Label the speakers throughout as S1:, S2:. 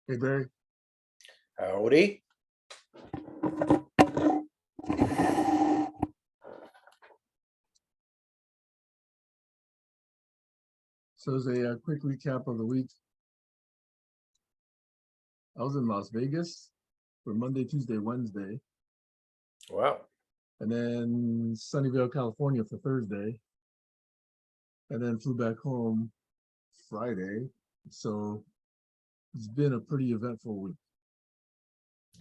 S1: Hey, Barry.
S2: Howdy.
S1: So as a quick recap of the week, I was in Las Vegas for Monday, Tuesday, Wednesday,
S2: Wow.
S1: and then Sunnyvale, California for Thursday, and then flew back home Friday. So it's been a pretty eventful week.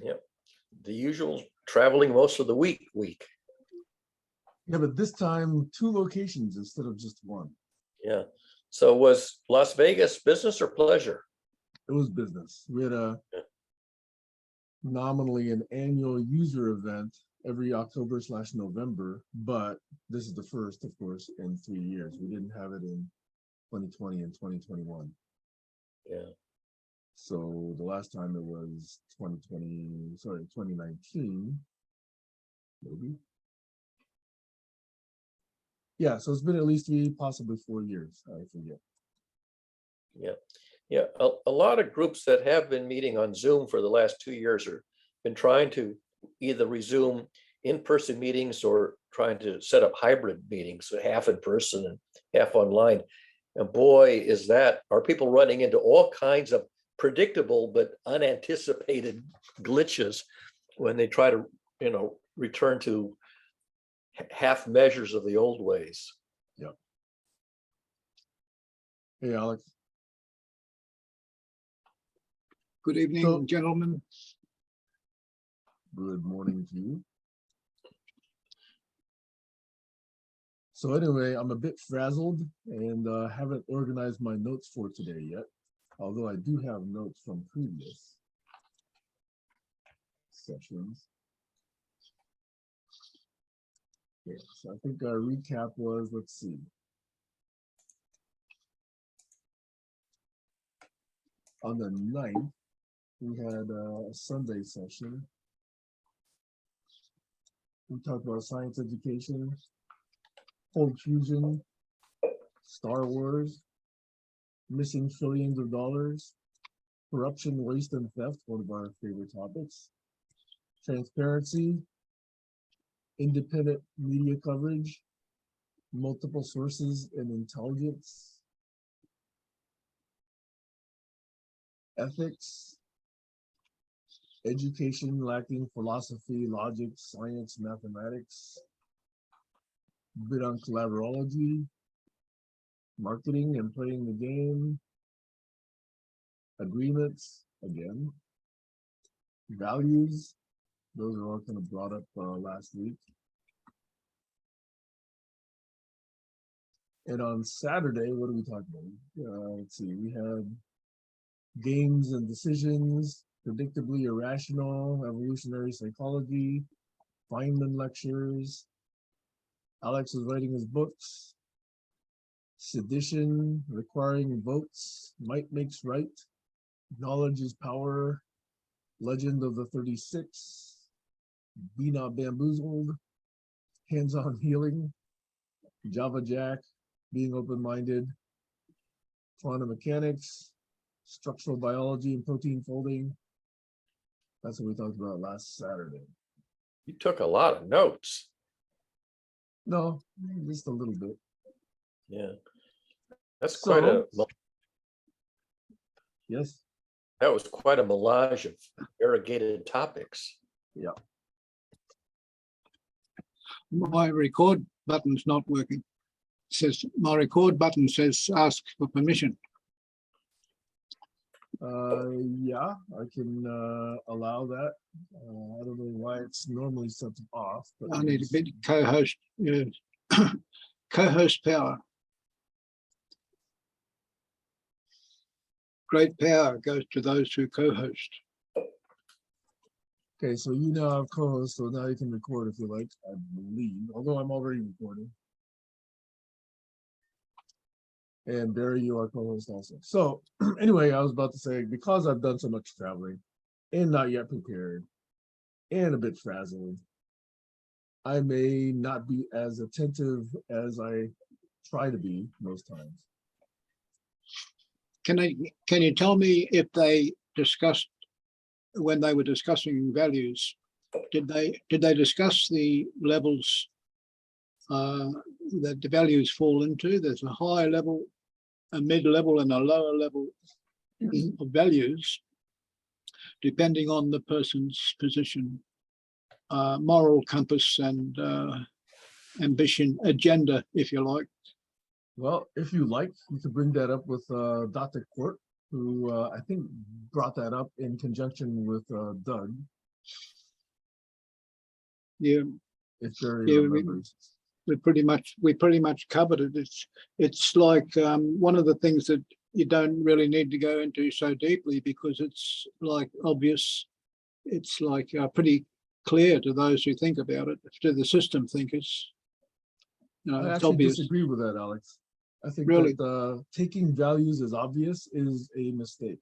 S2: Yep. The usual traveling most of the week.
S1: Yeah, but this time 2 locations instead of just 1.
S2: Yeah. So was Las Vegas business or pleasure?
S1: It was business. We had nominally an annual user event every October/November, but this is the first, of course, in 3 years. We didn't have it in 2020 and 2021.
S2: Yeah.
S1: So the last time it was 2019, maybe. Yeah, so it's been at least 3, possibly 4 years, I forget.
S2: Yeah. Yeah. A lot of groups that have been meeting on Zoom for the last 2 years are been trying to either resume in-person meetings or trying to set up hybrid meetings, so half in person and half online. And boy, are people running into all kinds of predictable but unanticipated glitches when they try to, return to half measures of the old ways.
S1: Yeah. Hey, Alex.
S3: Good evening, gentlemen.
S1: Good morning to you. So anyway, I'm a bit frazzled and haven't organized my notes for today yet, although I do have notes from previous sessions. Yeah, so I think our recap was, let's see. On the 9th, we had a Sunday session. We talked about science education, cold fusion, Star Wars, missing trillions of dollars, corruption, waste, and theft, one of our favorite topics, transparency, independent media coverage, multiple sources and intelligence, ethics, education lacking philosophy, logic, science, mathematics, a bit on collaborology, marketing and playing the game, agreements, again, values, those are all kind of brought up last week. And on Saturday, what are we talking about? Let's see, we had games and decisions, predictably irrational, evolutionary psychology, Feynman lectures. Alex is writing his books. Sedition, requiring votes, might makes right, knowledge is power, legend of the 36, be not bamboozled, hands-on healing, Java Jack, being open-minded, quantum mechanics, structural biology and protein folding. That's what we talked about last Saturday.
S2: You took a lot of notes.
S1: No, just a little bit.
S2: Yeah. That's
S1: So, yes.
S2: That was quite a melange of variegated topics.
S1: Yeah.
S3: My record button's not working. It says my record button says ask for permission.
S1: Yeah, I can allow that. I don't know why it's normally set off. But
S3: I need a bit co-host co-host power. Great power goes to those who co-host.
S1: Okay, so you now have co-host, so now you can record if you like, I believe, although I'm already recording. And Barry, you are co-host also. So anyway, I was about to say, because I've done so much traveling and not yet prepared and a bit frazzled, I may not be as attentive as I try to be most times.
S3: Can you tell me if they discussed when they were discussing values? Did they discuss the levels that the values fall into? There's a high level, a mid level, and a lower level of values, depending on the person's position, moral compass, and ambition, agenda, if you like.
S1: Well, if you like, you could bring that up with Dr. Court, who I think brought that up in conjunction with Doug,
S3: Yeah,
S1: if Jerry
S3: Yeah,
S1: remembers.
S3: we pretty much covered it. It's like one of the things that you don't really need to go into so deeply, because it's like obvious. It's like pretty clear to those who think about it, to the system thinkers.
S1: I
S3: It's
S1: actually
S3: obvious.
S1: disagree with that, Alex. I think
S3: Really?
S1: that taking values as obvious is a mistake.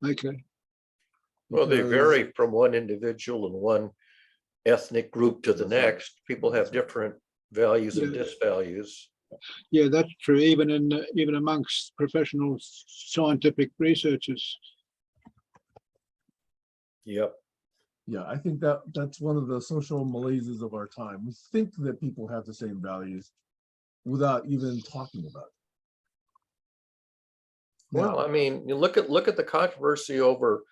S3: Okay.
S2: Well, they
S1: because-
S2: vary from one individual and one ethnic group to the
S1: That's right.
S2: next. People have different values and
S3: Yeah.
S2: disvalues.
S3: Yeah, that's true. Even amongst professional scientific researchers.
S2: Yep.
S1: Yeah, I think that that's one of the social malaises of our time. We think that people have the same values without even talking about it.
S2: Well,
S1: Now,
S2: I mean, you look at the controversy over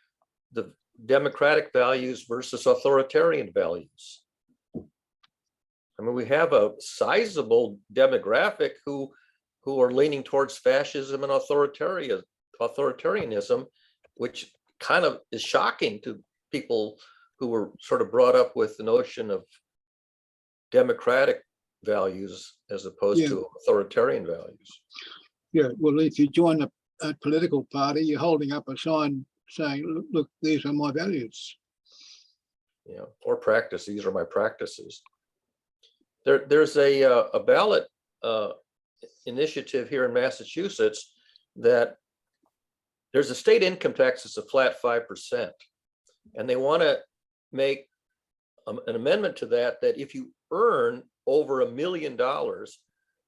S2: the democratic values versus authoritarian values. I mean, we have a sizable demographic who are leaning towards fascism and authoritarianism, which kind of is shocking to people who were sort of brought up with the notion of democratic values as opposed
S3: Yeah.
S2: to authoritarian values.
S3: Yeah, well, if you join a political party, you're holding up a sign saying, look, these are my values.
S2: Yeah, or practice. These are my practices. There's a ballot initiative here in Massachusetts that there's a state income tax that's a flat 5%, and they want to make an amendment to that if you earn over $1 million,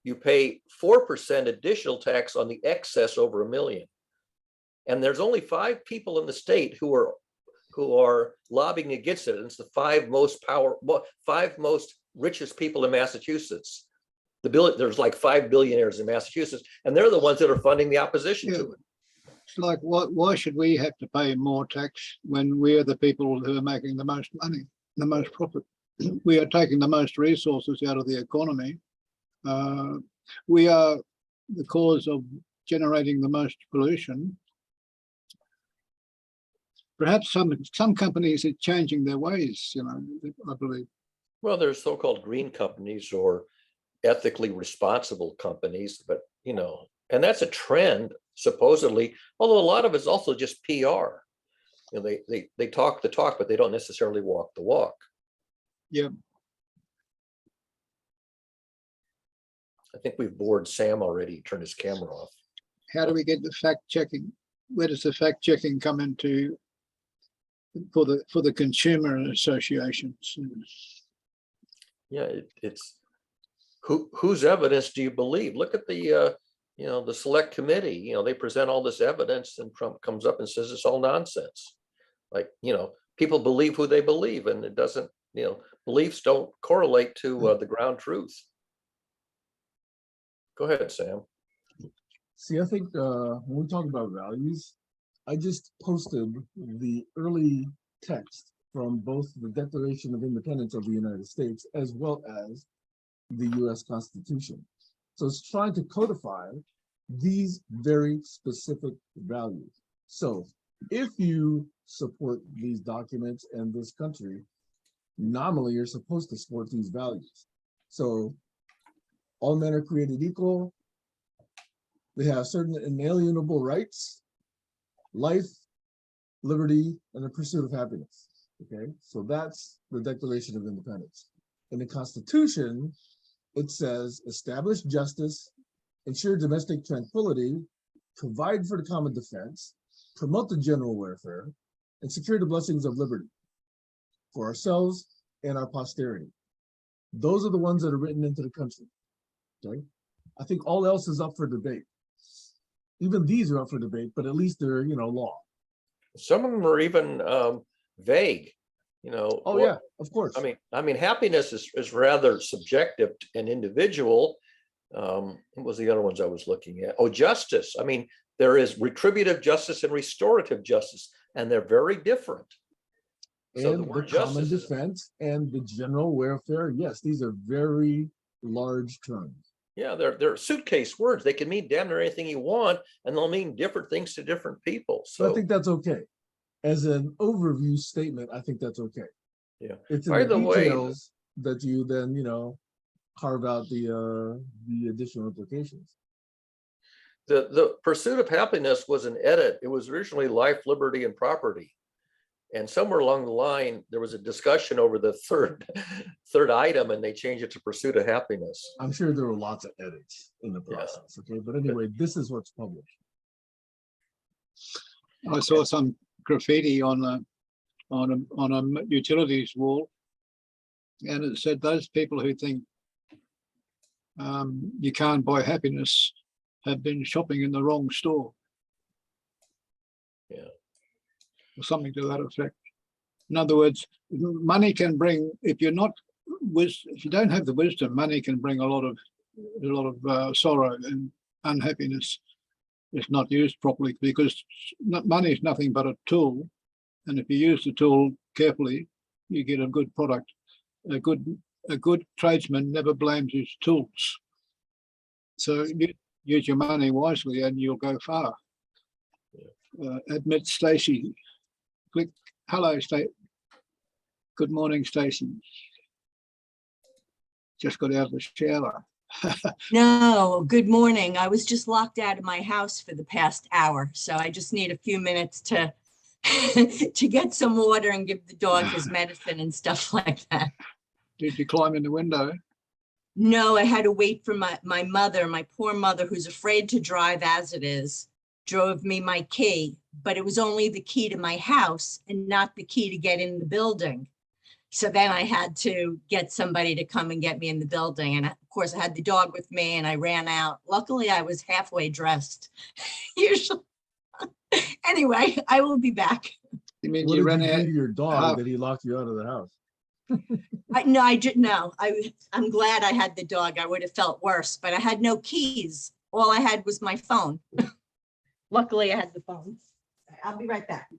S2: you pay 4% additional tax on the excess over $1 million. And there's only 5 people in the state who are lobbying against it. And it's the 5 most richest people in Massachusetts. There's like 5 billionaires in Massachusetts, and they're the ones that are funding the opposition to it.
S3: It's like, why should we have to pay more tax when we're the people who are making the most money, the most profit? We are taking the most resources out of the economy. We are the cause of generating the most pollution. Perhaps some companies are changing their ways, I believe.
S2: Well, there's so-called green companies or ethically responsible companies, but and that's a trend supposedly, although a lot of it's also just PR. They talk the talk, but they don't necessarily walk the walk.
S3: Yeah.
S2: I think we've bored Sam already. Turn his camera off.
S3: How do we get the fact checking? Where does the fact checking come into for the consumer associations?
S2: Yeah, it's whose evidence do you believe? Look at the the select committee. They present all this evidence, and Trump comes up and says it's all nonsense. Like, people believe who they believe, and it doesn't. Beliefs don't correlate to the ground truth. Go ahead, Sam.
S1: see, I think when we talk about values, I just posted the early text from both the Declaration of Independence of the United States as well as the US Constitution. So it's trying to codify these very specific values. So if you support these documents and this country, nominally you're supposed to support these values. So all men are created equal. They have certain inalienable rights, life, liberty, and the pursuit of happiness. Okay, so that's the Declaration of Independence. In the Constitution, it says establish justice, ensure domestic tranquility, provide for the common defense, promote the general welfare, and secure the blessings of liberty for ourselves and our posterity. Those are the ones that are written into the country. Okay, I think all else is up for debate. Even these are up for debate, but at least they're law.
S2: Some of them are even vague, you know.
S1: Oh, yeah, of course.
S2: I mean, happiness is rather subjective and individual. What was the other ones I was looking at? Oh, justice. I mean, there is retributive justice and restorative justice, and they're very different. So
S1: And the common defense and the general welfare. Yes, these are very large terms.
S2: Yeah, they're suitcase words. They can mean damn near anything you want, and they'll mean different things to different people.
S1: So I think that's okay. As an overview statement, I think that's okay.
S2: Yeah.
S1: It's in the details that you then, you know, carve out the additional implications.
S2: The pursuit of happiness was an edit. It was originally life, liberty, and property. And somewhere along the line, there was a discussion over the third item, and they changed it to pursuit of happiness.
S1: I'm sure there were lots of edits in the process. Okay, but anyway, this is what's published.
S3: I saw some graffiti on a utilities wall, and it said those people who think you can't buy happiness have been shopping in the wrong store.
S2: Yeah.
S3: Or something to that effect. In other words, money can bring, if you don't have the wisdom, money can bring a lot of sorrow and unhappiness if not used properly, because money is nothing but a tool, and if you use the tool carefully, you get a good product. A good tradesman never blames his tools. So use your money wisely and you'll go far. Admit Stacy. Click. Hello, Stacy. Good morning, Stacy. Just got out of the shower.
S4: No, good morning. I was just locked out of my house for the past hour, so I just need a few minutes to to get some water and give the dog his medicine and stuff like that.
S3: Did you climb in the window?
S4: No, I had to wait for my mother, my poor mother, who's afraid to drive as it is, drove me my key, but it was only the key to my house and not the key to get in the building. So then I had to get somebody to come and get me in the building. And of course I had the dog with me and I ran out. Luckily I was halfway dressed. Usually. Anyway, I will be back.
S3: You mean
S1: What
S3: you
S1: did
S3: ran
S1: you
S3: out?
S1: do to your dog that he locked you out of the house?
S4: I'm glad I had the dog. I would have felt worse, but I had no keys. All I had was my phone. Luckily I had the phone. I'll be right back.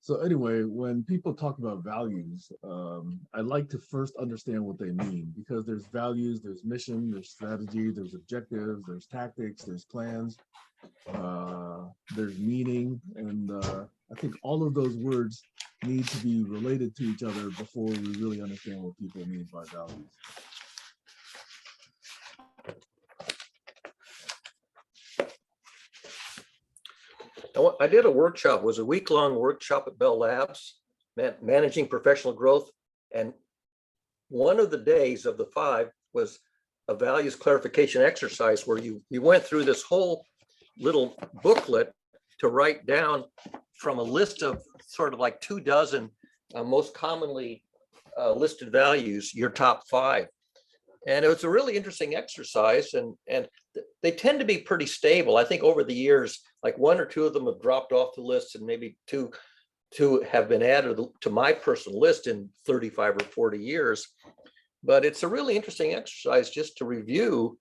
S1: So anyway, when people talk about values, I like to first understand what they mean, because there's values, there's mission, there's strategy, there's objectives, there's tactics, there's plans, there's meaning. And I think all of those words need to be related to each other before we really understand what people mean by values.
S2: I did a workshop, it was a week-long workshop at Bell Labs, managing professional growth. And one of the days of the 5 was a values clarification exercise where you went through this whole little booklet to write down from a list of sort of like 24 most commonly listed values, your top 5. And it was a really interesting exercise, and they tend to be pretty stable. I think over the years, like 1 or 2 of them have dropped off the list, and maybe two have been added to my personal list in 35 or 40 years. But it's a really interesting exercise just to review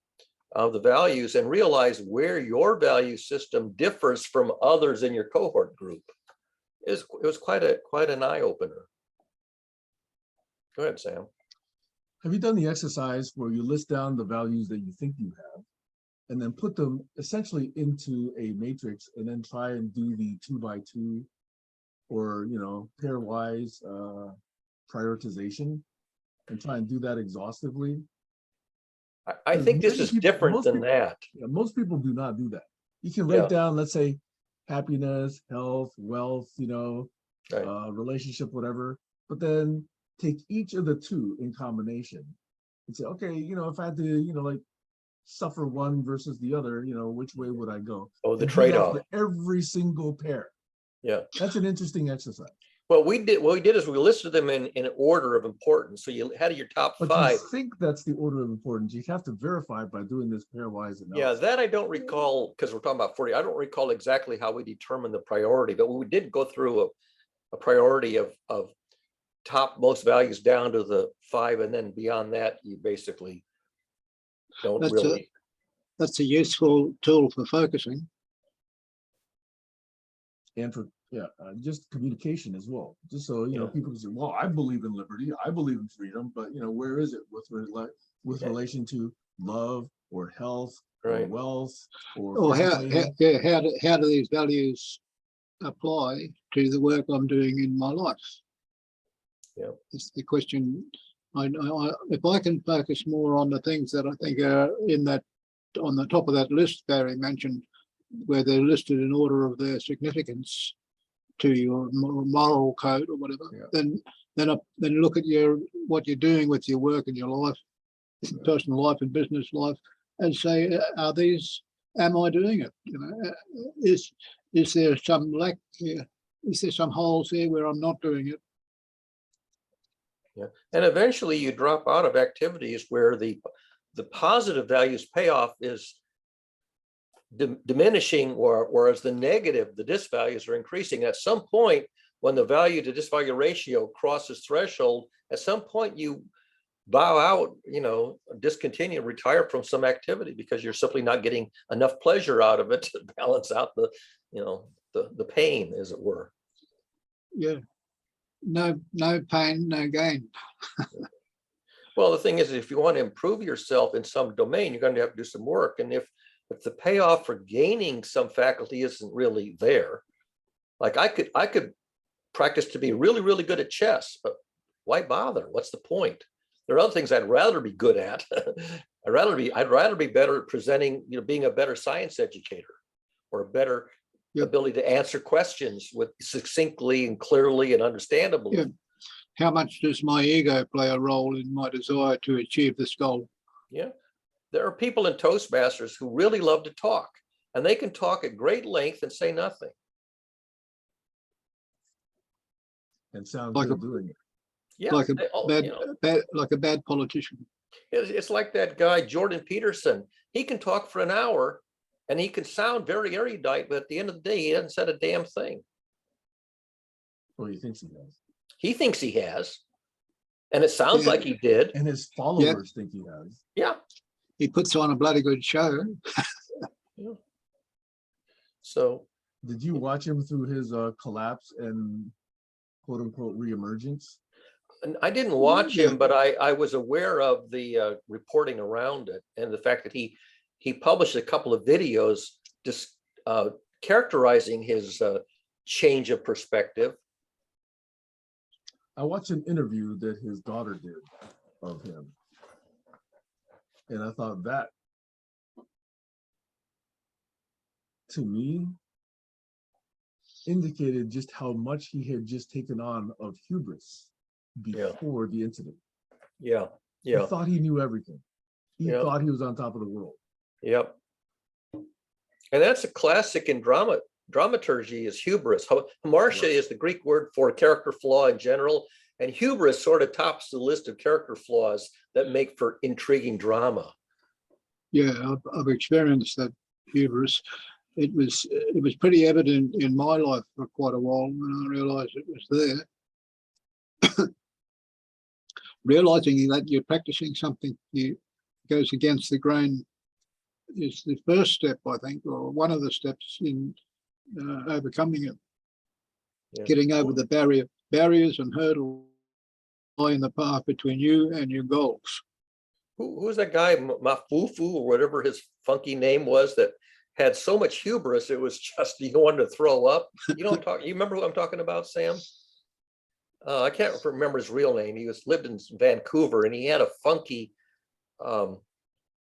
S2: the values and realize where your value system differs from others in your cohort group. It was quite an eye opener. Go ahead, Sam.
S1: Have you done the exercise where you list down the values that you think you have and then put them essentially into a matrix and then try and do the 2x2 or, you know, pairwise prioritization and try and do that exhaustively?
S2: I think this is different than that.
S1: Yeah, most people do not do that. You can write down, let's say, happiness, health, wealth, you know,
S2: Right.
S1: Relationship, whatever, but then take each of the 2 in combination and say, okay, you know, if I had to, you know, like suffer one versus the other, you know, which way would I go?
S2: Oh, the
S1: And do that
S2: trade-off.
S1: for every single pair.
S2: Yeah.
S1: That's an interesting exercise.
S2: What we did is we listed them in order of importance. So you had your top
S1: But
S2: five.
S1: you think that's the order of importance. You have to verify by doing this pairwise
S2: Yeah,
S1: analysis.
S2: that I don't recall, because we're talking about 40. I don't recall exactly how we determined the priority, but we did go through a priority of top most values down to the 5, and then beyond that, you basically don't really.
S3: That's a useful tool for focusing.
S1: And for just communication as well. Just so you know,
S2: Yeah.
S1: people can say, "Well, I believe in liberty, I believe in freedom," but you know, where is it with
S2: Yeah.
S1: relation to love or health or
S2: Right.
S1: wealth or
S3: Or
S1: physically?
S3: how do these values apply to the work I'm doing in my life?
S2: Yeah.
S3: It's the question. If I can focus more on the things that I think are in that, on the top of that list Barry mentioned, where they're listed in order of their significance to your moral code or whatever, then look at what you're doing with your work and your life, personal life and business life, and say, am I doing it? You know, is there some lack here? Is there some holes here where I'm not doing it?
S2: Yeah, and eventually you drop out of activities where the positive values payoff is diminishing, whereas the negative, the disvalues, are increasing. At some point, when the value to disvalue ratio crosses threshold, at some point you bow out, you know, discontinue, retire from some activity because you're simply not getting enough pleasure out of it to balance out the, you know, the pain, as it were.
S3: Yeah. No pain, no gain.
S2: Well, the thing is, if you want to improve yourself in some domain, you're going to have to do some work. And if the payoff for gaining some faculty isn't really there, like I could practice to be really, really good at chess, but why bother? What's the point? There are other things I'd rather be good at. I'd rather be better at presenting, you know, being a better science educator, or a better ability to answer questions with succinctly and clearly and understandably.
S3: Yeah. How much does my ego play a role in my desire to achieve this goal?
S2: Yeah. There are people in Toastmasters who really love to talk, and they can talk at great length and say nothing.
S1: And sound
S3: Like
S1: good doing it.
S2: Yeah,
S3: like a
S2: you know,
S3: bad politician.
S2: it's like that guy, Jordan Peterson. He can talk for an hour and he can sound very erudite, but at the end of the day, he hasn't said a damn thing.
S1: Well, he thinks he does.
S2: He thinks he has, and it sounds like he did.
S1: And his followers think he has.
S2: Yeah.
S3: He puts on a bloody good show.
S2: Yeah. So
S1: did you watch him through his collapse and quote unquote reemergence?
S2: And I didn't watch him, but I was aware of the reporting around it, and the fact that he published a couple of videos just characterizing his change of perspective.
S1: I watched an interview that his daughter did of him, and I thought that, to me, indicated just how much he had just taken on of hubris before the incident.
S2: Yeah.
S1: He thought he knew everything. He thought he was on top of the world.
S2: Yep. And that's a classic in dramaturgy, is hubris. Hamartia is the Greek word for character flaw in general, and hubris sort of tops the list of character flaws that make for intriguing drama.
S3: Yeah, I've experienced that hubris. It was pretty evident in my life for quite a while when I realized it was there. Realizing that you're practicing something goes against the grain is the first step, I think, or one of the steps in overcoming it. Yeah. Getting over the barriers and hurdles in the path between you and your goals.
S2: Who's that guy, Mafufu, or whatever his funky name was, that had so much hubris it was just, you wanted to throw up? You remember who I'm talking about, Sam? I can't remember his real name. He lived in Vancouver, and he had a funky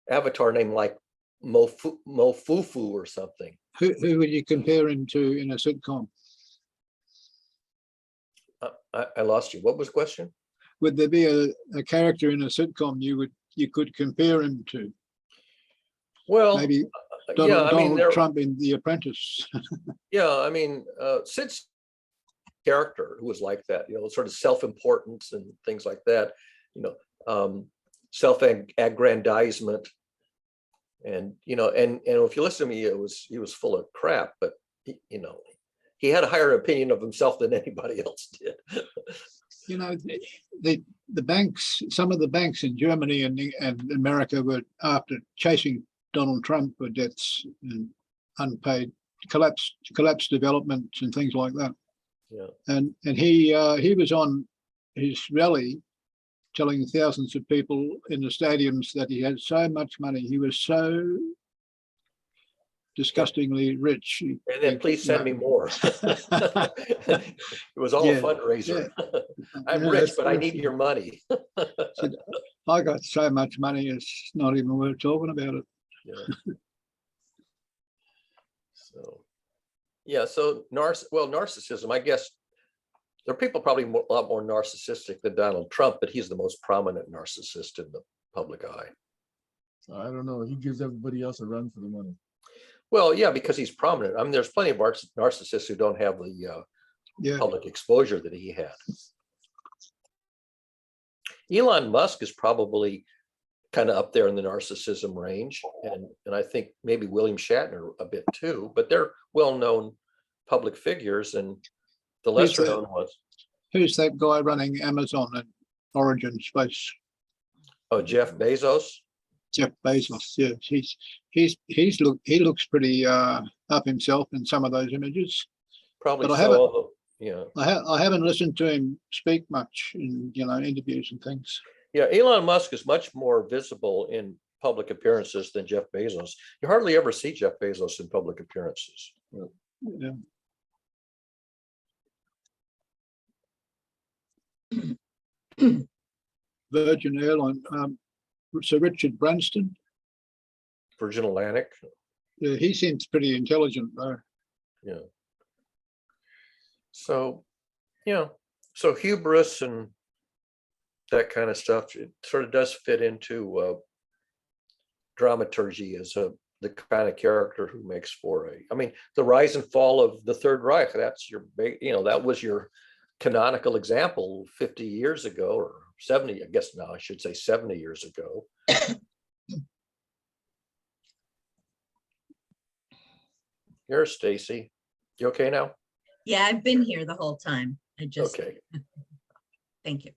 S2: avatar name like Mofufu or something.
S3: Who would you compare him to in a sitcom?
S2: I lost you. What was the question?
S3: Would there be a character in a sitcom you could compare him to?
S2: Well,
S3: maybe Donald Trump in The Apprentice.
S2: Yeah, I mean, Sid character who was like that, sort of self-importance and things like that, self-aggrandizement. And, and if you listen to me, he was full of crap, but he had a higher opinion of himself than anybody else did.
S3: The banks, some of the banks in Germany and America were, after chasing Donald Trump for debts and unpaid, collapsed developments and things like that.
S2: Yeah.
S3: And he was on his rally telling thousands of people in the stadiums that he had so much money. He was so disgustingly rich.
S2: And then please send me more. It was all a fundraiser. I'm rich, but I need your money.
S3: Said, I got so much money, it's not even worth talking about it.
S2: Yeah. So narcissism, I guess there are people probably a lot more narcissistic than Donald Trump, but he's the most prominent narcissist in the public eye.
S1: So I don't know. He gives everybody else a run for the money.
S2: Well, yeah, because he's prominent. I mean, there's plenty of narcissists who don't have the public exposure that he had. Elon Musk is probably kind of up there in the narcissism range, and I think maybe William Shatner a bit too, but they're well-known public figures, and the lesser known ones.
S3: Who's that guy running Amazon and Origin Space?
S2: Oh, Jeff Bezos.
S3: Jeff Bezos, yeah, he looks pretty up himself in some of those images.
S2: Probably
S3: but
S2: so.
S3: I haven't listened to him speak much in interviews and things.
S2: Yeah, Elon Musk is much more visible in public appearances than Jeff Bezos. You hardly ever see Jeff Bezos in public appearances.
S3: Yeah. Virgin Airline, Sir Richard Branson.
S2: Virgin Atlantic.
S3: Yeah, he seems pretty intelligent though.
S2: Yeah. So, so hubris and that kind of stuff, it sort of does fit into dramaturgy as the kind of character who makes for the rise and fall of the Third Reich. That's that was your canonical example 50 years ago, or 70, I guess now I should say 70 years ago. Here's Stacy. You okay now?
S4: Yeah, I've been here the whole time.
S2: Okay.
S4: Thank you.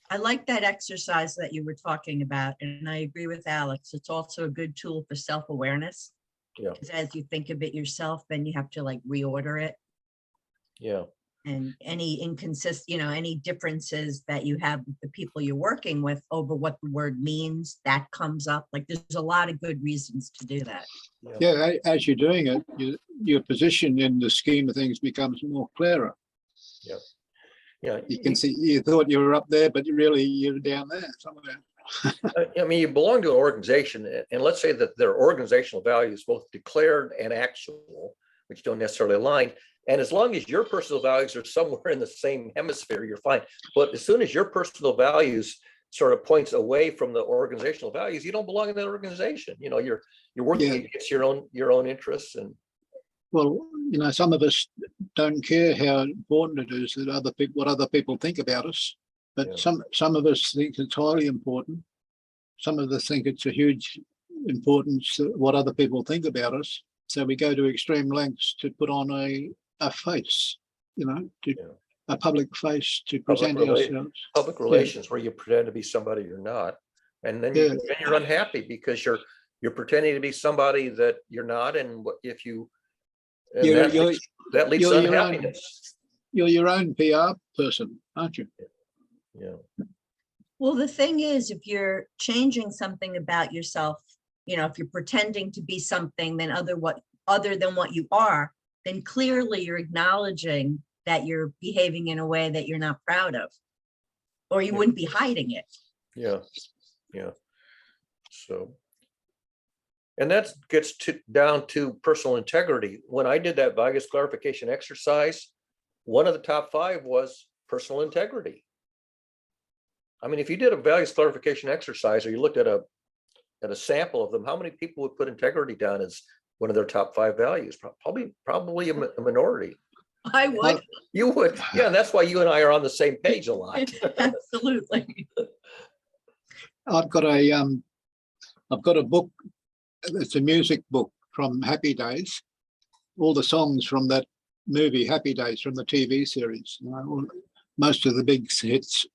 S4: I like that exercise that you were talking about, and I agree with Alex. It's also a good tool for self-awareness.
S2: Yeah.
S4: Because as you think of it yourself, then you have to reorder it.
S2: Yeah.
S4: And any any differences that you have with the people you're working with over what the word means, that comes up. There's a lot of good reasons to do that.
S3: Yeah, as you're doing it, your position in the scheme of things becomes more clearer.
S2: Yeah. Yeah.
S3: You can see, you thought you were up there, but really you're down there somewhere.
S2: You belong to an organization, and let's say that their organizational values, both declared and actual, which don't necessarily align. And as long as your personal values are somewhere in the same hemisphere, you're fine. But as soon as your personal values sort of points away from the organizational values, you don't belong in that organization. You're working against your own interests. And
S3: well, some of us don't care how important it is that what other people think about us, but some of us think it's highly important. Some of us think it's a huge importance what other people think about us. So we go to extreme lengths to put on a face, a public face to present ourselves.
S2: Public relations, where you pretend to be somebody you're not, and then you're unhappy because you're pretending to be somebody that you're not, and if you that leads to unhappiness.
S3: You're your own PR person, aren't you?
S2: Yeah.
S4: Well, the thing is, if you're changing something about yourself, if you're pretending to be something other than what you are, then clearly you're acknowledging that you're behaving in a way that you're not proud of, or you wouldn't be hiding it.
S2: Yeah. So, and that gets down to personal integrity. When I did that values clarification exercise, one of the top 5 was personal integrity. If you did a values clarification exercise, or you looked at a sample of them, how many people would put integrity down as one of their top 5 values? Probably a minority.
S4: I would,
S2: You would, yeah, that's why you and I are on the same page a lot.
S4: absolutely.
S3: I've got a book. It's a music book from Happy Days. All the songs from that movie Happy Days, from the TV series. Most of the big hits.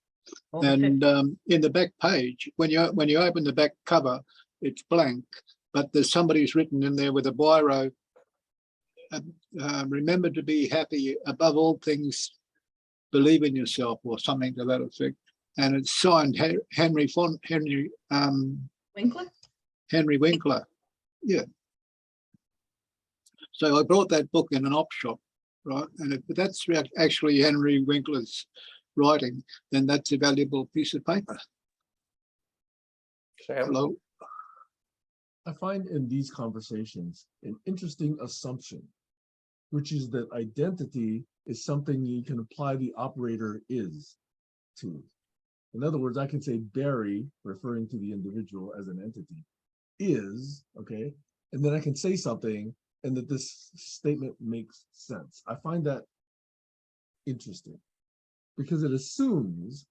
S3: And in the back page, when you open the back cover, it's blank, but there's somebody's written in there with a biro. Remember to be happy above all things. Believe in yourself, or something to that effect. And it's signed Henry
S4: Winkler?
S3: Yeah. So I brought that book in an op shop, right? And if that's actually Henry Winkler's writing, then that's a valuable piece of paper.
S2: Sam?
S3: Hello.
S1: I find in these conversations an interesting assumption, which is that identity is something you can apply the operator is to. In other words, I can say Barry, referring to the individual as an entity, is, okay, and then I can say something and that this statement makes sense. I find that interesting because it assumes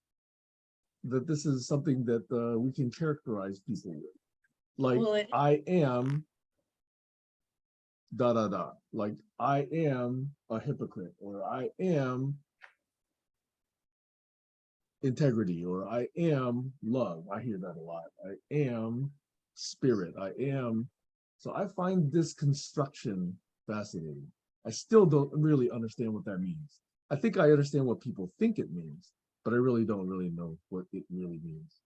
S1: that this is something that we can characterize people with. Like,
S4: Well,
S1: I am da da da. Like, I am a hypocrite, or I am integrity, or I am love. I hear that a lot. I am spirit. I am. So I find this construction fascinating. I still don't really understand what that means. I think I understand what people think it means, but I really don't know what it really means.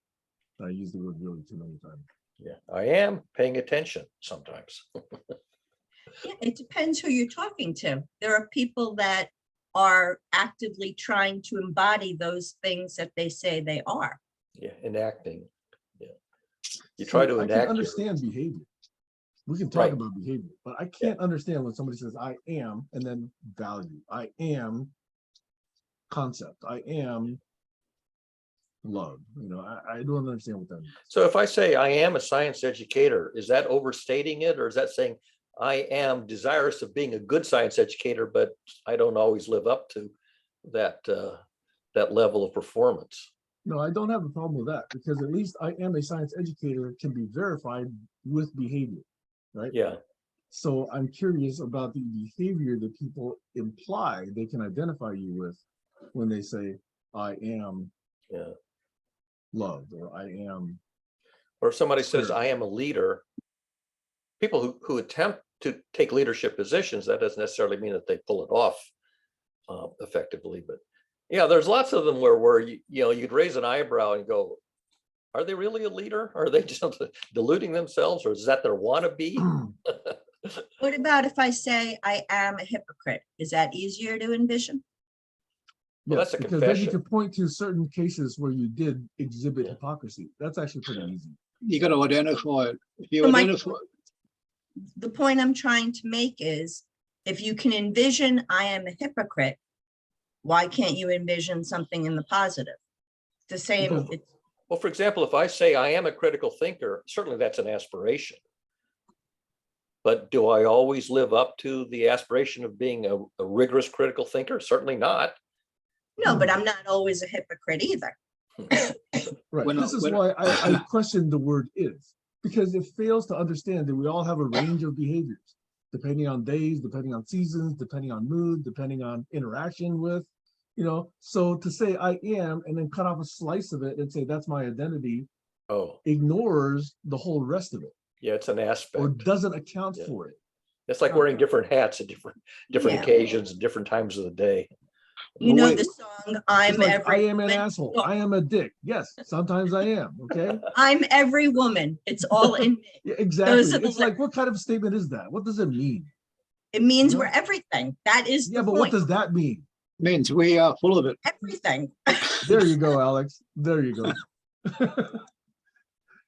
S1: I use the word really too many times.
S2: Yeah, I am paying attention sometimes.
S4: yeah, it depends who you're talking to. There are people that are actively trying to embody those things that they say they are.
S2: Yeah, enacting. Yeah, you try to
S1: I
S2: enact.
S1: can
S2: your-
S1: understand behavior. We can talk
S2: Right.
S1: about behavior, but I can't understand when somebody says I am and then value. I am concept. I am love. You know, I don't understand what that means.
S2: So if I say I am a science educator, is that overstating it, or is that saying I am desirous of being a good science educator, but I don't always live up to that that level of performance?
S1: No, I don't have a problem with that because at least I am a science educator can be verified with behavior, right?
S2: Yeah,
S1: So I'm curious about the behavior that people imply they can identify you with when they say I am
S2: yeah.
S1: loved or I am.
S2: Or if somebody says
S1: Sure.
S2: I am a leader, people who attempt to take leadership positions, that doesn't necessarily mean that they pull it off effectively. But yeah, there's lots of them where you know, you'd raise an eyebrow and go, are they really a leader? Are they just deluding themselves, or is that their wannabe?
S4: What about if I say I am a hypocrite? Is that easier to envision?
S2: Well,
S1: Yes,
S2: that's a
S1: because then you
S2: confession.
S1: can point to certain cases where you did exhibit
S2: Yeah.
S1: hypocrisy. That's actually pretty
S2: Yeah.
S1: easy.
S3: You got to identify it. If you
S4: So my-
S3: identify,
S4: The point I'm trying to make is, if you can envision I am a hypocrite, why can't you envision something in the positive? The same,
S1: Because-
S4: it's,
S2: Well, for example, if I say I am a critical thinker, certainly that's an aspiration. But do I always live up to the aspiration of being a rigorous critical thinker? Certainly not.
S4: no, but I'm not always a hypocrite either.
S1: Right.
S3: When I-
S1: This is
S3: when-
S1: why I question the word is, because it fails to understand that we all have a range of behaviors, depending on days, depending on seasons, depending on mood, depending on interaction with, you know. So to say I am and then cut off a slice of it and say that's my identity
S2: Oh,
S1: ignores the whole rest of it
S2: yeah, it's an
S1: or
S2: aspect.
S1: doesn't account
S2: Yeah.
S1: for it.
S2: It's like wearing different hats at different
S4: Yeah.
S2: occasions, different times of the day.
S4: You know
S1: Wait.
S4: the song,
S1: It's
S4: I'm
S1: like,
S4: every
S1: I am an
S4: woman.
S1: asshole.
S4: Look,
S1: I am a dick. Yes, sometimes I am. Okay.
S4: I'm every woman. It's all in me.
S1: Yeah, exactly.
S4: Those are the
S1: It's like, what kind of statement is that? What does it mean?
S4: It means
S1: You know?
S4: we're everything. That is
S1: Yeah,
S4: the
S1: but what
S4: point.
S1: does that mean?
S3: means we are full of it.
S4: Everything.
S1: There you go, Alex. There you go.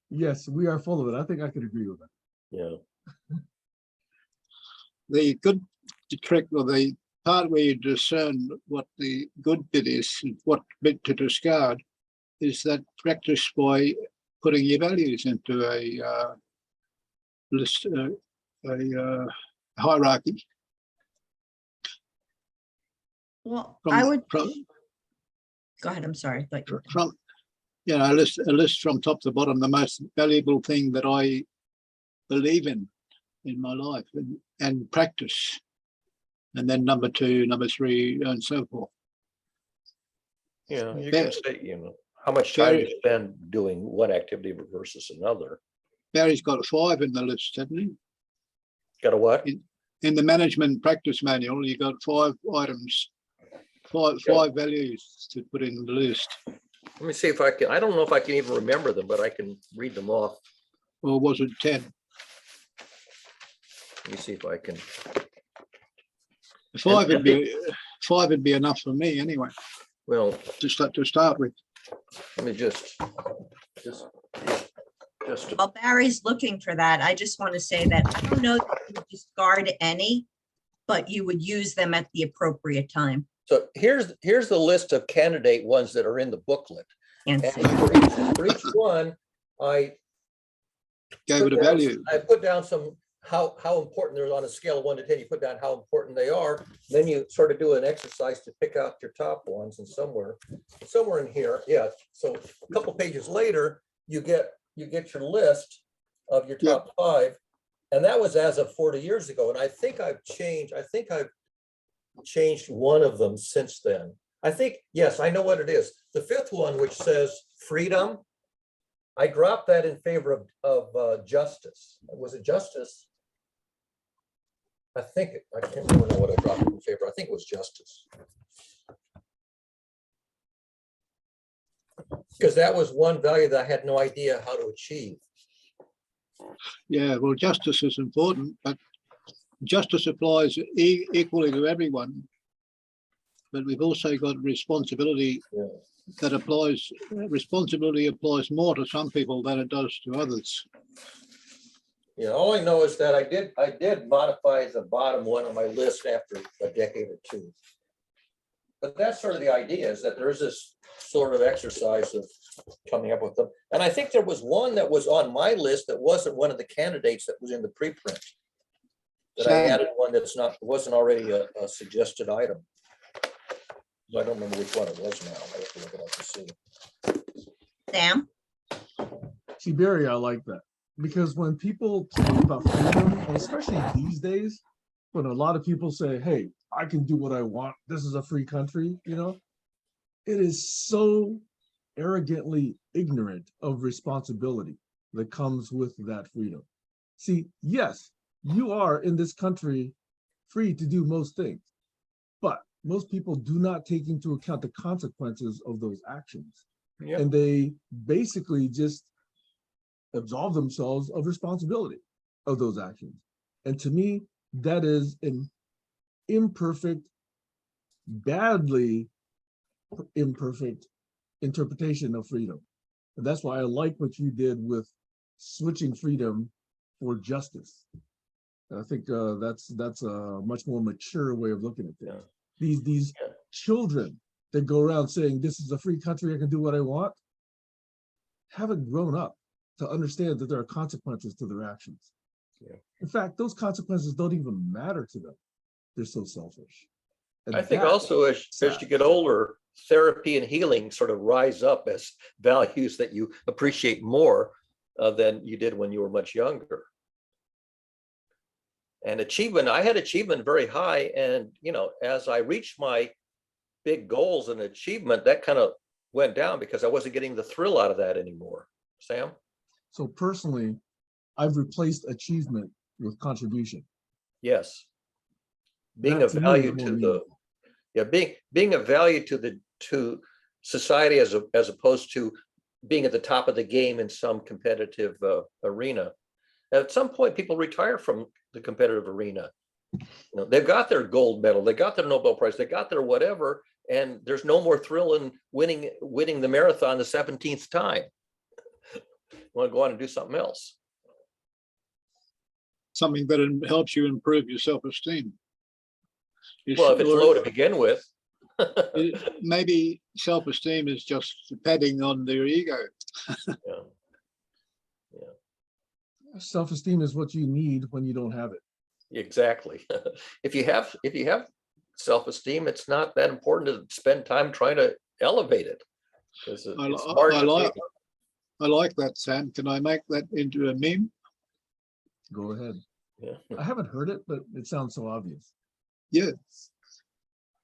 S1: Yes, we are full of it. I think I could agree with that.
S2: Yeah.
S3: The good trick, or the part where you discern what the good bit is and what bit to discard, is that practice by putting your values into a list, a hierarchy.
S4: Well,
S3: From-
S4: I would,
S3: from-
S4: go ahead, I'm sorry. But
S3: From, you know, a list from top to bottom, the most valuable thing that I believe in my life and practice. And then number 2, number 3, and so forth.
S2: Yeah, you
S3: Fair-
S2: can say, how much time
S3: fair-
S2: you spend doing one activity versus another.
S3: Barry's got 5 in the list, hasn't he?
S2: Got a what?
S3: In the management practice manual, you got 5 items, five values to put in the list.
S2: Let me see if I can, I don't know if I can even remember them, but I can read them off.
S3: Or was it 10?
S2: Let me see if I can.
S3: 5 would be enough for me anyway,
S2: Well,
S3: to start with.
S2: let me just.
S4: while Barry's looking for that, I just want to say that I don't know that you would discard any, but you would use them at the appropriate time.
S2: So here's the list of candidate ones that are in the booklet.
S4: And
S2: And
S4: see.
S2: for each one, I
S3: Gave it a value.
S2: I put down some, how important they're on a scale of 1 to 10, you put down how important they are. Then you sort of do an exercise to pick out your top ones, and somewhere in here, yeah. So a couple pages later, you get your list of your top 5. And that was as of 40 years ago. And I think I've changed one of them since then. I think, yes, I know what it is. The 5th one, which says freedom, I dropped that in favor of justice. Was it justice? I can't remember what I dropped in favor. I think it was justice. Because that was one value that I had no idea how to achieve.
S3: Yeah, well, justice is important, but justice applies equally to everyone. But we've also got responsibility that applies. Responsibility applies more to some people than it does to others.
S2: Yeah, all I know is that I did modify the bottom one on my list after a decade or 2. But that's sort of the idea, is that there's this sort of exercise of coming up with them. And I think there was one that was on my list that wasn't one of the candidates that was in the preprint. That I added one wasn't already a suggested item. I don't remember which one it was now. I have to look it up to see.
S4: Sam?
S1: See, Barry, I like that. Because when people talk about freedom, and especially these days, when a lot of people say, hey, I can do what I want, this is a free country, it is so arrogantly ignorant of responsibility that comes with that freedom. See, yes, you are in this country free to do most things, but most people do not take into account the consequences of those actions.
S2: Yep.
S1: And they basically just absolve themselves of responsibility of those actions. And to me, that is an imperfect, badly imperfect interpretation of freedom. And that's why I like what you did with switching freedom for justice. And I think that's a much more mature way of looking at things. These children that go around saying this is a free country, I can do what I want, haven't grown up to understand that there are consequences to their actions.
S2: Yeah.
S1: In fact, those consequences don't even matter to them. They're so selfish. And
S2: I think
S1: that
S2: also as you get older, therapy and healing sort of rise up as values that you appreciate more than you did when you were much younger. And achievement, I had achievement very high. And, as I reached my big goals and achievement, that kind of went down because I wasn't getting the thrill out of that anymore. Sam?
S1: So personally, I've replaced achievement with contribution.
S2: Yes. Being
S1: That
S2: a
S1: to me is
S2: value
S1: more
S2: to
S1: meaningful.
S2: being a value to society as opposed to being at the top of the game in some competitive arena. At some point, people retire from the competitive arena. They've got their gold medal, they got their Nobel Prize, they got their whatever, and there's no more thrill in winning the marathon the 17th time. Want to go on and do something else.
S3: Something that helps you improve your self-esteem.
S2: Well, if it's low to begin with.
S3: Maybe self-esteem is just padding on their ego.
S2: Yeah.
S1: Self-esteem is what you need when you don't have it.
S2: Exactly. If you have self-esteem, it's not that important to spend time trying to elevate it. It's
S3: I
S2: hard to
S3: like
S2: take.
S3: I like that, Sam. Can I make that into a meme?
S1: Go ahead.
S2: Yeah.
S1: I haven't heard it, but it sounds so obvious.
S3: Yeah.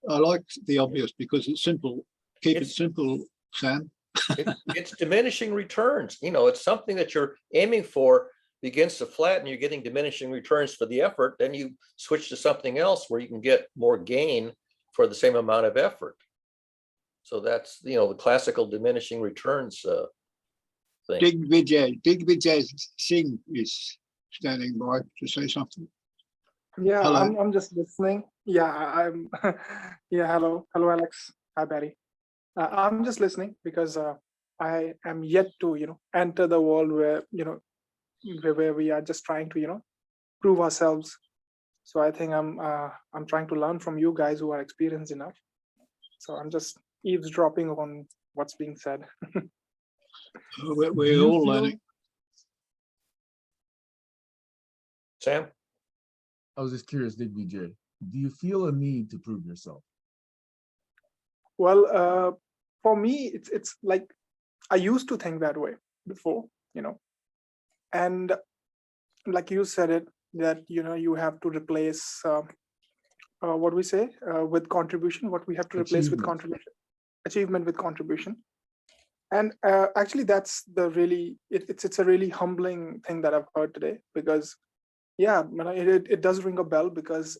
S3: I like the obvious because it's simple. Keep it
S2: It's-
S3: simple, Sam.
S2: It's diminishing returns. You know, it's something that you're aiming for begins to flatten, you're getting diminishing returns for the effort, then you switch to something else where you can get more gain for the same amount of effort. So that's, you know, the classical diminishing returns thing.
S3: Digvijay Singh is standing by to say something.
S5: Yeah,
S3: Hello.
S5: I'm just listening. Yeah, I'm yeah, hello, Alex. Hi, Barry. I'm just listening because I am yet to, enter the world where, where we are just trying to, prove ourselves. So I think I'm trying to learn from you guys who are experienced enough. So I'm just eavesdropping on what's being said.
S3: We're
S1: Do you
S3: all
S1: feel-
S3: learning.
S2: Sam?
S1: I was just curious, Digvijay, do you feel a need to prove yourself?
S5: Well, for me, it's like I used to think that way before, and like you said it, that you have to replace what we say with contribution. What we have to replace with
S1: Achievement.
S5: contribution, achievement with contribution, and actually that's the really it's a really humbling thing that I've heard today, because yeah, it does ring a bell, because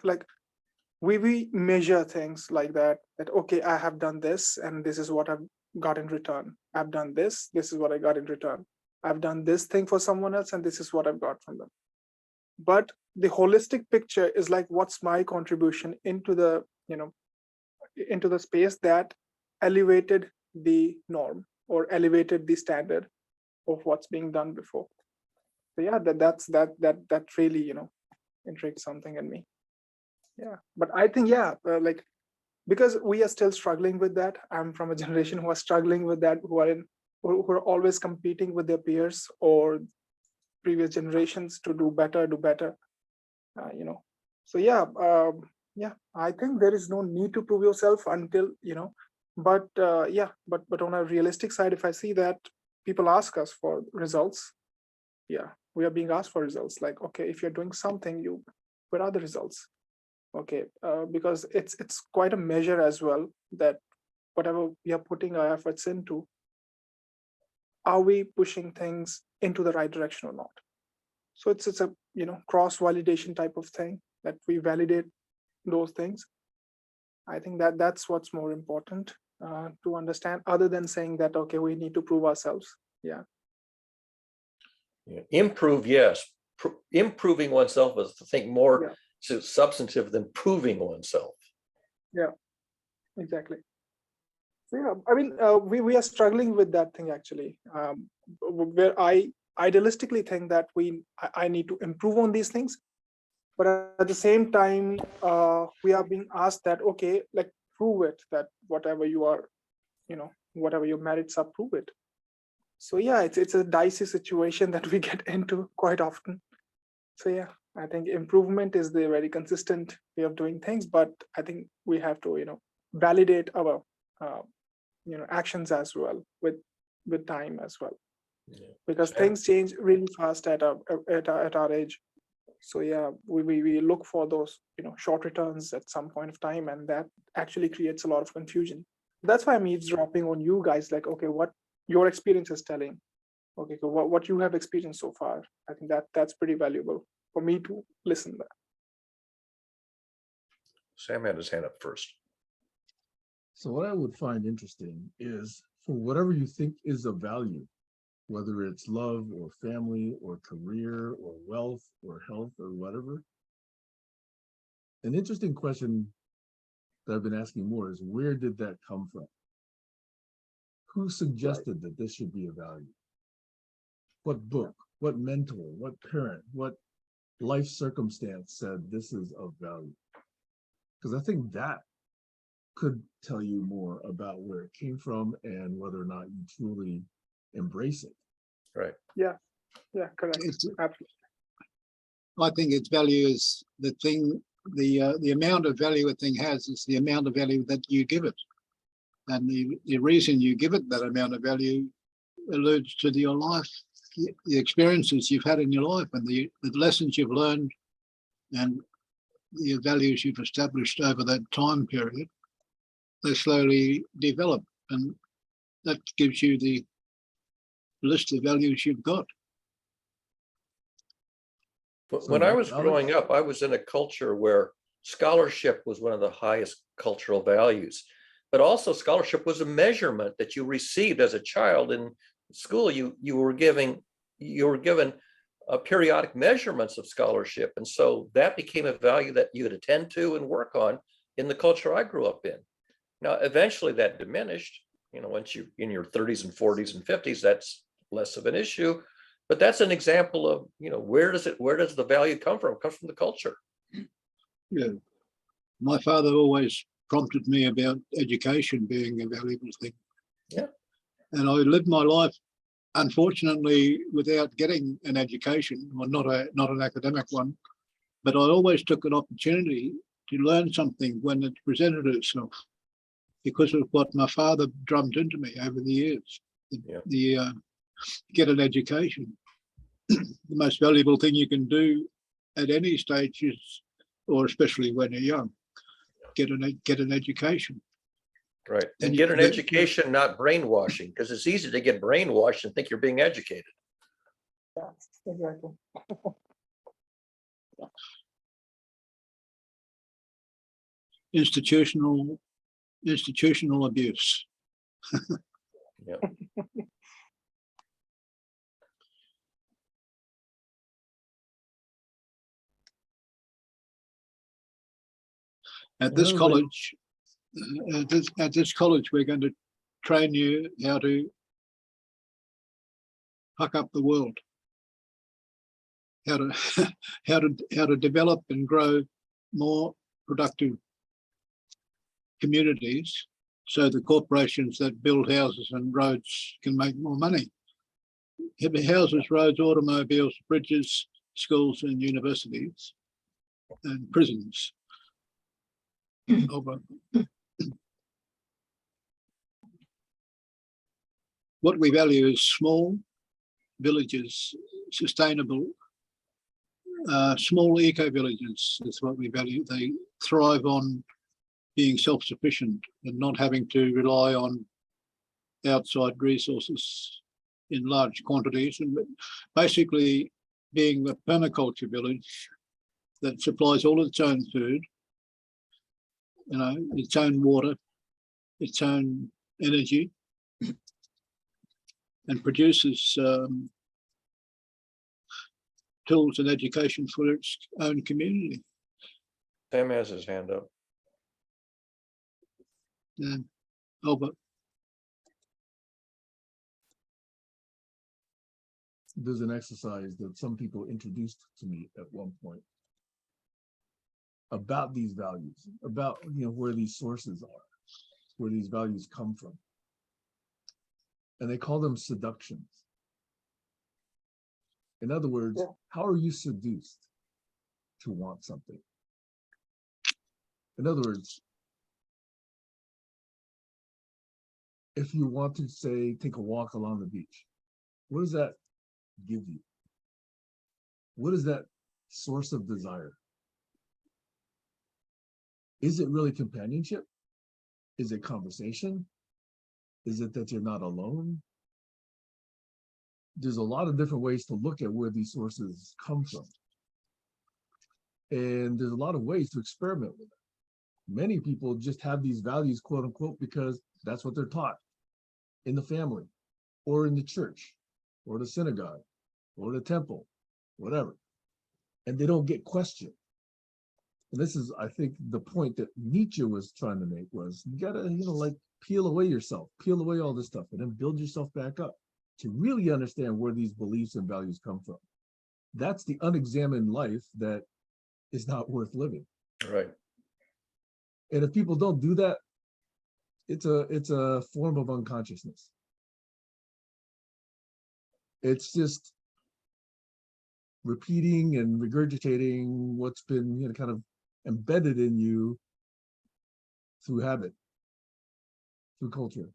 S5: like we measure things like that okay, I have done this and this is what I've got in return. I've done this is what I got in return. I've done this thing for someone else and this is what I've got from them. But the holistic picture is like, what's my contribution into the into the space that elevated the norm or elevated the standard of what's being done before. So yeah, that really intrigued something in me. Yeah, but I think like, because we are still struggling with that. I'm from a generation who are struggling with that, who are always competing with their peers or previous generations to do better. So yeah, I think there is no need to prove yourself until but but on a realistic side, if I see that people ask us for results, yeah, we are being asked for results. Like, okay, if you're doing something, where are the results? Okay, because it's quite a measure as well, that whatever we are putting our efforts into, are we pushing things into the right direction or not? So it's a cross validation type of thing, that we validate those things. I think that's what's more important to understand, other than saying that okay, we need to prove ourselves. Yeah.
S2: Yeah. Improve, yes. Improving oneself is, I think, more substantive than proving oneself.
S5: Yeah, exactly. So yeah, I mean, we are struggling with that thing actually, where I idealistically think that I need to improve on these things, but at the same time, we are being asked that okay, like, prove it, that whatever you are, whatever your merits are, prove it. So yeah, it's a dicey situation that we get into quite often. So yeah, I think improvement is the very consistent way of doing things, but I think we have to validate our actions as well with time as well, because things change really fast at our age. So yeah, we look for those short returns at some point of time, and that actually creates a lot of confusion. That's why I'm eavesdropping on you guys, like, okay, what your experience is telling. Okay, so what you have experienced so far. I think that's pretty valuable for me to listen to that.
S2: Sam had his hand up first.
S1: So what I would find interesting is, for whatever you think is of value, whether it's love or family or career or wealth or health or whatever, an interesting question that I've been asking more is, where did that come from? Who suggested that this should be a value? What book, what mentor, what parent, what life circumstance said this is of value? Because I think that could tell you more about where it came from and whether or not you truly embrace it.
S2: Right.
S5: Yeah, correct.
S3: It's-
S5: Absolutely.
S3: I think its value is the thing the amount of value a thing has is the amount of value that you give it. And the reason you give it that amount of value alludes to your life, the experiences you've had in your life, and the lessons you've learned, and the values you've established over that time period. They slowly develop, and that gives you the list of values you've got.
S2: When I was
S1: Alex?
S2: growing up, I was in a culture where scholarship was one of the highest cultural values, but also scholarship was a measurement that you received as a child in school. You were given periodic measurements of scholarship, and so that became a value that you would attend to and work on in the culture I grew up in. Now, eventually that diminished. Once you're in your 30s and 40s and 50s, that's less of an issue. But that's an example of, where does the value come from? It comes from the culture.
S3: Yeah. My father always prompted me about education being a valuable thing.
S2: Yeah.
S3: And I lived my life, unfortunately, without getting an education, or not an academic one, but I always took an opportunity to learn something when it presented itself, because of what my father drummed into me over the years. Get an education. The most valuable thing you can do at any stage is, or especially when you're young, get an education.
S2: Right. And get an education, not brainwashing, because it's easy to get brainwashed and think you're being educated.
S5: Yeah, exactly.
S3: Institutional abuse.
S2: Yeah.
S3: At this
S1: Another way-
S3: college, at this college, we're going to train you how to fuck up the world, how to how to develop and grow more productive communities, so the corporations that build houses and roads can make more money. Houses, roads, automobiles, bridges, schools and universities and prisons. What we value is small villages, sustainable, small eco-villages is what we value. They thrive on being self-sufficient and not having to rely on outside resources in large quantities, and basically being a permaculture village that supplies all its own food, its own water, its own energy, and produces tools and education for its own community.
S2: Sam has his hand up.
S3: Albert.
S1: There's an exercise that some people introduced to me at one point about these values, about where these sources are, where these values come from. And they call them seductions. In other words, how are you seduced to want something? In other words, if you want to, say, take a walk along the beach, what does that give you? What is that source of desire? Is it really companionship? Is it conversation? Is it that you're not alone? There's a lot of different ways to look at where these sources come from. And there's a lot of ways to experiment with it. Many people just have these values, quote unquote, because that's what they're taught in the family or in the church or the synagogue or the temple, whatever. And they don't get questioned. And this is, I think, the point that Nietzsche was trying to make was you gotta, like peel away yourself, peel away all this stuff and then build yourself back up to really understand where these beliefs and values come from. That's the unexamined life that is not worth living.
S2: Right.
S1: And if people don't do that, it's a form of unconsciousness. It's just repeating and regurgitating what's been kind of embedded in you through habit, through culture.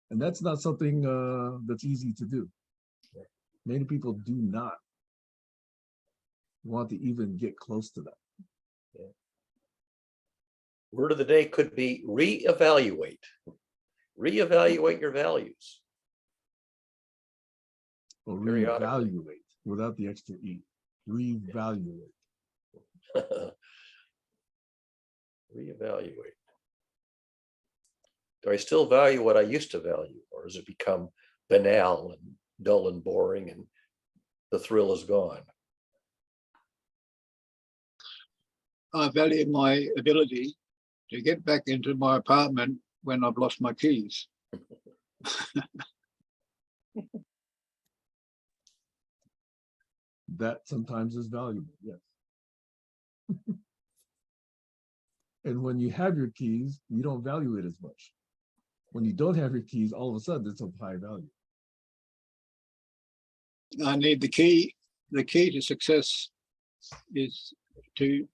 S1: And that's not something that's easy to do. Many people do not want to even get close to that.
S2: Word of the day could be reevaluate. Reevaluate your values.
S1: Or
S2: Periodically.
S1: reevaluate without the extra E. Reevaluate.
S2: Reevaluate. Do I still value what I used to value, or has it become banal and dull and boring and the thrill is gone?
S3: I value my ability to get back into my apartment when I've lost my keys.
S1: That sometimes is valuable, yes. And when you have your keys, you don't value it as much. When you don't have your keys, all of a sudden it's of high value.
S3: I need the key. The key to success is to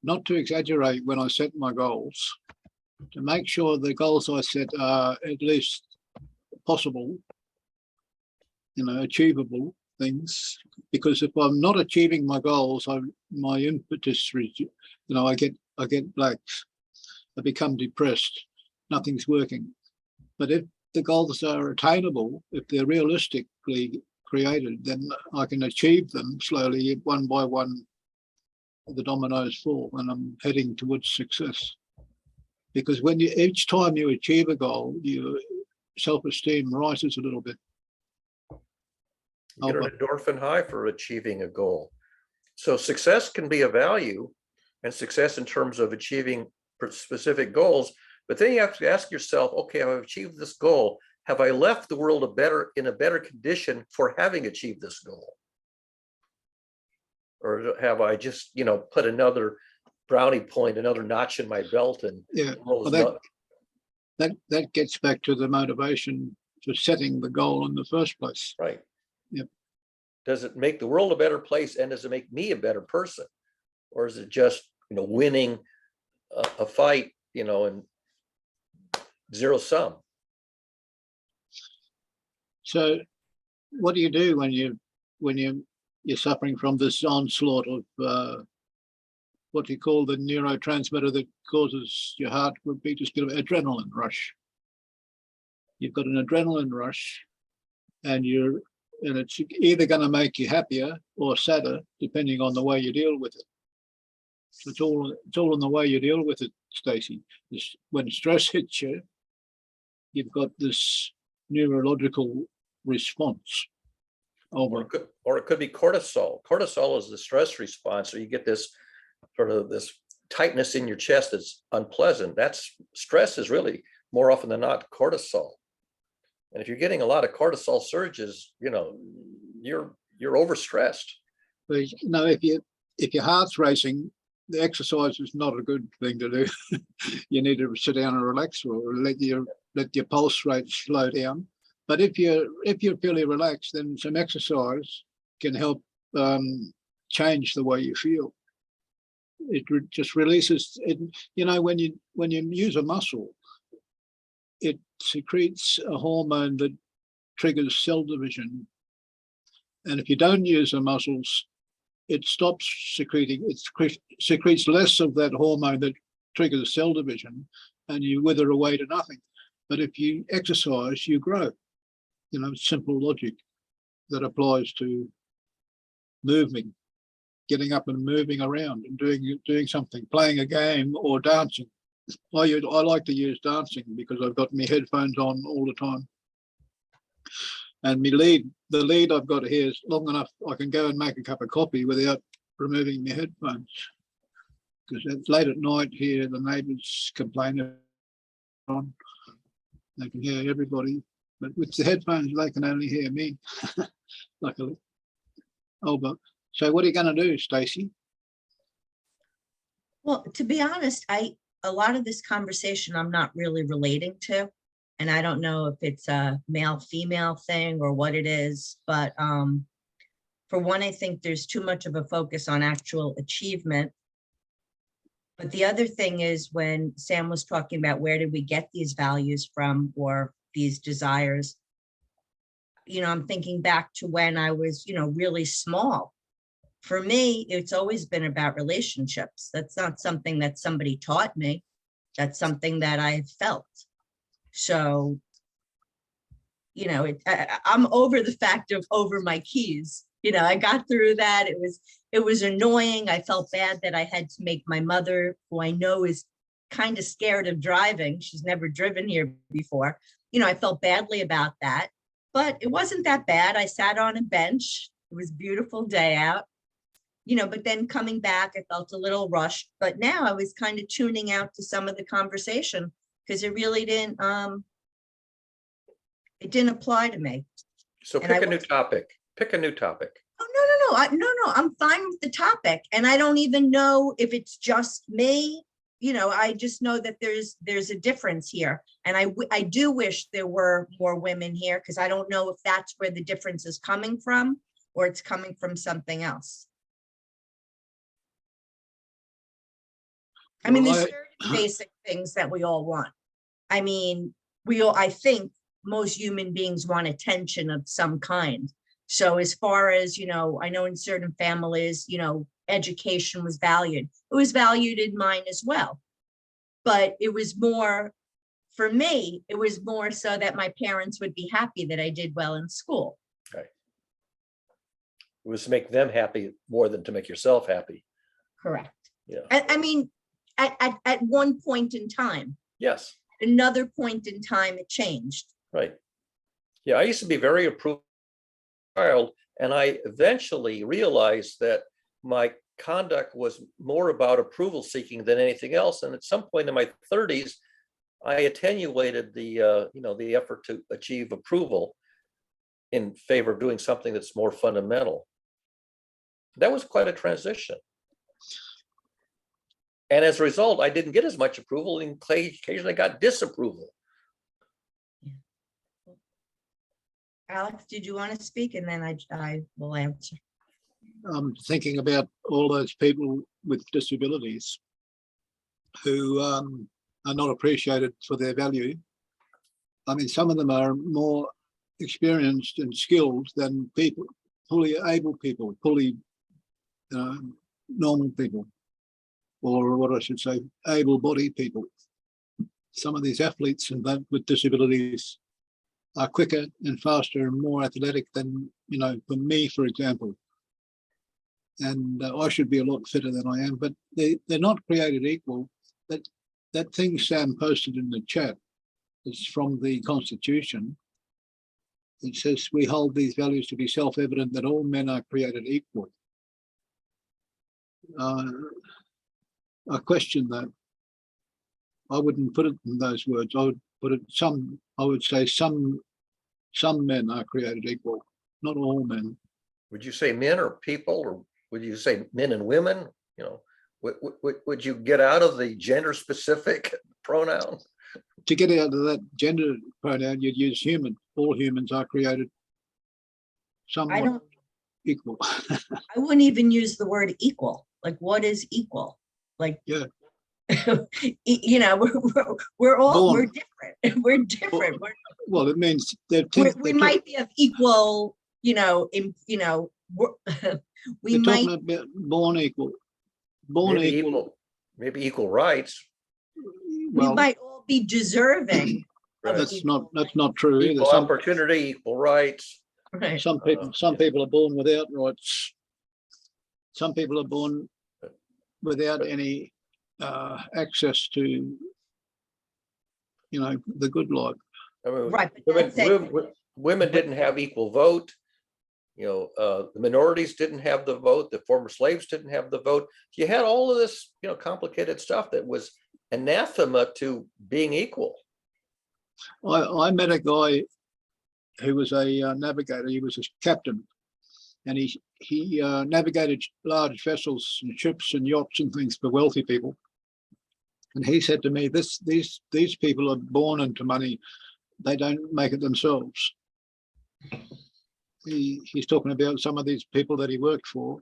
S3: not to exaggerate when I set my goals, to make sure the goals I set are at least possible, achievable things. Because if I'm not achieving my goals, my impetus, I get blanks. I become depressed. Nothing's working. But if the goals are attainable, if they're realistically created, then I can achieve them slowly, one by one. The dominoes fall, and I'm heading towards success. Because when each time you achieve a goal, your self-esteem rises a little bit.
S2: You get an endorphin high for achieving a goal. So success can be a value, and success in terms of achieving specific goals. But then you have to ask yourself, okay, I've achieved this goal. Have I left the world in a better condition for having achieved this goal? Or have I just, put another brownie point, another notch in my belt, and
S3: that gets back to the motivation for setting the goal in the first place.
S2: Right.
S3: Yep.
S2: Does it make the world a better place, and does it make me a better person? Or is it just, winning a fight, and zero sum? So
S3: what do you do when you're suffering from this onslaught of what do you call the neurotransmitter that causes your heart to beat, just an adrenaline rush? You've got an adrenaline rush, and it's either going to make you happier or sadder, depending on the way you deal with it. So it's all in the way you deal with it, Stacey. When stress hits you, you've got this neurological response.
S2: Or it could be cortisol. Cortisol is the stress response. So you get this sort of this tightness in your chest that's unpleasant. That's stress is really more often than not cortisol. And if you're getting a lot of cortisol surges, you're overstressed.
S3: But if your heart's racing, the exercise is not a good thing to do. You need to sit down and relax, or let your pulse rate slow down. But if you're fairly relaxed, then some exercise can help change the way you feel. It just releases it. When you use a muscle, it secretes a hormone that triggers cell division. And if you don't use the muscles, it stops secreting. It secretes less of that hormone that triggers cell division, and you wither away to nothing. But if you exercise, you grow. Simple logic that applies to moving, getting up and moving around and doing something, playing a game or dancing. I like to use dancing because I've got my headphones on all the time. And the lead I've got here is long enough I can go and make a cup of coffee without removing my headphones. Because it's late at night here, the neighbours complain on. They can hear everybody. But with the headphones, they can only hear me, luckily. So what are you going to do, Stacey?
S4: Well, to be honest, a lot of this conversation I'm not really relating to, and I don't know if it's a male-female thing or what it is, but For one, I think there's too much of a focus on actual achievement. But the other thing is when Sam was talking about where did we get these values from or these desires, you know, I'm thinking back to when I was, you know, really small. For me, it's always been about relationships. That's not something that somebody taught me. That's something that I felt. So, you know, I'm over the fact of over my keys. You know, I got through that. It was annoying. I felt bad that I had to make my mother, who I know is kind of scared of driving. She's never driven here before. You know, I felt badly about that, but it wasn't that bad. I sat on a bench. It was a beautiful day out. You know, but then coming back, I felt a little rushed, but now I was kind of tuning out to some of the conversation because it really didn't apply to me.
S2: So
S4: And
S2: pick a new topic. Pick a new topic.
S4: Oh, no, I'm fine with the topic. And I don't even know if it's just me. You know, I just know that there's a difference here. And I do wish there were more women here because I don't know if that's where the difference is coming from or it's coming from something else. I mean,
S3: Well,
S4: there's certain basic things that we all want. I mean, I think most human beings want attention of some kind. So as far as, you know, I know in certain families, you know, education was valued. It was valued in mine as well. But it was more, for me, it was more so that my parents would be happy that I did well in school.
S2: Right. It was to make them happy more than to make yourself happy.
S4: Correct.
S2: Yeah.
S4: I mean, at one point in time.
S2: Yes.
S4: Another point in time, it changed.
S2: Right. Yeah, I used to be very approved child, and I eventually realized that my conduct was more about approval seeking than anything else. And at some point in my 30s, I attenuated the you know, the effort to achieve approval in favor of doing something that's more fundamental. That was quite a transition. And as a result, I didn't get as much approval, and occasionally got disapproval.
S4: Alex, did you want to speak? And then I will answer.
S3: I'm thinking about all those people with disabilities who are not appreciated for their value. I mean, some of them are more experienced and skilled than people, fully able people, fully normal people, or what I should say, able-bodied people. Some of these athletes and that with disabilities are quicker and faster and more athletic than, you know, for me, for example. And I should be a lot fitter than I am, but they're not created equal. That thing Sam posted in the chat is from the Constitution. It says, we hold these values to be self-evident that all men are created equal. I question that. I wouldn't put it in those words. I would put it I would say some men are created equal, not all men.
S2: Would you say men or people, or would you say men and women? You know, would you get out of the gender specific pronoun?
S3: To get out of that gender pronoun, you'd use human. All humans are created somewhat equal.
S4: I wouldn't even use the word equal. Like, what is equal? Like,
S3: Yeah.
S4: You know, we're all,
S3: Born.
S4: we're different. We're different.
S3: Well, it means
S4: We might be of equal, you know, we might
S3: talking about born equal. Born
S2: maybe
S3: equal.
S2: Maybe equal rights.
S3: Well,
S4: we might all be deserving.
S2: Right.
S3: that's not true either.
S2: Equal opportunity, equal rights.
S4: Right.
S3: Some people are born without rights. Some people are born without any access to, you know, the good life.
S2: I mean,
S4: Right, but
S2: women didn't have equal vote. You know, the minorities didn't have the vote. The former slaves didn't have the vote. You had all of this, you know, complicated stuff that was anathema to being equal.
S3: I met a guy who was a navigator. He was a captain, and he navigated large vessels and ships and yachts and things for wealthy people. And he said to me, these people are born into money. They don't make it themselves. he's talking about some of these people that he worked for.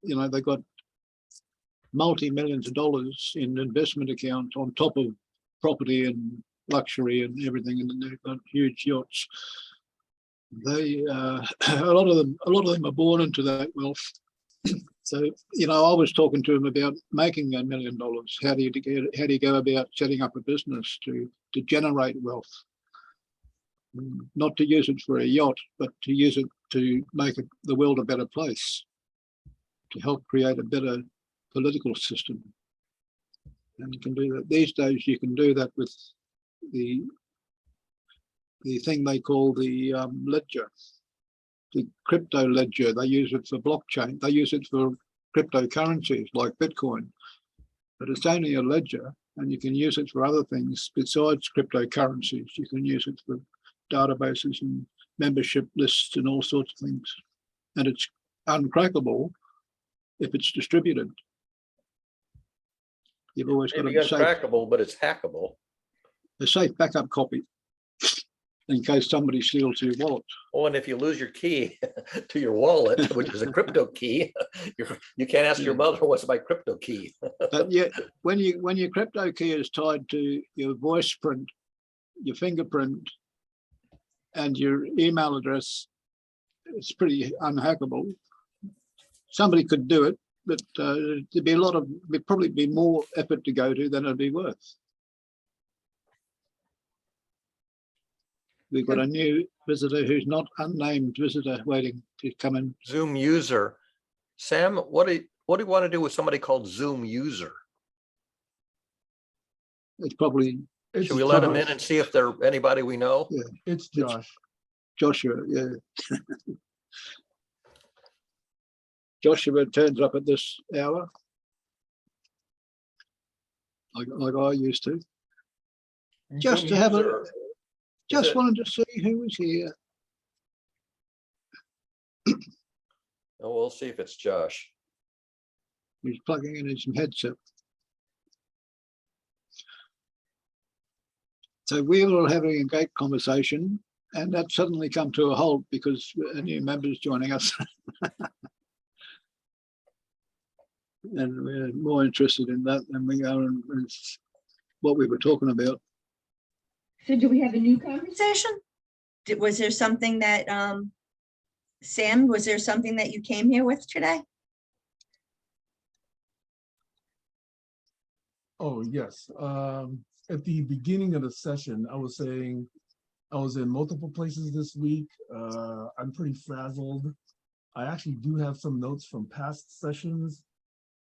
S3: You know, they got multi-millions of dollars in investment accounts on top of property and luxury and everything, and they've got huge yachts. They a lot of them are born into that wealth. So, you know, I was talking to him about making $1 million. How do you go about setting up a business to generate wealth? Not to use it for a yacht, but to use it to make the world a better place, to help create a better political system. And you can do that. These days, you can do that with the thing they call the ledger, the crypto ledger. They use it for blockchain. They use it for cryptocurrencies like Bitcoin, but it's only a ledger, and you can use it for other things besides cryptocurrencies. You can use it for databases and membership lists and all sorts of things. And it's uncrackable if it's distributed. You've always got
S2: Maybe uncrackable, but it's hackable.
S3: a safe backup copy in case somebody steals your wallet.
S2: Oh, and if you lose your key to your wallet, which is a crypto key, you can't ask your mother, what's my crypto key?
S3: But yeah, when your crypto key is tied to your voice print, your fingerprint, and your email address, it's pretty unhackable. Somebody could do it, but there'd probably be more effort to go to than it'd be worth. We've got a new visitor who's not unnamed visitor waiting to come in.
S2: Zoom user. Sam, what do you want to do with somebody called Zoom user?
S3: It's probably
S2: Should we let him in and see if they're anybody we know?
S3: Yeah.
S1: It's Josh.
S3: Joshua, yeah. Joshua turns up at this hour, like I used to. Just
S2: Zoom
S3: to have
S2: user.
S3: just wanted to see who was here.
S2: Oh, we'll see if it's Josh.
S3: He's plugging in his headset. So we were all having a great conversation, and that suddenly come to a halt because a new member's joining us. And we're more interested in that than we are in what we were talking about.
S4: So do we have a new conversation? Was there something that, Sam, was there something that you came here with today?
S1: Oh, yes. At the beginning of the session, I was saying I was in multiple places this week. I'm pretty frazzled. I actually do have some notes from past sessions,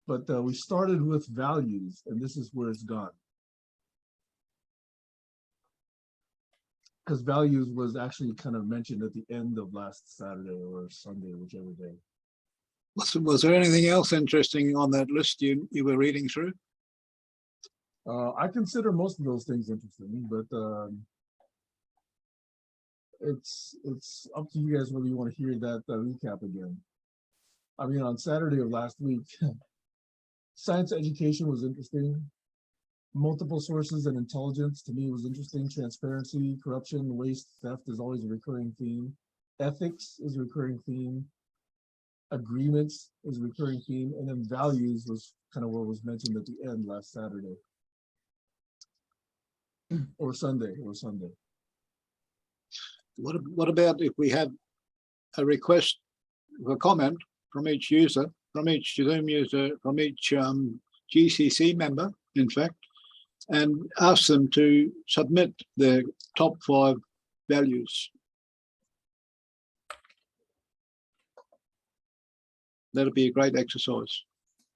S1: but we started with values, and this is where it's gone. Because values was actually kind of mentioned at the end of last Saturday or Sunday, whichever day.
S3: Was there anything else interesting on that list you were reading through?
S1: I consider most of those things interesting, but it's up to you guys whether you want to hear that recap again. I mean, on Saturday of last week, science education was interesting. Multiple sources and intelligence to me was interesting. Transparency, corruption, waste, theft is always a recurring theme. Ethics is a recurring theme. Agreements is a recurring theme. And then values was kind of what was mentioned at the end last Saturday. Or Sunday.
S3: What about if we have a request for comment from each user, from each Zoom user, from each GCC member, in fact, and ask them to submit their top 5 values. That'll be a great exercise.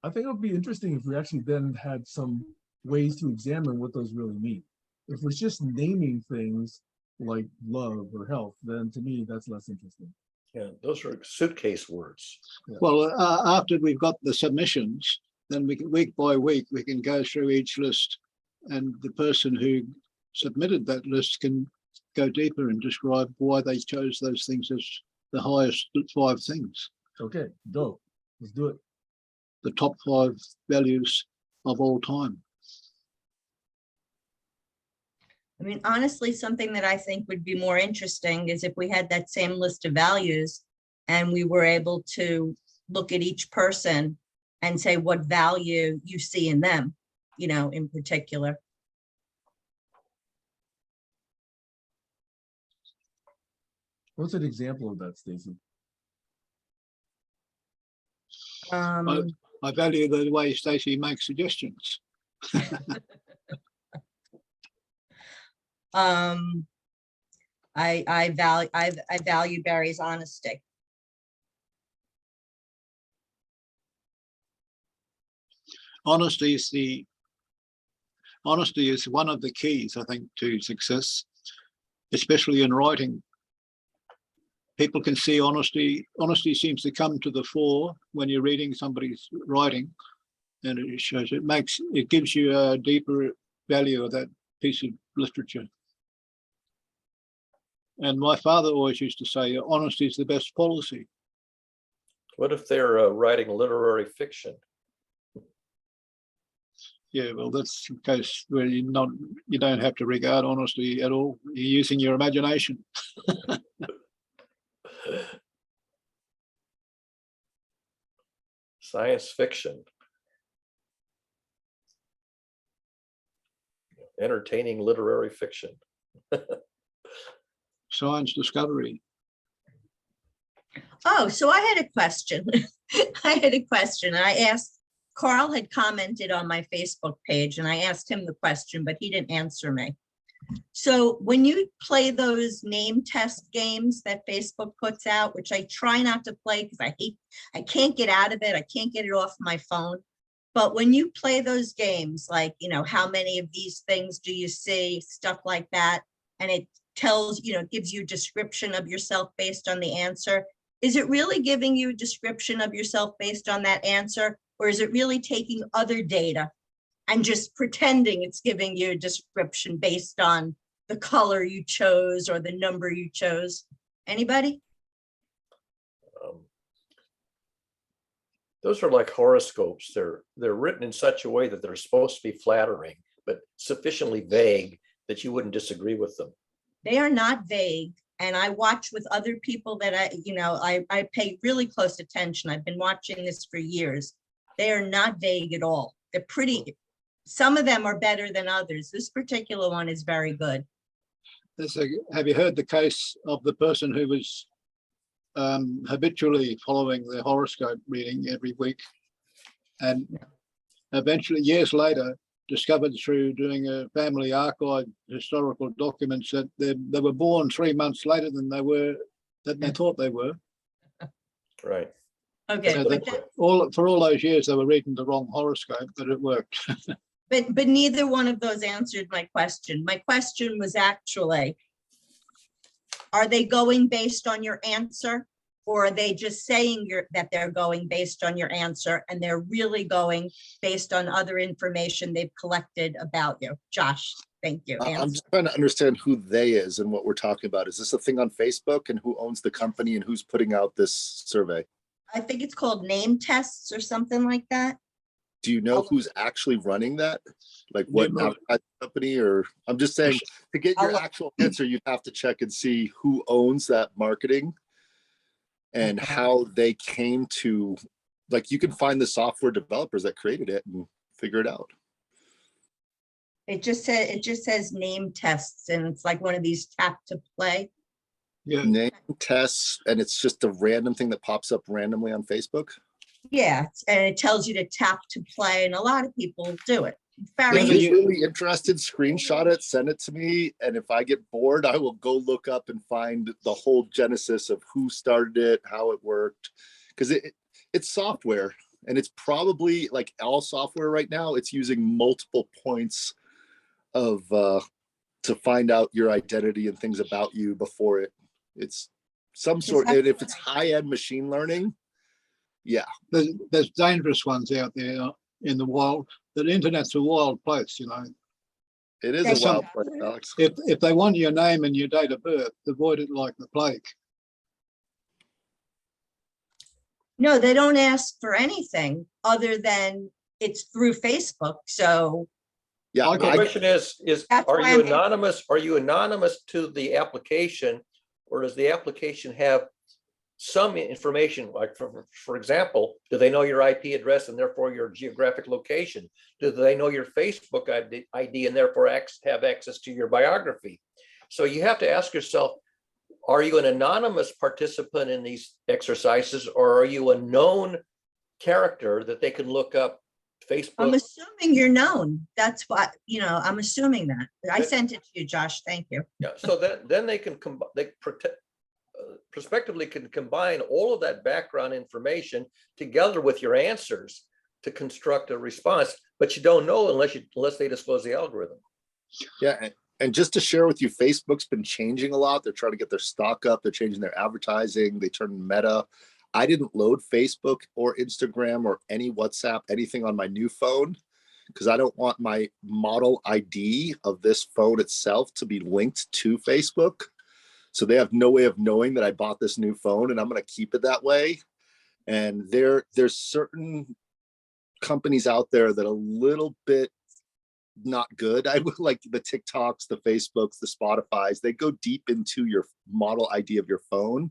S1: I think it would be interesting if we actually then had some ways to examine what those really mean. If we're just naming things like love or health, then to me, that's less interesting.
S2: Yeah, those are suitcase words.
S1: Yeah.
S3: Well, after we've got the submissions, then we can, week by week, we can go through each list, and the person who submitted that list can go deeper and describe why they chose those things as the highest 5 things.
S1: Okay, go. Let's do it.
S3: The top 5 values of all time.
S4: I mean, honestly, something that I think would be more interesting is if we had that same list of values and we were able to look at each person and say what value you see in them, you know, in particular.
S1: What's an example of that, Stacy?
S3: I value the way Stacey makes suggestions.
S4: I value Barry's honesty.
S3: Honesty is one of the keys, I think, to success, especially in writing. People can see honesty. Honesty seems to come to the fore when you're reading somebody's writing, and it gives you a deeper value of that piece of literature. And my father always used to say, honesty is the best policy.
S2: What if they're writing literary fiction?
S3: Yeah, well, that's the case where you don't have to regard honesty at all. You're using your imagination.
S2: Science fiction. Entertaining literary fiction.
S3: Science discovery.
S4: Oh, so I had a question. I had a question. I asked, Carl had commented on my Facebook page and I asked him the question, but he didn't answer me. So when you play those name test games that Facebook puts out, which I try not to play because I can't get out of it. I can't get it off my phone. But when you play those games, like, you know, how many of these things do you see, stuff like that, and it tells, you know, gives you a description of yourself based on the answer. Is it really giving you a description of yourself based on that answer? Or is it really taking other data and just pretending it's giving you a description based on the color you chose or the number you chose? Anybody?
S2: Those are like horoscopes. They're written in such a way that they're supposed to be flattering, but sufficiently vague that you wouldn't disagree with them.
S4: They are not vague. And I watch with other people that I pay really close attention. I've been watching this for years. They are not vague at all. They're pretty, some of them are better than others. This particular one is very good.
S3: Have you heard the case of the person who was habitually following the horoscope reading every week, and eventually years later discovered through doing a family archive historical documents that they were born 3 months later than they thought they were.
S2: Right.
S4: Okay.
S3: So for all those years they were reading the wrong horoscope, but it worked.
S4: But neither one of those answered my question. My question was actually, are they going based on your answer? Or are they just saying that they're going based on your answer and they're really going based on other information they've collected about you? Josh, thank you.
S6: I'm just trying to understand who they is and what we're talking about. Is this a thing on Facebook, and who owns the company and who's putting out this survey?
S4: I think it's called name tests or something like that.
S6: Do you know who's actually running that? Like what company? Or I'm just saying, to get your actual answer, you'd have to check and see who owns that marketing and how they came to, like, you can find the software developers that created it and figure it out.
S4: It just says name tests, and it's like one of these tap to play.
S3: Yeah.
S6: Name tests, and it's just a random thing that pops up randomly on Facebook.
S4: Yeah, and it tells you to tap to play, and a lot of people do it.
S6: If you're really interested, screenshot it, send it to me, and if I get bored, I will go look up and find the whole genesis of who started it, how it worked, because it's software, and it's probably, like all software right now, it's using multiple points of to find out your identity and things about you before it's some sort. And if it's high-end machine learning, yeah,
S3: there's dangerous ones out there in the wild. The internet's a wild place, you know.
S6: It is a wild place, Alex.
S3: If they want your name and your date of birth, avoid it like the plague.
S4: No, they don't ask for anything other than it's through Facebook. So
S6: Yeah,
S3: Okay.
S2: The
S6: I,
S2: question is,
S4: That's
S2: are
S4: why
S2: you
S4: I'm-
S2: anonymous? Are you anonymous to the application? Or does the application have some information, like for example, do they know your IP address and therefore your geographic location? Do they know your Facebook ID and therefore have access to your biography? So you have to ask yourself, are you an anonymous participant in these exercises, or are you a known character that they can look up
S4: I'm
S2: Facebook?
S4: assuming you're known. That's what, I'm assuming that. I
S2: But-
S4: sent it to you, Josh. Thank you.
S2: Yeah, so then they can prospectively can combine all of that background information together with your answers to construct a response, but you don't know unless they disclose the algorithm.
S6: yeah. And just to share with you, Facebook's been changing a lot. They're trying to get their stock up. They're changing their advertising. They turned Meta. I didn't load Facebook or Instagram or any WhatsApp, anything on my new phone, because I don't want my model ID of this phone itself to be linked to Facebook. So they have no way of knowing that I bought this new phone, and I'm going to keep it that way. And there's certain companies out there that are a little bit not good. I would like the TikToks, the Facebooks, the Spotifys. They go deep into your model ID of your phone,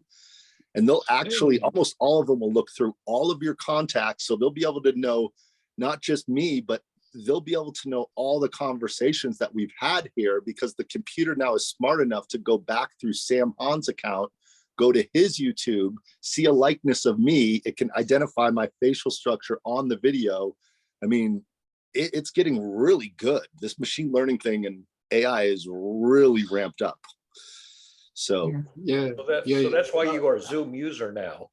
S6: and they'll actually, almost all of them will look through all of your contacts. So they'll be able to know not just me, but they'll be able to know all the conversations that we've had here, because the computer now is smart enough to go back through Sam Han's account, go to his YouTube, see a likeness of me. It can identify my facial structure on the video. I mean, it's getting really good. This machine learning thing and AI is really ramped up. So
S3: Yeah.
S2: So that's why you are a Zoom user now.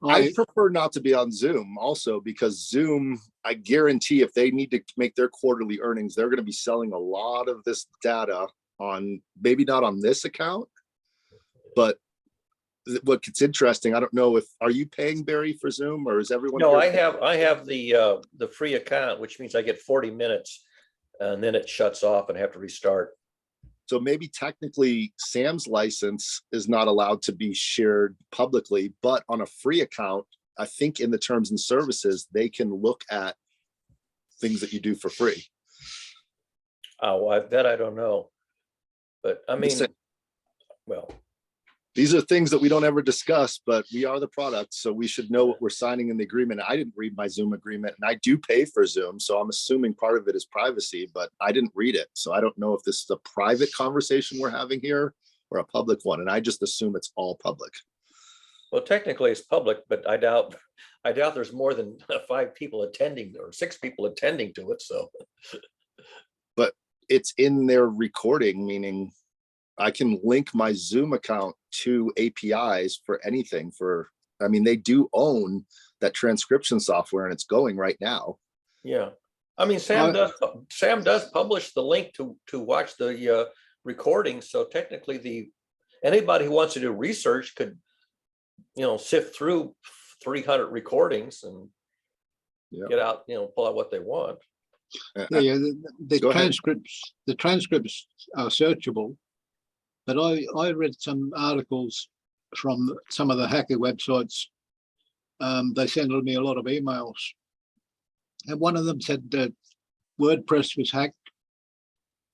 S6: I prefer not to be on Zoom also, because Zoom, I guarantee if they need to make their quarterly earnings, they're going to be selling a lot of this data on, maybe not on this account, but what gets interesting, I don't know if, are you paying, Barry, for Zoom, or is everyone?
S2: No,
S6: here
S2: I have the free account, which means I get 40 minutes and then it shuts off and I have to restart.
S6: So maybe technically Sam's license is not allowed to be shared publicly, but on a free account, I think in the terms and services, they can look at things that you do for free.
S2: Oh, that I don't know. But I mean, well,
S6: These are things that we don't ever discuss, but we are the product, so we should know what we're signing in the agreement. I didn't read my Zoom agreement, and I do pay for Zoom, so I'm assuming part of it is privacy, but I didn't read it. So I don't know if this is a private conversation we're having here or a public one, and I just assume it's all public.
S2: well, technically it's public, but I doubt there's more than 5 people attending or 6 people attending to it, so.
S6: But it's in their recording, meaning I can link my Zoom account to APIs for anything. I mean, they do own that transcription software, and it's going right now.
S2: Yeah, I mean, Sam does publish the link to watch the recording. So technically, anybody who wants to do research could, sift through 300 recordings and get out, pull out what they want.
S3: Yeah, the
S6: Go ahead.
S3: transcripts are searchable, but I read some articles from some of the hacker websites. They sent me a lot of emails, and one of them said that WordPress was hacked,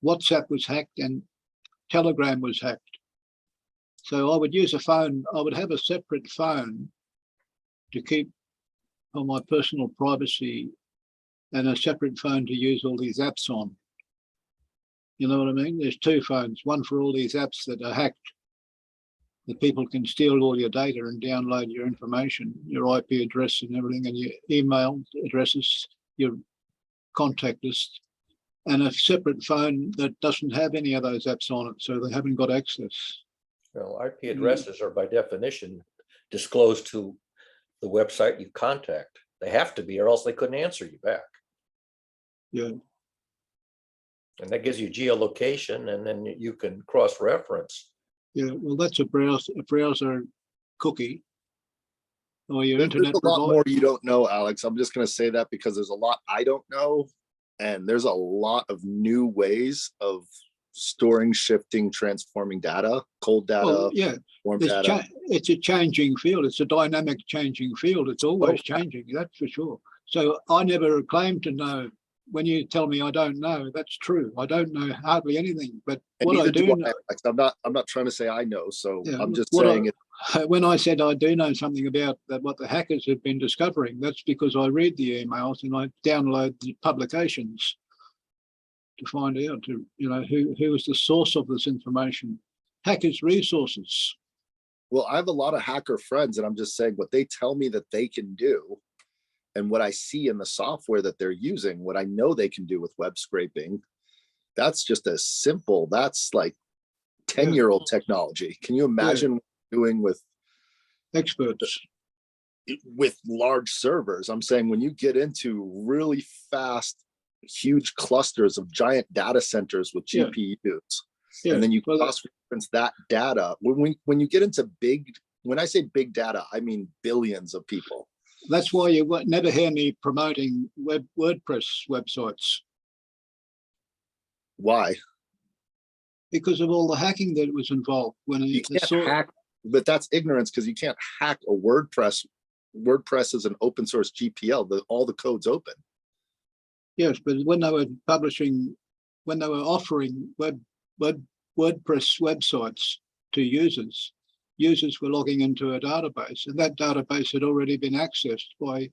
S3: WhatsApp was hacked, and Telegram was hacked. So I would use a phone. I would have a separate phone to keep on my personal privacy, and a separate phone to use all these apps on. You know what I mean? There's 2 phones, one for all these apps that are hacked, that people can steal all your data and download your information, your IP address and everything, and your email addresses, your contact list, and a separate phone that doesn't have any of those apps on it, so they haven't got access.
S2: Well, IP addresses are by definition disclosed to the website you contact. They have to be, or else they couldn't answer you back.
S3: Yeah.
S2: And that gives you geolocation, and then you can cross-reference.
S3: Yeah, well, that's a browser cookie, or your
S6: There's
S3: internet
S6: a lot
S3: provider.
S6: more you don't know, Alex. I'm just going to say that because there's a lot I don't know, and there's a lot of new ways of storing, shifting, transforming data, cold data,
S3: Oh, yeah,
S6: warm data.
S3: it's a changing field. It's a dynamic changing field. It's always changing, that's for sure. So I never claimed to know when you tell me I don't know, that's true. I don't know hardly anything, but
S6: And
S3: what I
S6: neither
S3: do
S6: do
S3: know,
S6: I. Like, I'm not trying to say I know, so
S3: yeah,
S6: I'm just
S3: what
S6: saying it.
S3: when I said I do know something about that, what the hackers have been discovering, that's because I read the emails and I download the publications to find out, to who is the source of this information. Hackers' resources.
S6: Well, I have a lot of hacker friends, and I'm just saying what they tell me that they can do, and what I see in the software that they're using, what I know they can do with web scraping. That's just as simple. That's like 10-year-old technology. Can you imagine what they're doing with
S3: Experts.
S6: large servers? I'm saying when you get into really fast, huge clusters of giant data centers with
S3: Yeah.
S6: GPUs,
S3: Yeah.
S6: and then you
S3: well,
S6: cross-reference that data. When you get into when I say big data, I mean billions of people.
S3: that's why you never hear me promoting WordPress websites,
S6: Why?
S3: because of all the hacking that was involved. When
S6: You can't hack, but that's ignorance, because you can't hack a WordPress. WordPress is an open source GPL. All the code's open.
S3: Yes, but when they were offering WordPress websites to users were logging into a database, and that database had already been accessed by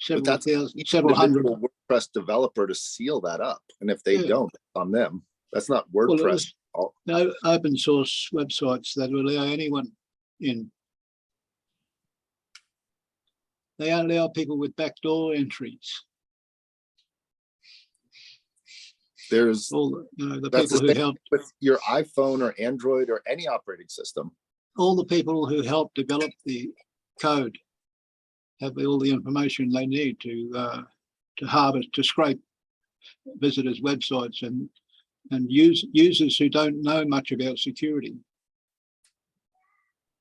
S6: But that's
S3: several hundred.
S6: WordPress developer to seal that up, and if they
S3: Yeah.
S6: don't, it's on them. That's not
S3: Well, it
S6: WordPress.
S3: was no open source websites that will allow anyone in. They allow people with backdoor entries.
S6: There's
S3: All the
S6: that's
S3: people
S6: the
S3: who
S6: same
S3: helped,
S6: with your iPhone or Android or any operating system.
S3: all the people who helped develop the code have all the information they need to harvest, to scrape visitors' websites and users who don't know much about security,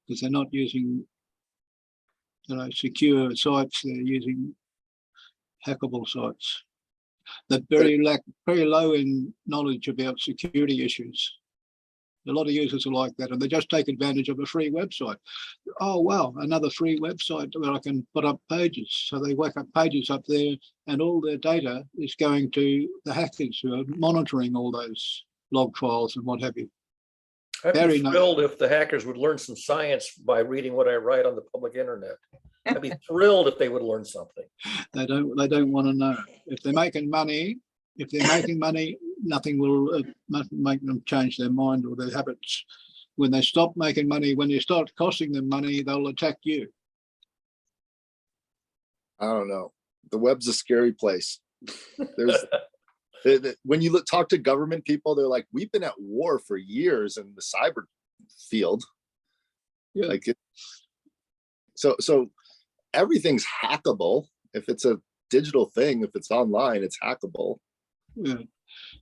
S3: because they're not using secure sites. They're using hackable sites that very low in knowledge about security issues. A lot of users are like that, and they just take advantage of a free website. Oh, wow, another free website where I can put up pages. So they whack up pages up there, and all their data is going to the hackers who are monitoring all those log files and what have you.
S2: I'd
S3: Very
S2: be
S3: nice.
S2: thrilled if the hackers would learn some science by reading what I write on the public internet. I'd be thrilled if they would learn something.
S3: They don't want to know. If they're making money, nothing will make them change their mind or their habits. When they stop making money, when you start costing them money, they'll attack you.
S6: I don't know. The web's a scary place. There's when you talk to government people, they're like, we've been at war for years in the cyber field.
S3: Yeah.
S6: Like so everything's hackable. If it's a digital thing, if it's online, it's hackable.
S3: Yeah.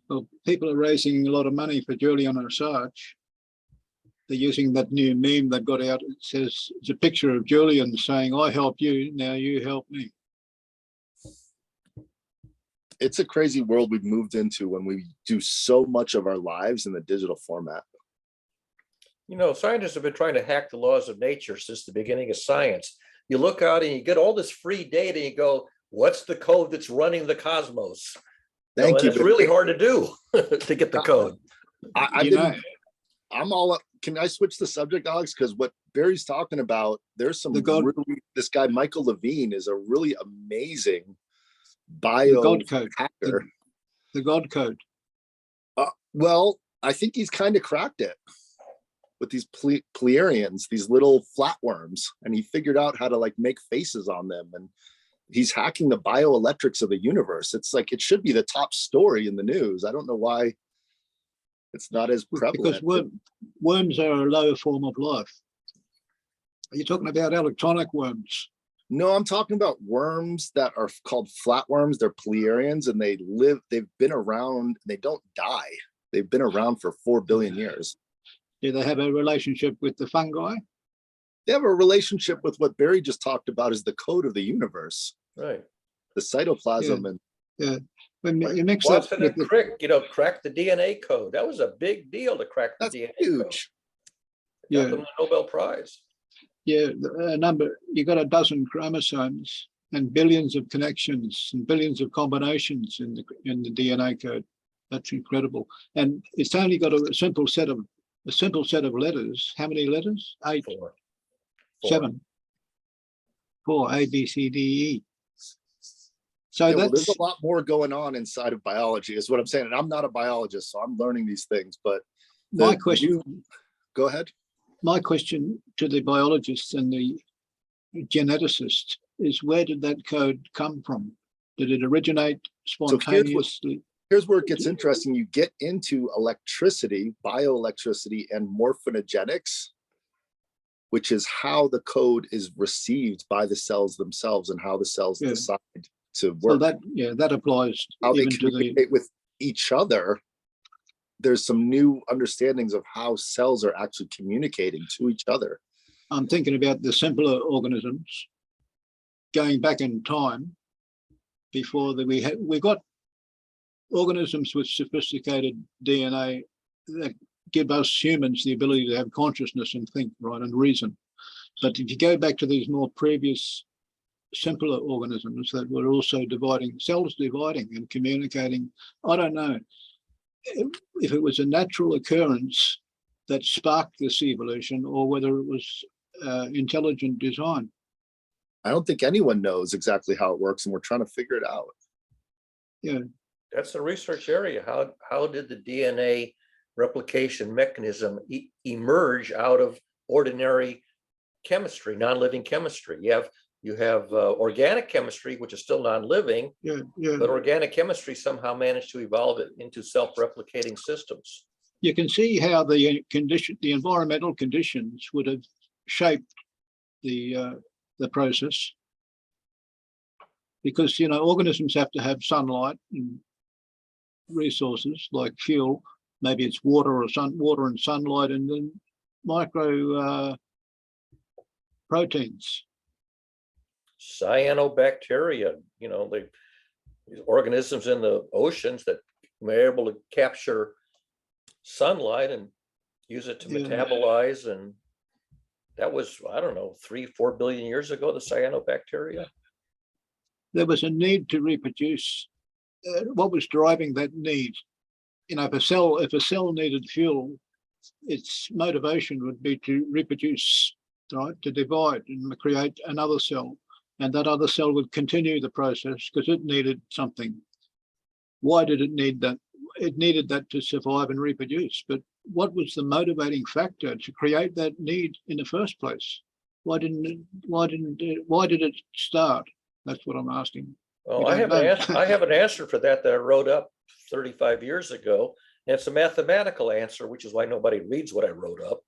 S3: Well, people are raising a lot of money for Julian Assange. They're using that new meme they've got out. It says, it's a picture of Julian saying, I help you, now you help me.
S6: It's a crazy world we've moved into when we do so much of our lives in the digital format.
S2: You know, scientists have been trying to hack the laws of nature since the beginning of science. You look out and you get all this free data and you go, what's the code that's running the cosmos?
S6: Thank you.
S2: It's really hard to do to get the code.
S6: I'm all up. Can I switch the subject, Alex? Because what Barry's talking about, there's some this guy, Michael Levine, is a really amazing bio
S3: God code.
S6: hacker.
S3: The God code.
S6: Well, I think he's kind of cracked it with these Pleiadians, these little flatworms, and he figured out how to like make faces on them, and he's hacking the bioelectrics of the universe. It's like, it should be the top story in the news. I don't know why it's not as prevalent.
S3: Because worms are a lower form of life. Are you talking about electronic worms?
S6: No, I'm talking about worms that are called flatworms. They're Pleiadians, and they've been around, they don't die. They've been around for 4 billion years.
S3: Do they have a relationship with the fungi?
S6: They have a relationship with what Barry just talked about, is the code of the universe.
S2: Right.
S6: The cytoplasm.
S3: Yeah. When you mix
S2: Watson
S3: that
S2: and Crick, cracked the DNA code. That was a big deal to crack the
S6: That's
S2: DNA
S6: huge.
S2: code.
S3: Yeah.
S2: Got them the Nobel Prize.
S3: Yeah, you got a dozen chromosomes and billions of connections and billions of combinations in the DNA code. That's incredible. And it's only got a simple set of letters. How many letters? 8,
S2: Four.
S3: 7, 4, A, B, C, D, E. So
S6: Yeah, well,
S3: that's
S6: there's a lot more going on inside of biology, is what I'm saying. And I'm not a biologist, so I'm learning these things. But
S3: my question.
S6: Go ahead.
S3: My question to the biologists and the geneticists is, where did that code come from? Did it originate spontaneously?
S6: Here's where it gets interesting. You get into electricity, bioelectricity, and morphogenetics, which is how the code is received by the cells themselves and how the cells decide to work.
S3: Well, that applies
S6: How they
S3: even to the.
S6: communicate with each other. There's some new understandings of how cells are actually communicating to each other.
S3: I'm thinking about the simpler organisms going back in time before that we got organisms with sophisticated DNA that give us humans the ability to have consciousness and think, right, and reason. But if you go back to these more previous simpler organisms that were also cells dividing and communicating, I don't know if it was a natural occurrence that sparked this evolution or whether it was intelligent design.
S6: I don't think anyone knows exactly how it works, and we're trying to figure it out.
S3: Yeah.
S2: That's the research area. How did the DNA replication mechanism emerge out of ordinary chemistry, non-living chemistry? You have organic chemistry, which is still non-living, but organic chemistry somehow managed to evolve it into self-replicating systems.
S3: You can see how the environmental conditions would have shaped the process, because organisms have to have sunlight and resources like fuel. Maybe it's water and sunlight, and then micro proteins.
S2: Cyanobacteria, the organisms in the oceans that were able to capture sunlight and use it to metabolize, and that was, I don't know, 3-4 billion years ago, the cyanobacteria.
S3: There was a need to reproduce. What was driving that need? If a cell needed fuel, its motivation would be to reproduce, right? To divide and create another cell, and that other cell would continue the process because it needed something. Why did it need that? It needed that to survive and reproduce. But what was the motivating factor to create that need in the first place? Why did it start? That's what I'm asking.
S2: Well, I have an answer for that I wrote up 35 years ago. And it's a mathematical answer, which is why nobody reads what I wrote up.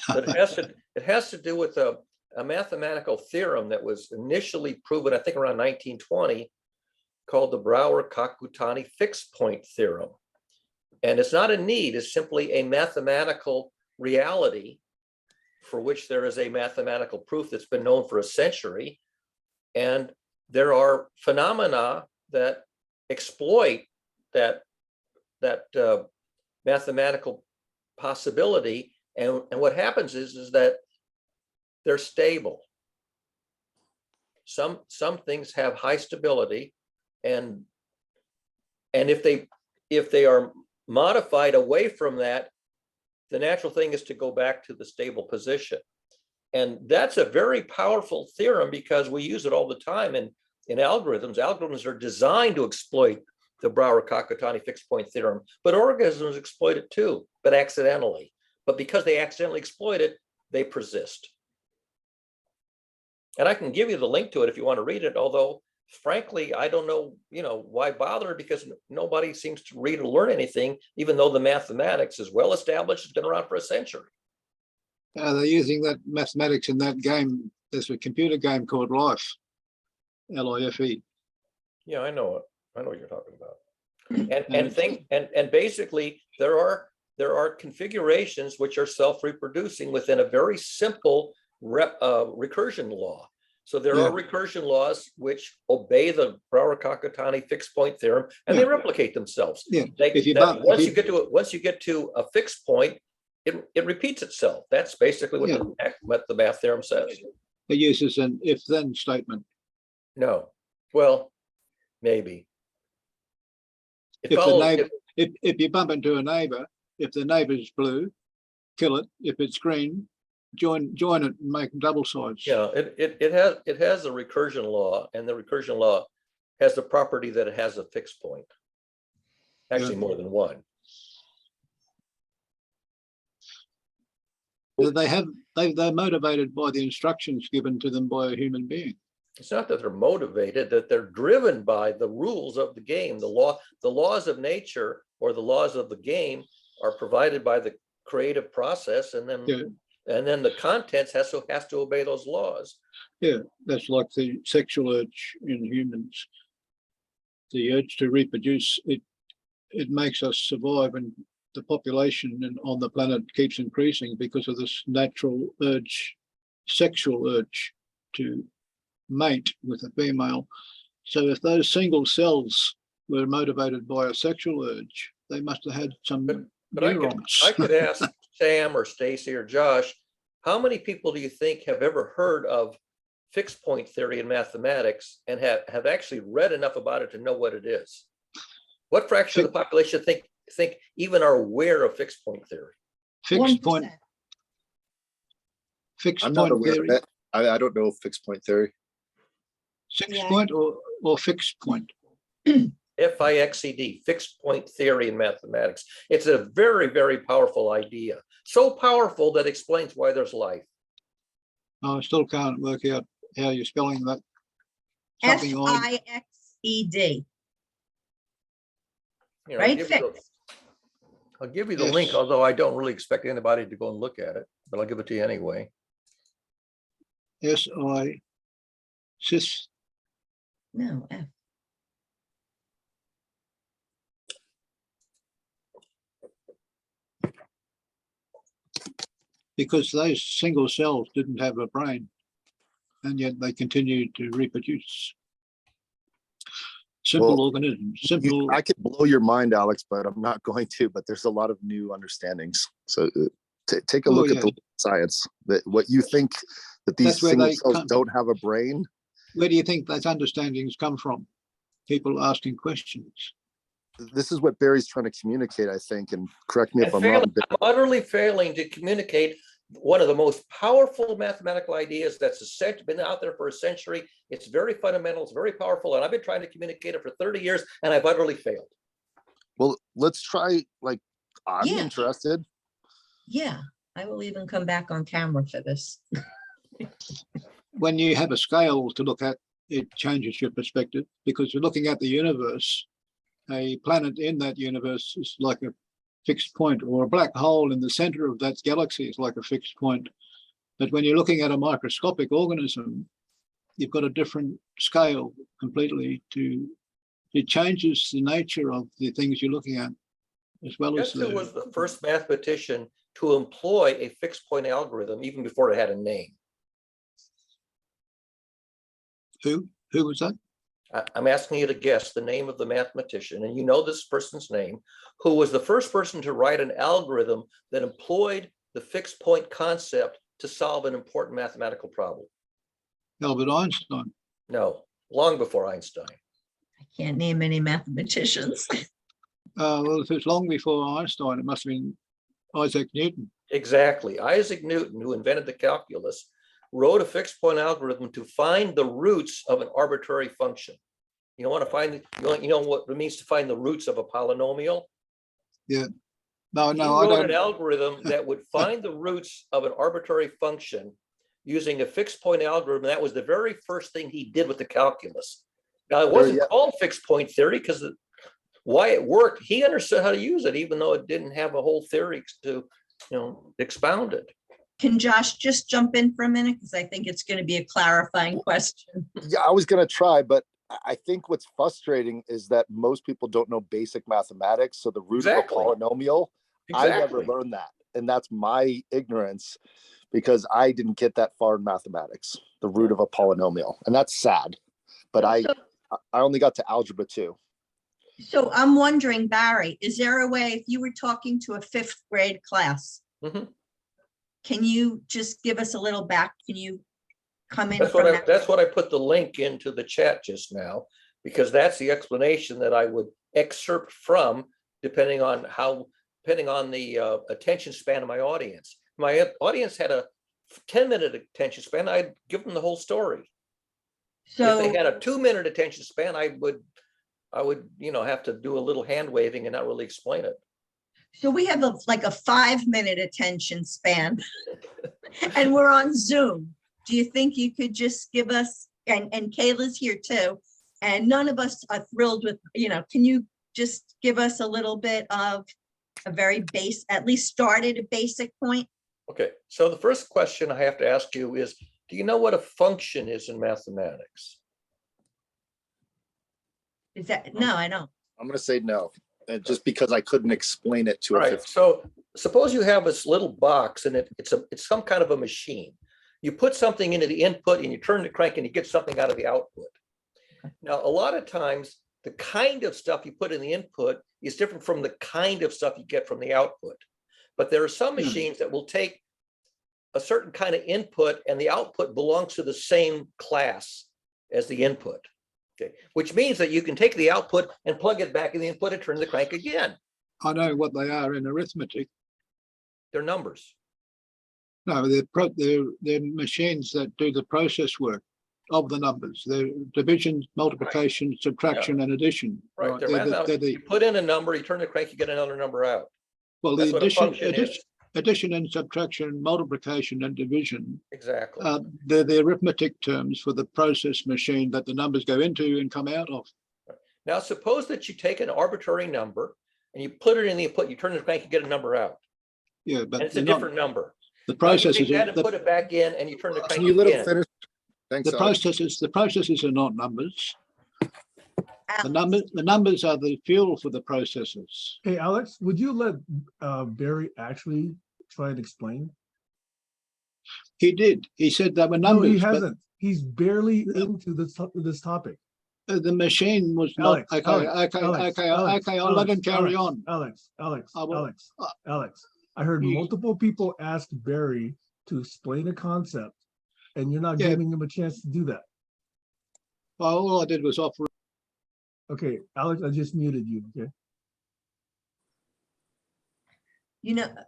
S2: But it has to do with a mathematical theorem that was initially proven, I think, around 1920, called the Brouwer-Kakutani fixed point theorem. And it's not a need, it's simply a mathematical reality for which there is a mathematical proof that's been known for a century. And there are phenomena that exploit that mathematical possibility. And what happens is that they're stable. Some things have high stability, and if they are modified away from that, the natural thing is to go back to the stable position. And that's a very powerful theorem because we use it all the time in algorithms. Algorithms are designed to exploit the Brouwer-Kakutani fixed point theorem, but organisms exploit it too, but accidentally. But because they accidentally exploit it, they persist. And I can give you the link to it if you want to read it, although frankly, I don't know, why bother, because nobody seems to read or learn anything, even though the mathematics is well established, it's been around for a century.
S3: They're using that mathematics in that game. There's a computer game called Life, L-I-F-E.
S2: Yeah, I know it. I know what you're talking about. And basically there are configurations which are self-reproducing within a very simple recursion law. So there are recursion laws which obey the Brouwer-Kakutani fixed point theorem, and they replicate themselves.
S3: Yeah.
S2: Once you get to a fixed point, it repeats itself. That's basically what the math theorem says.
S3: It uses an if-then statement.
S2: No, well, maybe. It
S3: If the
S2: follows,
S3: neighbor, if you bump into a neighbor, if the neighbor's blue, kill it. If it's green, join it and make double sides.
S2: yeah, it has a recursion law, and the recursion law has the property that it has a fixed point. Actually,
S3: Yeah.
S2: more than one.
S3: They're motivated by the instructions given to them by a human being.
S2: It's not that they're motivated, that they're driven by the rules of the game. The laws of nature or the laws of the game are provided by the creative process, and then
S3: Yeah.
S2: and then the contents has to obey those laws.
S3: Yeah, that's like the sexual urge in humans. The urge to reproduce, it makes us survive, and the population on the planet keeps increasing because of this natural urge, sexual urge to mate with a female. So if those single cells were motivated by a sexual urge, they must have had some
S2: But
S3: neurons.
S2: I could ask Sam or Stacy or Josh, how many people do you think have ever heard of fixed point theory in mathematics and have actually read enough about it to know what it is? What fraction of the population think even are aware of fixed point theory?
S3: Fixed point.
S4: 1%.
S3: Fixed
S6: I'm not
S3: point
S6: aware
S3: theory.
S6: of it. I don't know fixed point theory.
S3: Fixed
S4: Yeah.
S3: point or fixed point.
S2: FIXED, fixed point theory in mathematics. It's a very, very powerful idea. So powerful that explains why there's life.
S3: I still can't work out how you're spelling that. Something I
S4: FIXED.
S2: You know,
S4: Right,
S2: I'll give you the
S3: Yes.
S2: link, although I don't really expect anybody to go and look at it, but I'll give it to you anyway.
S3: cis.
S4: No, F.
S3: Because those single cells didn't have a brain, and yet they continued to reproduce. Simple
S6: Well,
S3: organisms, simple.
S6: I could blow your mind, Alex, but I'm not going to. But there's a lot of new understandings. So take a look at the science. That what you think that these
S3: That's where
S6: single
S3: they
S6: cells
S3: come.
S6: don't have a brain.
S3: Where do you think those understandings come from? People asking questions.
S6: This is what Barry's trying to communicate, I think. And correct me if I'm
S2: I'm
S6: wrong.
S2: utterly failing to communicate one of the most powerful mathematical ideas that's been out there for a century. It's very fundamental, it's very powerful, and I've been trying to communicate it for 30 years, and I've utterly failed.
S6: Well, let's try. Like, I'm
S4: Yeah.
S6: interested.
S4: Yeah, I will even come back on camera for this.
S3: When you have a scale to look at, it changes your perspective, because you're looking at the universe. A planet in that universe is like a fixed point, or a black hole in the center of that galaxy is like a fixed point. But when you're looking at a microscopic organism, you've got a different scale completely. It changes the nature of the things you're looking at, as well as
S2: Guess who was the first mathematician to employ a fixed point algorithm even before it had a name?
S3: who was that?
S2: I'm asking you to guess the name of the mathematician, and you know this person's name, who was the first person to write an algorithm that employed the fixed point concept to solve an important mathematical problem.
S3: Albert Einstein.
S2: No, long before Einstein.
S4: I can't name any mathematicians.
S3: Well, if it's long before Einstein, it must have been Isaac Newton.
S2: Exactly. Isaac Newton, who invented the calculus, wrote a fixed point algorithm to find the roots of an arbitrary function. You want to find, you know what it means to find the roots of a polynomial?
S3: Yeah. No,
S2: He
S3: I
S2: wrote an
S3: don't.
S2: algorithm that would find the roots of an arbitrary function using a fixed point algorithm. That was the very first thing he did with the calculus. Now, it wasn't called fixed point theory because why it worked, he understood how to use it, even though it didn't have a whole theory to, expound it.
S4: Can Josh just jump in for a minute? Because I think it's going to be a clarifying question.
S6: Yeah, I was going to try, but I think what's frustrating is that most people don't know basic mathematics. So the root
S2: Exactly.
S6: of a polynomial, I never learned that. And that's my ignorance, because I didn't get that far in mathematics, the root of a polynomial. And that's sad. But I only got to algebra 2.
S4: So I'm wondering, Barry, is there a way, if you were talking to a 5th grade class,
S2: Mhm.
S4: can you just give us a little back? Can you come in
S2: That's
S4: from
S2: what
S4: that.
S2: that's what I put the link into the chat just now, because that's the explanation that I would excerpt from, depending on the attention span of my audience. My audience had a 10-minute attention span, I'd give them the whole story. If they
S4: So,
S2: had a 2-minute attention span, I would, have to do a little hand waving and not really explain it.
S4: so we have like a 5-minute attention span and we're on Zoom. Do you think you could just give us, and Kayla's here too, and none of us are thrilled with, can you just give us a little bit of a very base, at least start at a basic point?
S2: Okay, so the first question I have to ask you is, do you know what a function is in mathematics?
S4: Is that, no, I don't.
S6: I'm gonna say no, just because I couldn't explain it to
S2: All
S6: a
S2: right,
S6: 15.
S2: so suppose you have this little box and it's some kind of a machine. You put something into the input and you turn the crank and you get something out of the output. Now, a lot of times, the kind of stuff you put in the input is different from the kind of stuff you get from the output. But there are some machines that will take a certain kind of input and the output belongs to the same class as the input. Okay, which means that you can take the output and plug it back in the input and turn the crank again.
S3: I know what they are in arithmetic.
S2: They're numbers.
S3: No, they're machines that do the process work of the numbers. They're division, multiplication, subtraction, and addition.
S2: Right.
S3: They're
S2: You put in a number, you turn the crank, you get another number out.
S3: well,
S2: That's
S3: the
S2: what a function is.
S3: addition and subtraction, multiplication and division.
S2: Exactly.
S3: They're the arithmetic terms for the process machine that the numbers go into and come out of.
S2: Now, suppose that you take an arbitrary number and you put it in the input, you turn the crank, you get a number out.
S3: Yeah, but
S2: And it's a different number.
S3: The
S2: Now you
S3: processes.
S2: take that and put it back in and you turn the crank
S6: Can you let him
S2: again.
S6: finish? Thanks,
S3: The
S6: Alex.
S3: processes are not numbers. The numbers are the fuel for the processes.
S1: Hey, Alex, would you let Barry actually try and explain?
S3: He did. He said there were
S1: No,
S3: numbers.
S1: he
S3: but
S1: hasn't. He's barely into this topic.
S3: The machine was
S1: Alex,
S3: not. Okay,
S1: Alex,
S3: I'll let him carry on.
S1: Alex,
S3: I will-
S1: Alex. I heard
S3: You-
S1: multiple people ask Barry to explain a concept, and you're not
S3: Yeah.
S1: giving him a chance to do that.
S3: Well, all I did was offer.
S1: Okay, Alex, I just muted you, okay?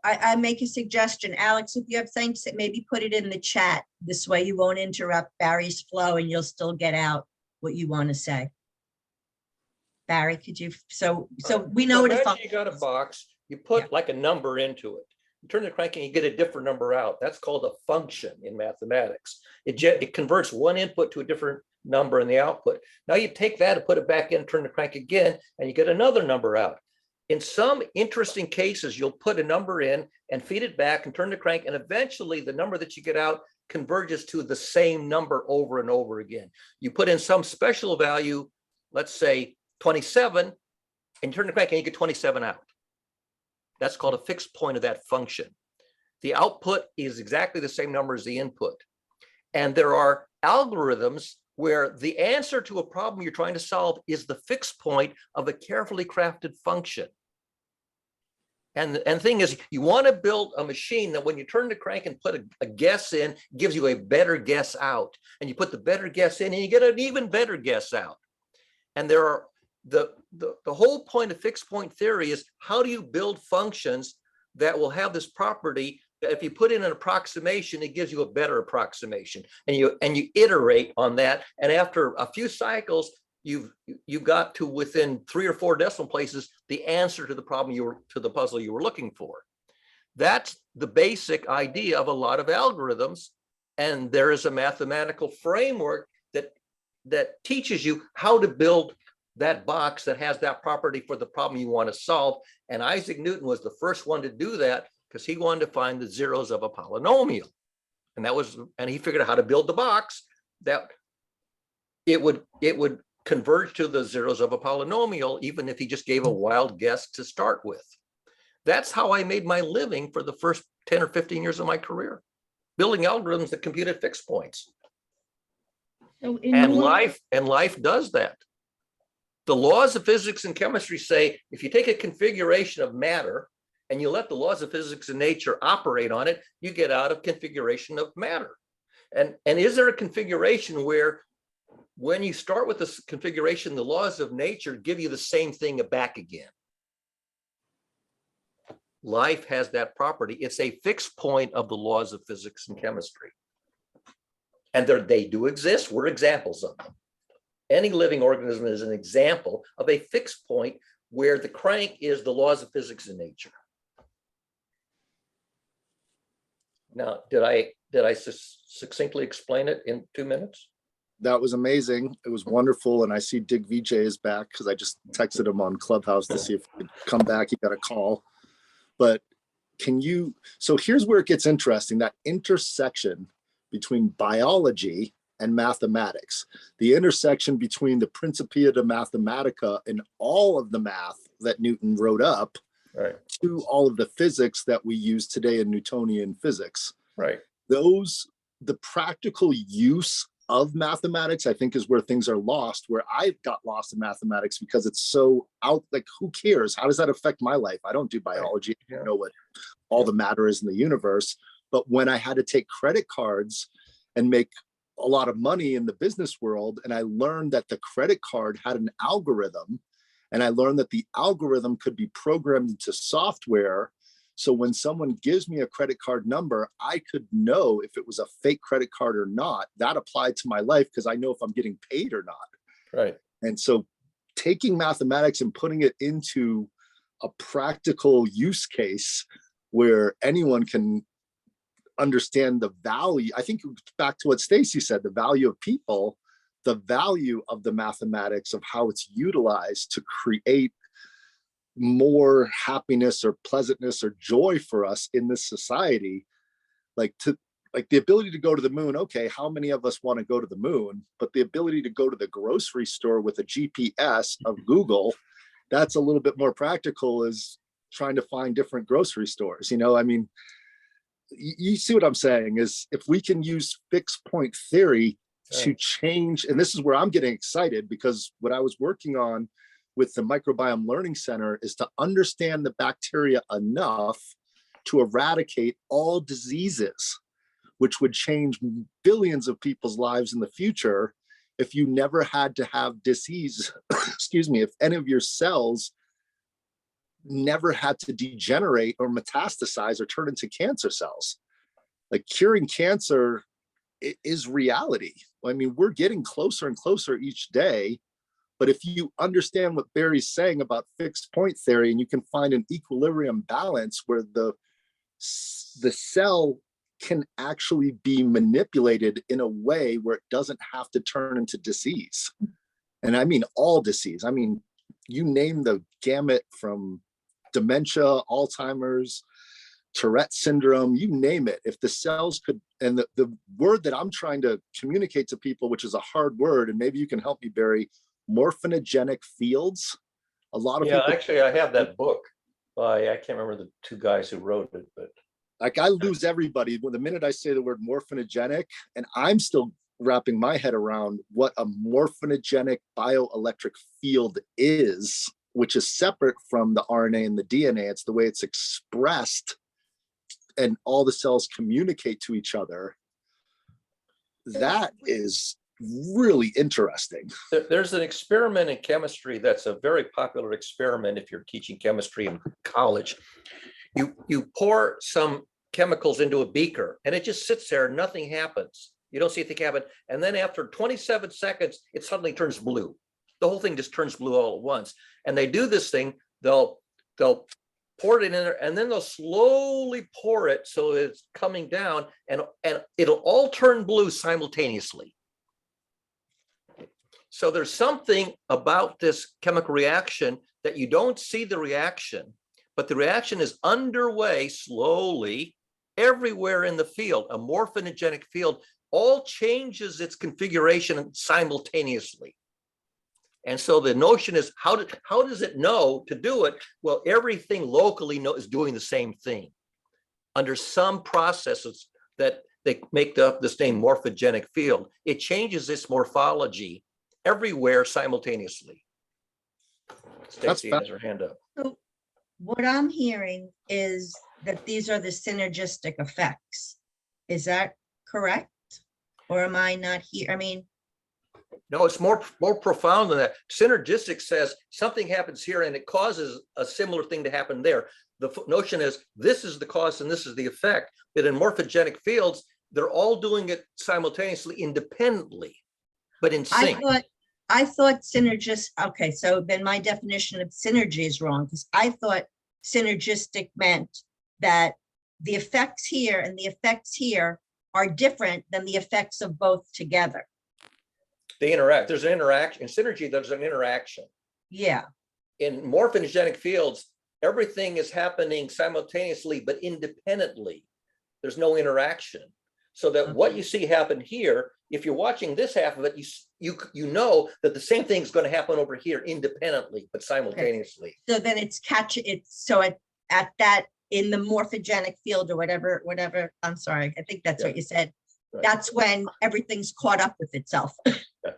S4: I make a suggestion, Alex, if you have things, maybe put it in the chat. This way you won't interrupt Barry's flow and you'll still get out what you want to say. Barry, could you, so we know what a
S2: Imagine
S4: function
S2: you got a
S4: is.
S2: box, you put
S4: Yeah.
S2: like a number into it. You turn the crank and you get a different number out. That's called a function in mathematics. It converts one input to a different number in the output. Now you take that and put it back in, turn the crank again, and you get another number out. In some interesting cases, you'll put a number in and feed it back and turn the crank, and eventually the number that you get out converges to the same number over and over again. You put in some special value, let's say 27, and turn the crank and you get 27 out. That's called a fixed point of that function. The output is exactly the same number as the input. And there are algorithms where the answer to a problem you're trying to solve is the fixed point of a carefully crafted function. And the thing is, you want to build a machine that when you turn the crank and put a guess in, gives you a better guess out. And you put the better guess in and you get an even better guess out. And there are the whole point of fixed point theory is, how do you build functions that will have this property that if you put in an approximation, it gives you a better approximation, and you iterate on that. And after a few cycles, you got to within 3 or 4 decimal places the answer to the problem to the puzzle you were looking for. That's the basic idea of a lot of algorithms. And there is a mathematical framework that teaches you how to build that box that has that property for the problem you want to solve. And Isaac Newton was the first one to do that because he wanted to find the zeros of a polynomial. And he figured out how to build the box that it would converge to the zeros of a polynomial, even if he just gave a wild guess to start with. That's how I made my living for the first 10 or 15 years of my career, building algorithms that computed fixed points.
S4: So in
S2: And
S4: your-
S2: life does that. The laws of physics and chemistry say if you take a configuration of matter and you let the laws of physics and nature operate on it, you get out of configuration of matter. And is there a configuration where when you start with this configuration, the laws of nature give you the same thing back again? Life has that property. It's a fixed point of the laws of physics and chemistry. And they do exist. We're examples of them. Any living organism is an example of a fixed point where the crank is the laws of physics and nature. Now, did I succinctly explain it in 2 minutes?
S6: That was amazing. It was wonderful. And I see Dig VJ is back because I just texted him on Clubhouse to see if he could come back. He got a call. But so here's where it gets interesting, that intersection between biology and mathematics, the intersection between the Principia de Mathematica and all of the math that Newton wrote up,
S2: right,
S6: to all of the physics that we use today in Newtonian physics.
S2: Right.
S6: The practical use of mathematics, I think, is where things are lost, where I got lost in mathematics because it's so out, like, who cares? How does that affect my life? I don't do biology. I don't know what all the matter is in the universe. But when I had to take credit cards and make a lot of money in the business world, and I learned that the credit card had an algorithm, and I learned that the algorithm could be programmed into software. So when someone gives me a credit card number, I could know if it was a fake credit card or not. That applied to my life because I know if I'm getting paid or not.
S2: Right.
S6: And so taking mathematics and putting it into a practical use case where anyone can understand the value. I think back to what Stacy said, the value of people, the value of the mathematics, of how it's utilized to create more happiness or pleasantness or joy for us in this society. Like the ability to go to the moon. Okay, how many of us want to go to the moon? But the ability to go to the grocery store with a GPS of Google, that's a little bit more practical as trying to find different grocery stores. I mean, you see what I'm saying is if we can use fixed point theory to change, and this is where I'm getting excited, because what I was working on with the Microbiome Learning Center is to understand the bacteria enough to eradicate all diseases, which would change billions of people's lives in the future if you never had to have disease. Excuse me, if any of your cells never had to degenerate or metastasize or turn into cancer cells. Like, curing cancer is reality. I mean, we're getting closer and closer each day. But if you understand what Barry's saying about fixed point theory, and you can find an equilibrium balance where the cell can actually be manipulated in a way where it doesn't have to turn into disease. And I mean all disease. I mean, you name the gamut, from dementia, Alzheimer's, Tourette syndrome, you name it. If the cells could, and the word that I'm trying to communicate to people, which is a hard word, and maybe you can help me, Barry, morphinogenic fields. A lot of people,
S2: actually, I have that book by, I can't remember the two guys who wrote it, but
S6: like, I lose everybody when the minute I say the word morphinogenic, and I'm still wrapping my head around what a morphinogenic bioelectric field is, which is separate from the RNA and the DNA. It's the way it's expressed and all the cells communicate to each other. That is really interesting.
S2: There's an experiment in chemistry that's a very popular experiment if you're teaching chemistry in college. You pour some chemicals into a beaker and it just sits there, nothing happens. You don't see anything happen. And then after 27 seconds, it suddenly turns blue. The whole thing just turns blue all at once. And they do this thing, they'll pour it in there, and then they'll slowly pour it so it's coming down, and it'll all turn blue simultaneously. So there's something about this chemical reaction that you don't see the reaction, but the reaction is underway slowly everywhere in the field. A morphinogenic field all changes its configuration simultaneously. And so the notion is, how does it know to do it? Well, everything locally is doing the same thing under some processes that they make up this name morphogenic field. It changes its morphology everywhere simultaneously. Stacy has her hand up.
S4: So what I'm hearing is that these are the synergistic effects. Is that correct? Or am I not here? I mean,
S2: No, it's more profound than that. Synergistic says something happens here and it causes a similar thing to happen there. The notion is this is the cause and this is the effect. But in morphogenic fields, they're all doing it simultaneously, independently, but in sync.
S4: I thought synergist, okay, so then my definition of synergy is wrong, because I thought synergistic meant that the effects here and the effects here are different than the effects of both together.
S2: They interact. There's an interaction. In synergy, there's an interaction.
S4: Yeah,
S2: In morphogenic fields, everything is happening simultaneously, but independently. There's no interaction. So that what you see happen here, if you're watching this half of it, you know that the same thing is going to happen over here independently, but simultaneously.
S4: so then it's so at that, in the morphogenic field or whatever, I'm sorry, I think that's what you said.
S2: Right.
S4: That's when everything's caught up with itself.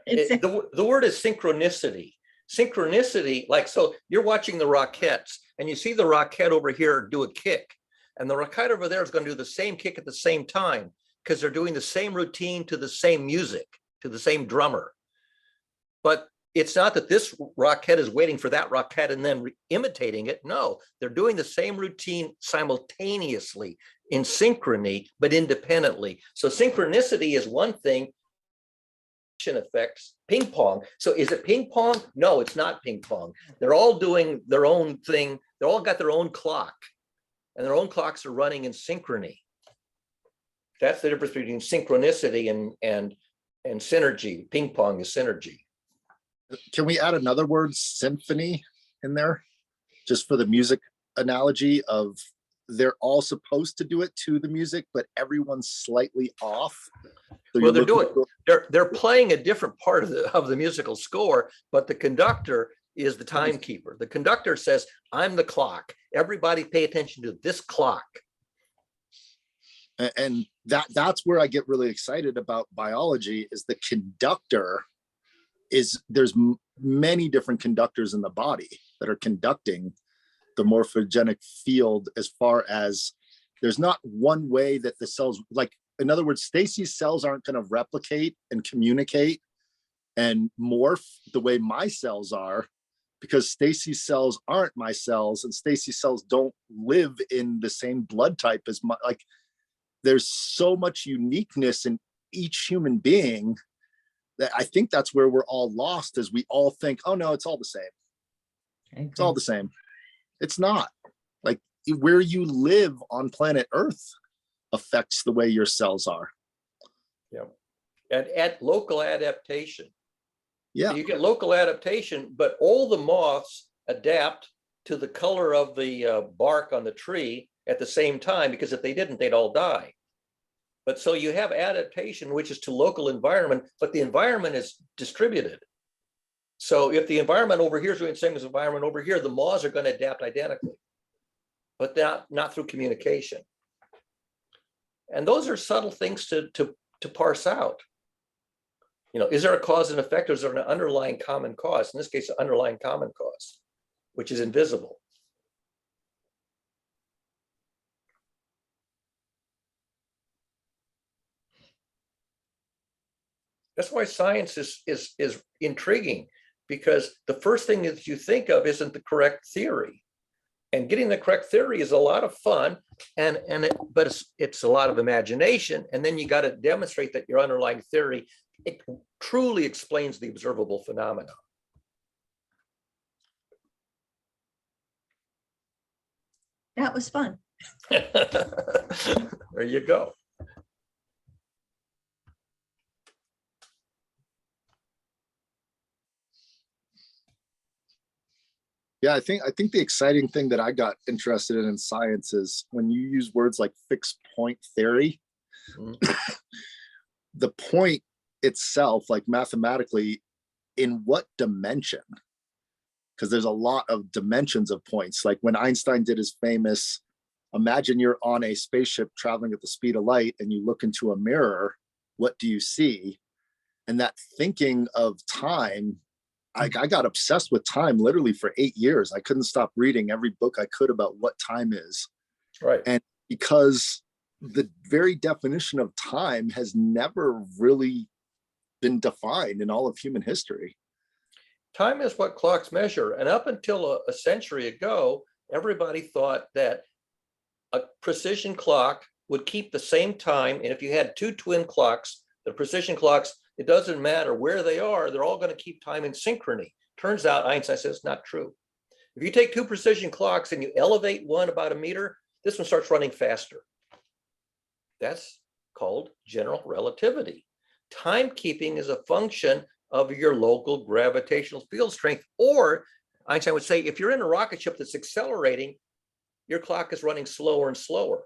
S2: The word is synchronicity. Synchronicity, like, so you're watching the Rockettes and you see the Rockette over here do a kick, and the Rockette over there is going to do the same kick at the same time because they're doing the same routine to the same music, to the same drummer. But it's not that this Rockette is waiting for that Rockette and then imitating it. No, they're doing the same routine simultaneously in synchrony, but independently. So synchronicity is one thing. Effects, ping pong. So is it ping pong? No, it's not ping pong. They're all doing their own thing. They all got their own clock, and their own clocks are running in synchrony. That's the difference between synchronicity and synergy. Ping pong is synergy.
S6: Can we add another word, symphony, in there? Just for the music analogy of they're all supposed to do it to the music, but everyone's slightly off. So
S2: Well, they're playing a different part of the musical score, but the conductor is the timekeeper. The conductor says, I'm the clock. Everybody pay attention to this clock.
S6: And that's where I get really excited about biology, is the conductor is, there's many different conductors in the body that are conducting the morphogenic field, as far as there's not one way that the cells, like, in other words, Stacy's cells aren't going to replicate and communicate and morph the way my cells are, because Stacy's cells aren't my cells, and Stacy's cells don't live in the same blood type as my, like, there's so much uniqueness in each human being that I think that's where we're all lost, is we all think, oh no, it's all the same. It's all the same. It's not. Like, where you live on planet Earth affects the way your cells are.
S2: Yeah. And at local adaptation.
S6: Yeah.
S2: So you get local adaptation, but all the moths adapt to the color of the bark on the tree at the same time, because if they didn't, they'd all die. But so you have adaptation, which is to local environment, but the environment is distributed. So if the environment over here is doing the same as the environment over here, the moths are going to adapt identically, but not through communication. And those are subtle things to parse out. You know, is there a cause and effect, or is there an underlying common cause? In this case, an underlying common cause, which is invisible. That's why science is intriguing, because the first thing that you think of isn't the correct theory. And getting the correct theory is a lot of fun, but it's a lot of imagination. And then you got to demonstrate that your underlying theory, it truly explains the observable phenomena.
S4: That was fun.
S2: There you go.
S6: Yeah, I think the exciting thing that I got interested in science is when you use words like fixed point theory, the point itself, like mathematically, in what dimension? Because there's a lot of dimensions of points. Like when Einstein did his famous, imagine you're on a spaceship traveling at the speed of light and you look into a mirror, what do you see? And that thinking of time, I got obsessed with time literally for 8 years. I couldn't stop reading every book I could about what time is.
S2: Right.
S6: And because the very definition of time has never really been defined in all of human history.
S2: Time is what clocks measure. And up until a century ago, everybody thought that a precision clock would keep the same time. And if you had two twin clocks, the precision clocks, it doesn't matter where they are, they're all going to keep time in synchrony. Turns out Einstein says it's not true. If you take two precision clocks and you elevate one about a meter, this one starts running faster. That's called general relativity. Timekeeping is a function of your local gravitational field strength. Or Einstein would say, if you're in a rocket ship that's accelerating, your clock is running slower and slower.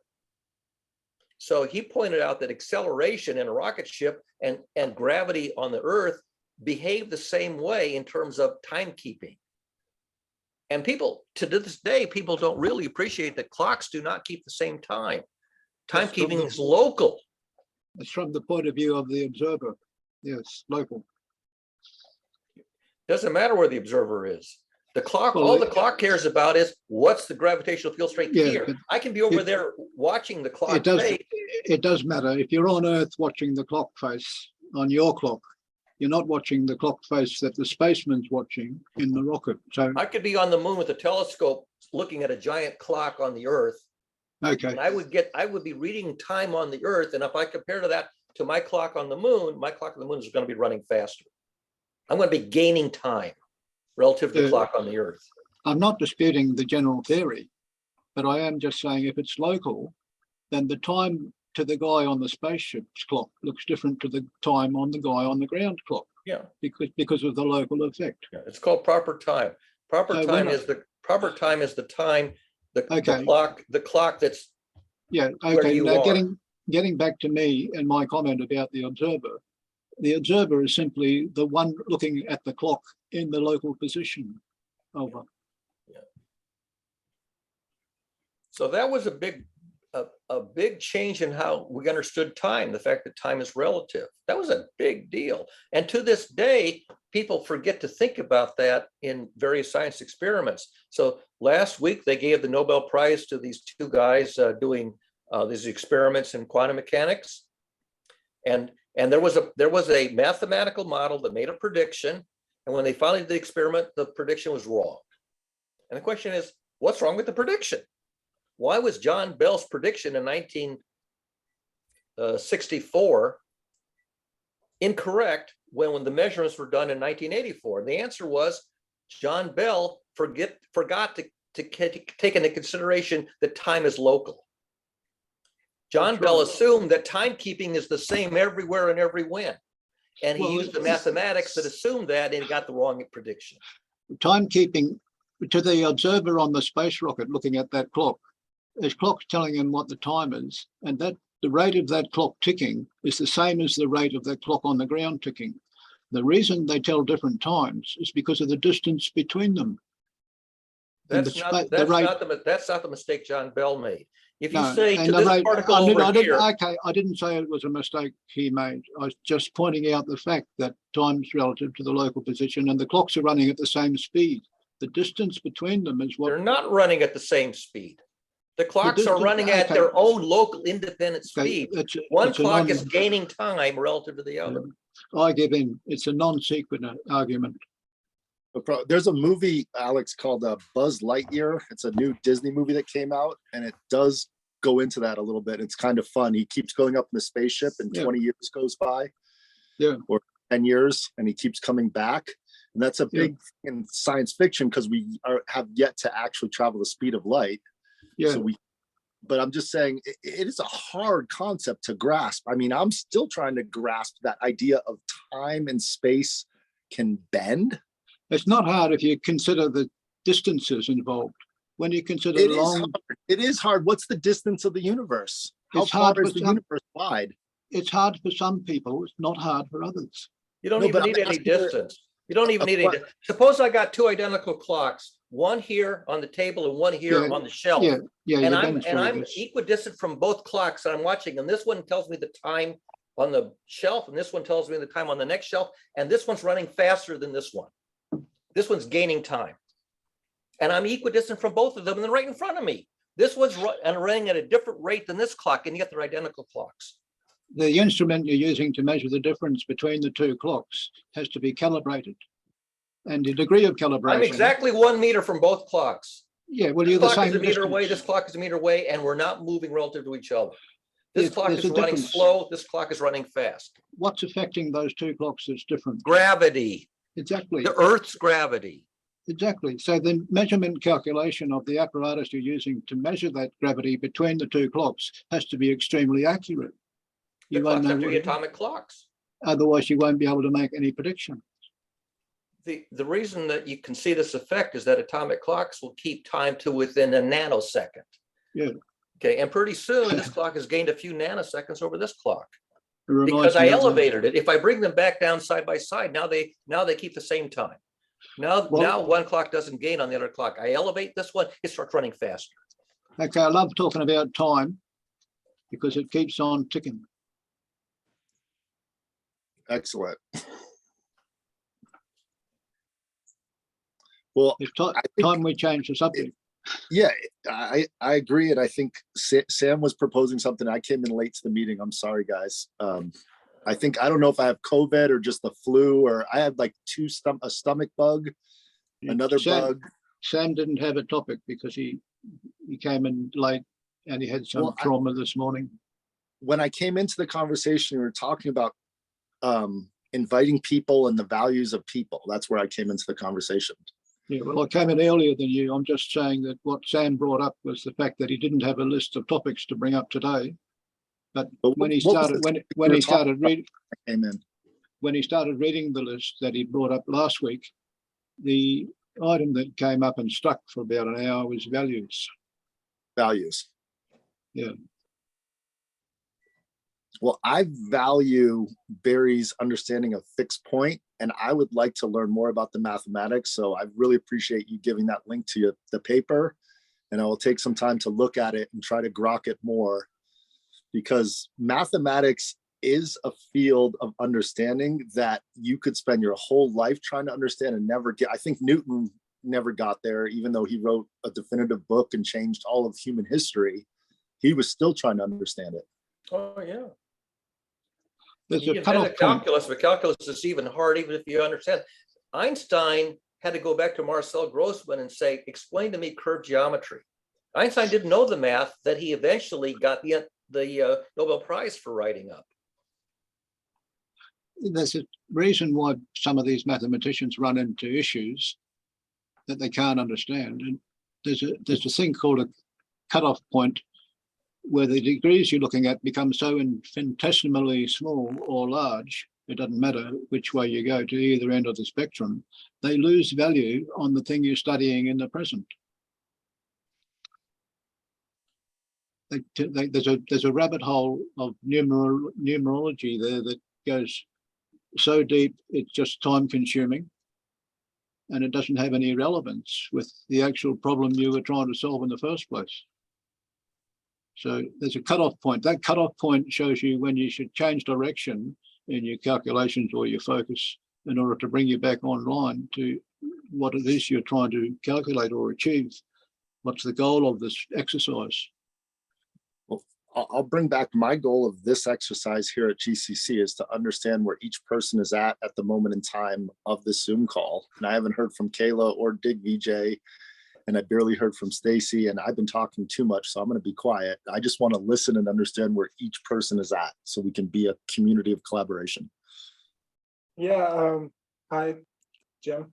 S2: So he pointed out that acceleration in a rocket ship and gravity on the Earth behave the same way in terms of timekeeping. And people, to this day, people don't really appreciate that clocks do not keep the same time. Timekeeping is local.
S3: It's from the point of view of the observer. Yes, local.
S2: Doesn't matter where the observer is. The clock,
S3: Well,
S2: all the clock cares about is what's the gravitational field strength
S3: Yeah,
S2: here.
S3: but
S2: I can be over
S3: it-
S2: there watching the clock.
S3: It does.
S2: fade.
S3: It does matter. If you're on Earth watching the clock face on your clock, you're not watching the clock face that the spaceman's watching in the rocket. So,
S2: I could be on the moon with a telescope looking at a giant clock on the Earth,
S3: okay.
S2: and I would be reading time on the Earth. And if I compare to that to my clock on the moon, my clock on the moon is going to be running faster. I'm going to be gaining time relative to the clock on the Earth.
S3: I'm not disputing the general theory, but I am just saying if it's local, then the time to the guy on the spaceship's clock looks different to the time on the guy on the ground clock.
S2: Yeah.
S3: Because of the local effect.
S2: Yeah, it's called proper time. Proper
S3: So
S2: time
S3: when
S2: is the time,
S3: Okay.
S2: the clock that's
S3: Yeah,
S2: where
S3: okay.
S2: you
S3: Now
S2: are.
S3: getting back to me and my comment about the observer. The observer is simply the one looking at the clock in the local position. Over.
S2: So that was a big change in how we understood time, the fact that time is relative. That was a big deal. And to this day, people forget to think about that in various science experiments. So last week, they gave the Nobel Prize to these two guys doing these experiments in quantum mechanics. And there was a mathematical model that made a prediction. And when they finally did the experiment, the prediction was wrong. And the question is, what's wrong with the prediction? Why was John Bell's prediction in 1964 incorrect when the measurements were done in 1984? And the answer was John Bell forgot to take into consideration that time is local. John Bell assumed that timekeeping is the same everywhere and every when. And he used the mathematics that assumed that, and he got the wrong prediction.
S3: Timekeeping to the observer on the space rocket looking at that clock, there's clocks telling him what the time is, and that the rate of that clock ticking is the same as the rate of the clock on the ground ticking. The reason they tell different times is because of the distance between them.
S2: That's not the mistake John Bell made. If you say to this particle over here.
S3: Okay, I didn't say it was a mistake he made. I was just pointing out the fact that time's relative to the local position and the clocks are running at the same speed. The distance between them is what.
S2: They're not running at the same speed. The clocks are running at their own local independent speed. One clock is gaining time relative to the other.
S3: I give in. It's a non-sequitur argument.
S6: There's a movie, Alex, called Buzz Lightyear. It's a new Disney movie that came out, and it does go into that a little bit. It's kind of fun. He keeps going up in the spaceship, and 20 years goes by, or 10 years, and he keeps coming back. And that's a big thing in science fiction because we have yet to actually travel the speed of light.
S3: Yeah.
S6: But I'm just saying it is a hard concept to grasp. I mean, I'm still trying to grasp that idea of time and space can bend.
S3: It's not hard if you consider the distances involved. When you consider
S6: it is hard. What's the distance of the universe? How far is the universe wide?
S3: It's hard for some people. It's not hard for others.
S2: You don't even need any distance. You don't even need any. Suppose I got two identical clocks, one here on the table and one here on the shelf. And I'm equidistant from both clocks that I'm watching. And this one tells me the time on the shelf, and this one tells me the time on the next shelf. And this one's running faster than this one. This one's gaining time. And I'm equidistant from both of them, and they're right in front of me. This one's running at a different rate than this clock, and yet they're identical clocks.
S3: The instrument you're using to measure the difference between the two clocks has to be calibrated. And the degree of calibration.
S2: I'm exactly 1 meter from both clocks.
S3: Yeah, well,
S2: This
S3: you're the
S2: clock
S3: same
S2: is a meter away,
S3: distance.
S2: this clock is a meter away, and we're not moving relative to each other. This
S3: Yes,
S2: clock
S3: there's
S2: is
S3: a
S2: running
S3: difference.
S2: slow, this clock is running fast.
S3: What's affecting those two clocks that's different?
S2: Gravity,
S3: Exactly.
S2: the Earth's gravity.
S3: Exactly. So the measurement calculation of the apparatus you're using to measure that gravity between the two clocks has to be extremely accurate.
S2: The
S3: You won't
S2: clocks
S3: know
S2: have to
S3: what
S2: be
S3: it-
S2: atomic clocks.
S3: Otherwise, you won't be able to make any prediction.
S2: The reason that you can see this effect is that atomic clocks will keep time to within a nanosecond.
S3: Yeah.
S2: Okay, and pretty soon this clock has gained a few nanoseconds over this clock
S3: It reminds
S2: because
S3: me
S2: I
S3: of the-
S2: elevated it. If I bring them back down side by side, now they keep the same time. Now
S3: Well-
S2: one clock doesn't gain on the other clock. I elevate this one, it starts running faster.
S3: Okay, I love talking about time because it keeps on ticking.
S6: Excellent. Well,
S3: It's
S6: I think-
S3: time we change the subject.
S6: yeah, I agree. And I think Sam was proposing something. I came in late to the meeting. I'm sorry, guys. I think, I don't know if I have COVID or just the flu, or I had like a stomach bug, another bug.
S3: Sam didn't have a topic because he came in late and he had some
S6: Well,
S3: trauma this morning.
S6: When I came into the conversation, we were talking about inviting people and the values of people. That's where I came into the conversation.
S3: Yeah, well, I came in earlier than you. I'm just saying that what Sam brought up was the fact that he didn't have a list of topics to bring up today. But when he
S6: what was
S3: started,
S6: the
S3: when
S6: you
S3: he
S6: were talking
S3: started reading,
S6: I came in.
S3: when he started reading the list that he brought up last week, the item that came up and stuck for about an hour was values.
S6: Values.
S3: Yeah.
S6: Well, I value Barry's understanding of fixed point, and I would like to learn more about the mathematics. So I really appreciate you giving that link to the paper, and I will take some time to look at it and try to grok it more, because mathematics is a field of understanding that you could spend your whole life trying to understand and never get. I think Newton never got there, even though he wrote a definitive book and changed all of human history. He was still trying to understand it.
S2: Oh, yeah.
S3: There's
S2: You
S3: a
S2: can
S3: cutoff
S2: invent
S3: point.
S2: calculus, but calculus is even hard, even if you understand. Einstein had to go back to Marcel Grossman and say, explain to me curved geometry. Einstein didn't know the math that he eventually got the Nobel Prize for writing up.
S3: There's a reason why some of these mathematicians run into issues that they can't understand. And there's a thing called a cutoff point where the degrees you're looking at become so infinitesimally small or large, it doesn't matter which way you go to either end of the spectrum, they lose value on the thing you're studying in the present. There's a rabbit hole of numerology there that goes so deep it's just time consuming, and it doesn't have any relevance with the actual problem you were trying to solve in the first place. So there's a cutoff point. That cutoff point shows you when you should change direction in your calculations or your focus in order to bring you back online to what it is you're trying to calculate or achieve. What's the goal of this exercise?
S6: Well, I'll bring back my goal of this exercise here at GCC is to understand where each person is at the moment in time of this Zoom call. And I haven't heard from Kayla or Dig VJ, and I barely heard from Stacy, and I've been talking too much, so I'm going to be quiet. I just want to listen and understand where each person is at so we can be a community of collaboration.
S5: Yeah. Hi, Jim.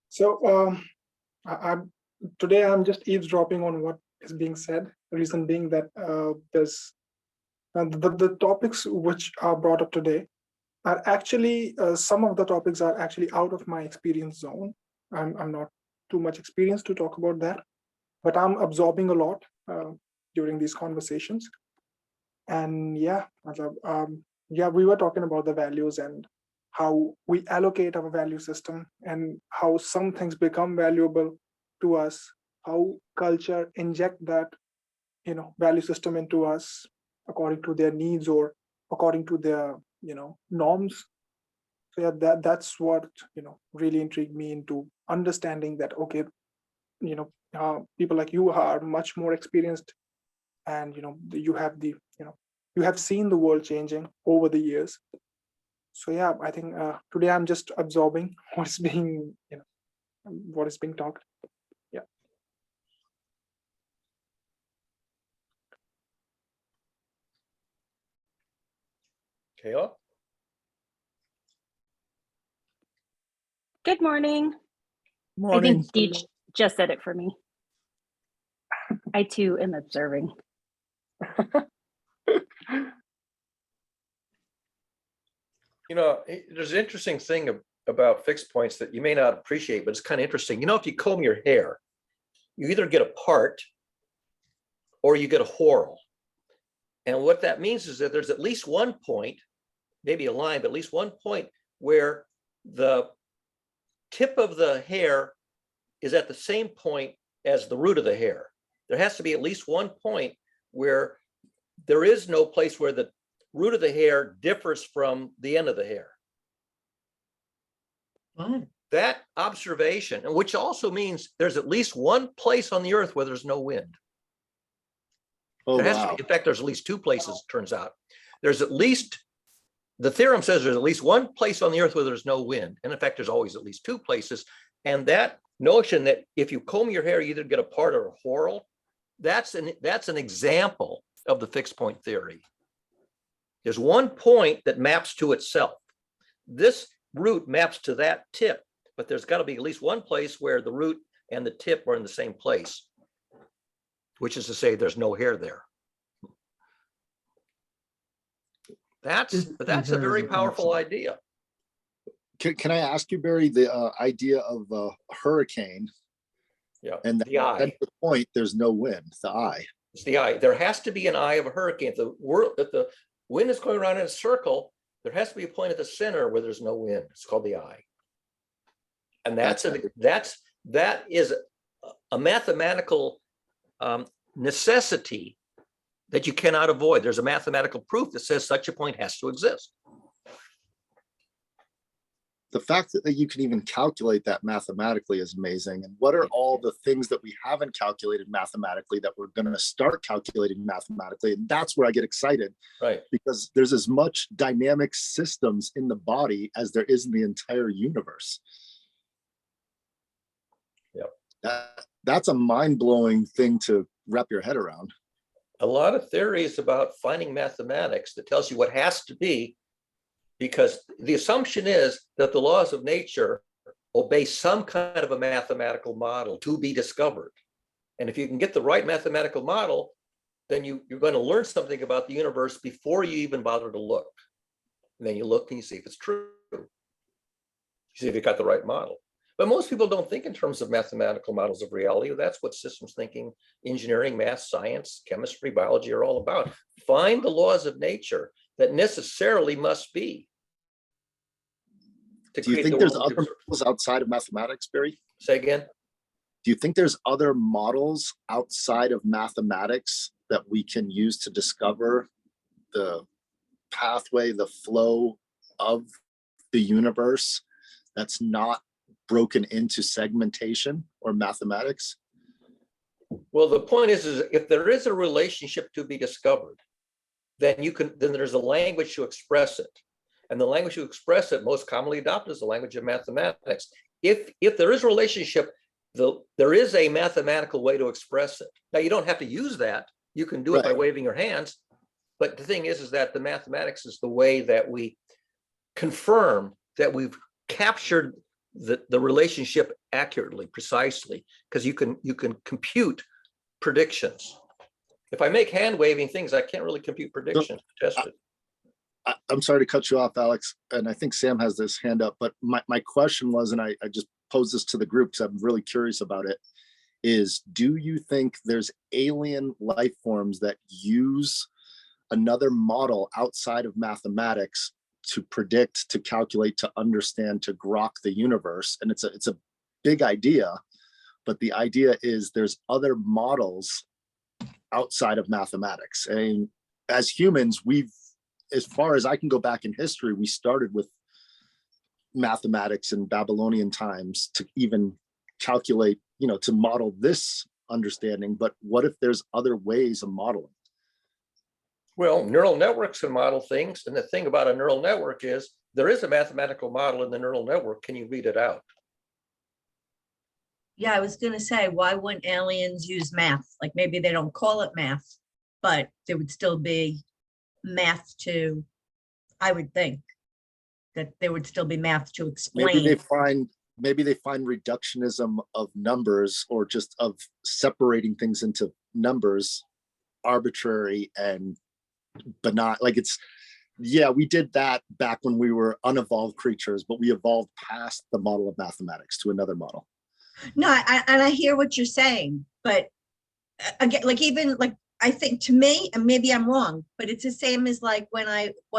S5: So today I'm just eavesdropping on what is being said. The reason being that there's the topics which are brought up today are actually some of the topics are actually out of my experience zone. I'm not too much experience to talk about that, but I'm absorbing a lot during these conversations. And yeah, we were talking about the values and how we allocate our value system and how some things become valuable to us, how culture inject that value system into us according to their needs or according to their norms. So yeah, that's what really intrigued me into understanding that, okay, people like you are much more experienced, and you have you have seen the world changing over the years. So yeah, I think today I'm just absorbing what's being what is being talked. Yeah.
S2: Kayla?
S7: Good morning. I
S1: Morning.
S7: think Deej just said it for me. I too am observing.
S2: There's an interesting thing about fixed points that you may not appreciate, but it's kind of interesting. If you comb your hair, you either get a part or you get a whorl. And what that means is that there's at least one point, maybe a line, but at least one point where the tip of the hair is at the same point as the root of the hair. There has to be at least one point where there is no place where the root of the hair differs from the end of the hair. That observation, which also means there's at least one place on the earth where there's no wind.
S6: Oh,
S2: There has to
S6: wow.
S2: be, in fact, there's at least two places, it turns out. There's at least, the theorem says there's at least one place on the earth where there's no wind. And in fact, there's always at least two places. And that notion that if you comb your hair, you either get a part or a whorl, that's an example of the fixed point theory. There's one point that maps to itself. This root maps to that tip, but there's got to be at least one place where the root and the tip are in the same place, which is to say there's no hair there. That's a very powerful idea.
S6: Can I ask you, Barry, the idea of a hurricane?
S2: Yeah,
S6: And
S2: the eye.
S6: at the point, there's no wind, the eye.
S2: It's the eye. There has to be an eye of a hurricane. If the wind is going around in a circle, there has to be a point at the center where there's no wind. It's called the eye. And that is a mathematical necessity that you cannot avoid. There's a mathematical proof that says such a point has to exist.
S6: The fact that you can even calculate that mathematically is amazing. And what are all the things that we haven't calculated mathematically that we're going to start calculating mathematically? And that's where I get excited.
S2: Right.
S6: Because there's as much dynamic systems in the body as there is in the entire universe.
S2: Yep.
S6: That's a mind-blowing thing to wrap your head around.
S2: A lot of theories about finding mathematics that tells you what has to be, because the assumption is that the laws of nature obey some kind of a mathematical model to be discovered. And if you can get the right mathematical model, then you're going to learn something about the universe before you even bother to look. And then you look and you see if it's true. You see if you got the right model. But most people don't think in terms of mathematical models of reality. That's what systems thinking, engineering, math, science, chemistry, biology are all about. Find the laws of nature that necessarily must be.
S6: Do you think there's other models outside of mathematics, Barry?
S2: Say again?
S6: Do you think there's other models outside of mathematics that we can use to discover the pathway, the flow of the universe that's not broken into segmentation or mathematics?
S2: Well, the point is if there is a relationship to be discovered, then there's a language to express it. And the language to express it most commonly adopted is the language of mathematics. If there is a relationship, there is a mathematical way to express it. Now, you don't have to use that. You can do it by waving your hands. But the thing is that the mathematics is the way that we confirm that we've captured the relationship accurately, precisely, because you can compute predictions. If I make hand waving things, I can't really compute predictions. Test it.
S6: I'm sorry to cut you off, Alex, and I think Sam has this hand up, but my question was, and I just posed this to the group because I'm really curious about it, is do you think there's alien life forms that use another model outside of mathematics to predict, to calculate, to understand, to grok the universe? And it's a big idea, but the idea is there's other models outside of mathematics. And as humans, as far as I can go back in history, we started with mathematics in Babylonian times to even calculate to model this understanding, but what if there's other ways of modeling?
S2: Well, neural networks can model things. And the thing about a neural network is there is a mathematical model in the neural network. Can you read it out?
S4: Yeah, I was gonna say, why wouldn't aliens use math? Like maybe they don't call it math, but there would still be math to, I would think that there would still be math to
S6: Maybe
S4: explain.
S6: they find reductionism of numbers, or just of separating things into numbers, arbitrary and benign. Like we did that back when we were unevolved creatures, but we evolved past the model of mathematics to another model.
S4: No, and I hear what you're saying, but again, like even like I think to me, and maybe I'm wrong, but it's the same as like when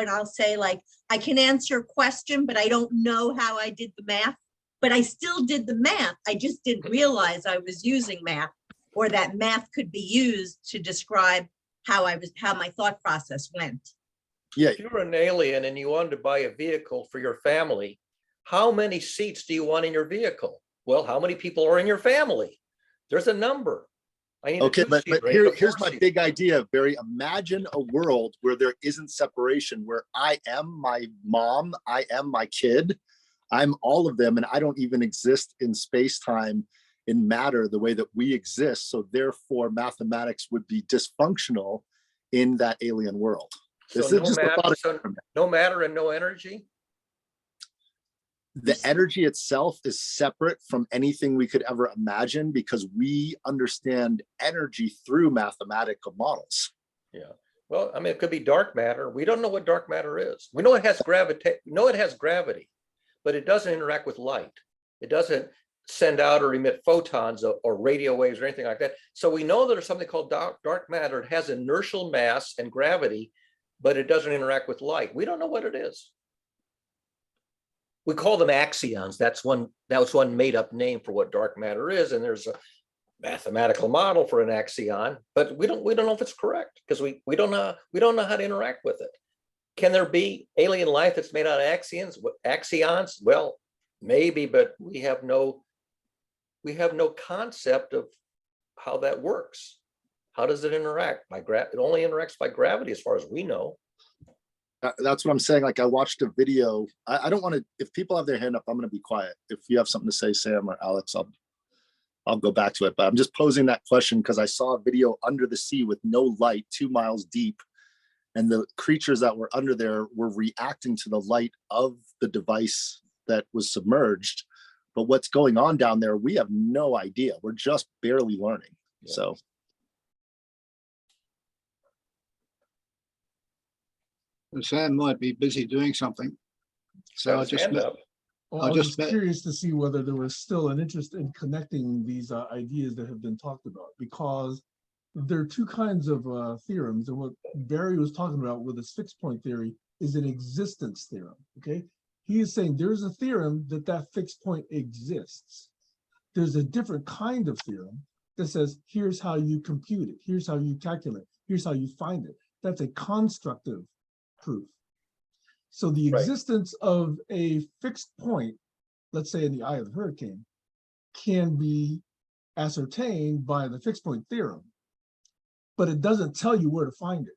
S4: I'll say like I can answer a question, but I don't know how I did the math, but I still did the math. I just didn't realize I was using math, or that math could be used to describe how my thought process went.
S6: Yeah,
S2: If you were an alien and you wanted to buy a vehicle for your family, how many seats do you want in your vehicle? Well, how many people are in your family? There's a number. I need
S6: okay,
S2: a
S6: but
S2: two-seater, I need a
S6: here's my
S2: four-seater.
S6: big idea, Barry. Imagine a world where there isn't separation, where I am my mom, I am my kid, I'm all of them, and I don't even exist in space-time, in matter, the way that we exist. So therefore, mathematics would be dysfunctional in that alien world. This
S2: So
S6: is just a thought.
S2: no matter and no energy?
S6: The energy itself is separate from anything we could ever imagine, because we understand energy through mathematical models.
S2: Yeah. Well, I mean, it could be dark matter. We don't know what dark matter is. We know it has gravity, but it doesn't interact with light. It doesn't send out or emit photons or radio waves or anything like that. So we know there's something called dark matter. It has inertial mass and gravity, but it doesn't interact with light. We don't know what it is. We call them axions. That was one made up name for what dark matter is. And there's a mathematical model for an axion, but we don't know if it's correct, because we don't know how to interact with it. Can there be alien life that's made out of axions? Well, maybe, but we have no concept of how that works. How does it interact? It only interacts by gravity, as far as we know.
S6: That's what I'm saying. Like, I watched a video. I don't want to, if people have their hand up, I'm going to be quiet. If you have something to say, Sam or Alex, I'll go back to it. But I'm just posing that question because I saw a video under the sea with no light, 2 miles deep. And the creatures that were under there were reacting to the light of the device that was submerged. But what's going on down there, we have no idea. We're just barely learning.
S2: Yeah.
S6: So.
S3: Sam might be busy doing something. So
S2: Got his hand up.
S1: Well,
S3: I'll
S1: I was
S3: just
S1: just curious to see whether there was still an interest in connecting these ideas that have been talked about, because there are two kinds of theorems, and what Barry was talking about with his fixed point theory is an existence theorem. Okay, he is saying there's a theorem that fixed point exists. There's a different kind of theorem that says here's how you compute it, here's how you calculate, here's how you find it. That's a constructive proof. So the
S2: Right.
S1: existence of a fixed point, let's say in the eye of the hurricane, can be ascertained by the fixed point theorem, but it doesn't tell you where to find it.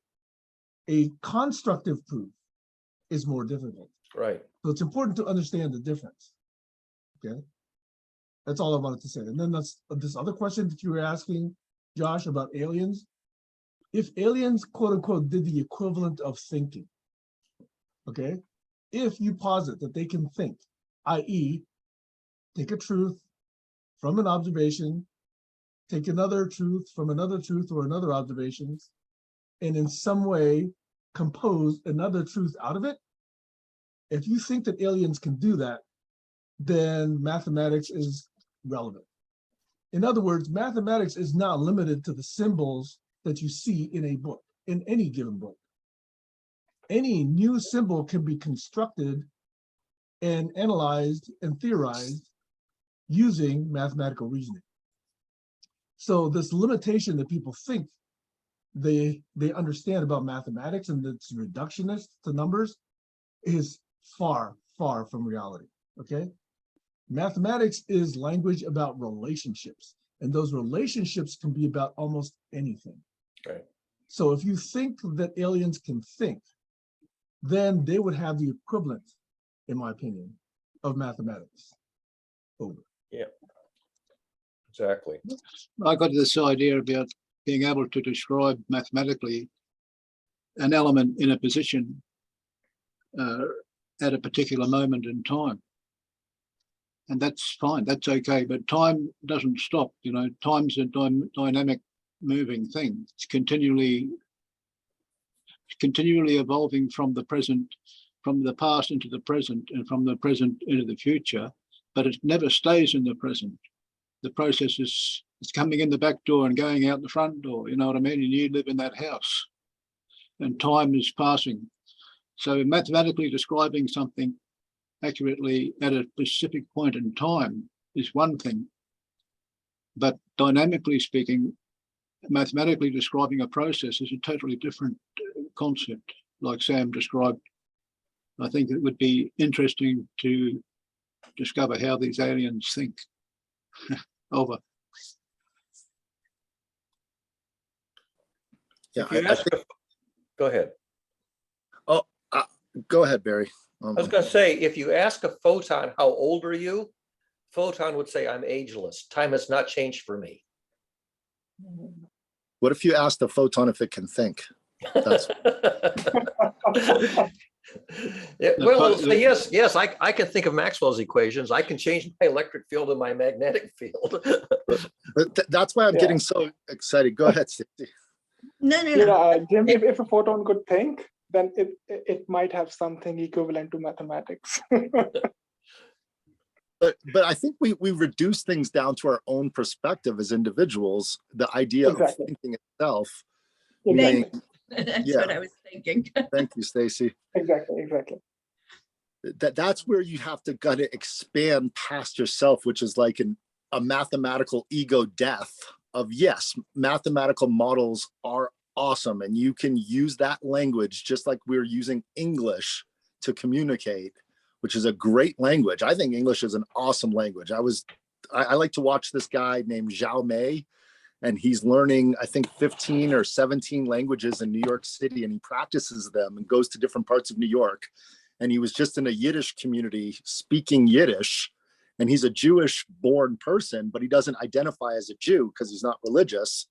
S1: A constructive proof is more difficult.
S2: Right.
S1: So it's important to understand the difference. Okay, that's all I wanted to say. And then that's this other question that you were asking, Josh, about aliens. If aliens, quote unquote, did the equivalent of thinking, okay, if you posit that they can think, i.e., take a truth from an observation, take another truth from another truth or another observation, and in some way compose another truth out of it, if you think that aliens can do that, then mathematics is relevant. In other words, mathematics is not limited to the symbols that you see in a book, in any given book. Any new symbol can be constructed and analyzed and theorized using mathematical reasoning. So this limitation that people think they understand about mathematics and it's reductionist to numbers is far, far from reality, okay? Mathematics is language about relationships, and those relationships can be about almost anything.
S2: Right.
S1: So if you think that aliens can think, then they would have the equivalent, in my opinion, of mathematics. Over.
S2: Yeah. Exactly.
S3: I got this idea about being able to describe mathematically an element in a position at a particular moment in time. And that's fine, that's okay, but time doesn't stop, you know, time's a dynamic moving thing. It's continually evolving from the present, from the past into the present, and from the present into the future, but it never stays in the present. The process is it's coming in the back door and going out the front door, you know what I mean? And you live in that house and time is passing. So mathematically describing something accurately at a specific point in time is one thing, but dynamically speaking, mathematically describing a process is a totally different concept, like Sam described. I think it would be interesting to discover how these aliens think. Over.
S6: Yeah,
S2: If you ask go ahead.
S6: go ahead, Barry.
S2: I was going to say, if you ask a photon, how old are you? Photon would say, I'm ageless. Time has not changed for me.
S6: What if you ask the photon if it can think? That's
S2: Yeah, well, it'll say, yes, I can think of Maxwell's equations. I can change my electric field and my magnetic field.
S6: but that's why I'm
S5: Yeah.
S6: getting so excited. Go ahead, Stacey.
S4: No, no,
S5: Yeah,
S4: no.
S5: Jim, if a photon could think, then it might have something equivalent to mathematics.
S6: But I think we reduce things down to our own perspective as individuals. The idea
S5: Exactly.
S6: of thinking itself.
S5: Exactly.
S6: meaning-
S4: That's
S6: Yeah.
S4: what I was thinking.
S6: Thank you, Stacey.
S5: Exactly.
S6: That's where you have to kind of expand past yourself, which is like a mathematical ego death of, yes, mathematical models are awesome. And you can use that language just like we're using English to communicate, which is a great language. I think English is an awesome language. I like to watch this guy named Zhao Mei, and he's learning, I think, 15 or 17 languages in New York City, and he practices them and goes to different parts of New York. And he was just in a Yiddish community speaking Yiddish, and he's a Jewish born person, but he doesn't identify as a Jew because he's not religious.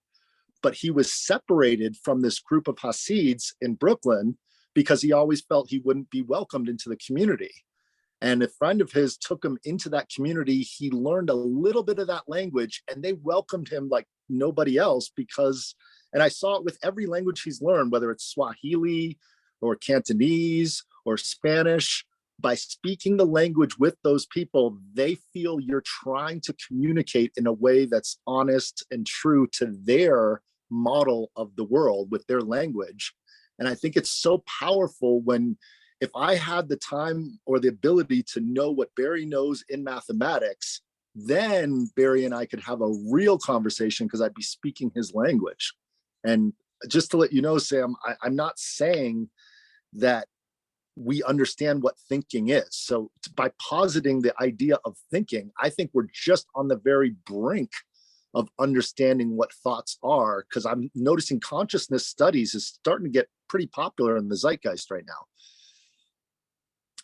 S6: But he was separated from this group of Hasids in Brooklyn because he always felt he wouldn't be welcomed into the community. And a friend of his took him into that community. He learned a little bit of that language, and they welcomed him like nobody else because, and I saw it with every language he's learned, whether it's Swahili or Cantonese or Spanish. By speaking the language with those people, they feel you're trying to communicate in a way that's honest and true to their model of the world with their language. And I think it's so powerful when, if I had the time or the ability to know what Barry knows in mathematics, then Barry and I could have a real conversation because I'd be speaking his language. And just to let you know, Sam, I'm not saying that we understand what thinking is. So by positing the idea of thinking, I think we're just on the very brink of understanding what thoughts are, because I'm noticing consciousness studies is starting to get pretty popular in the zeitgeist right now.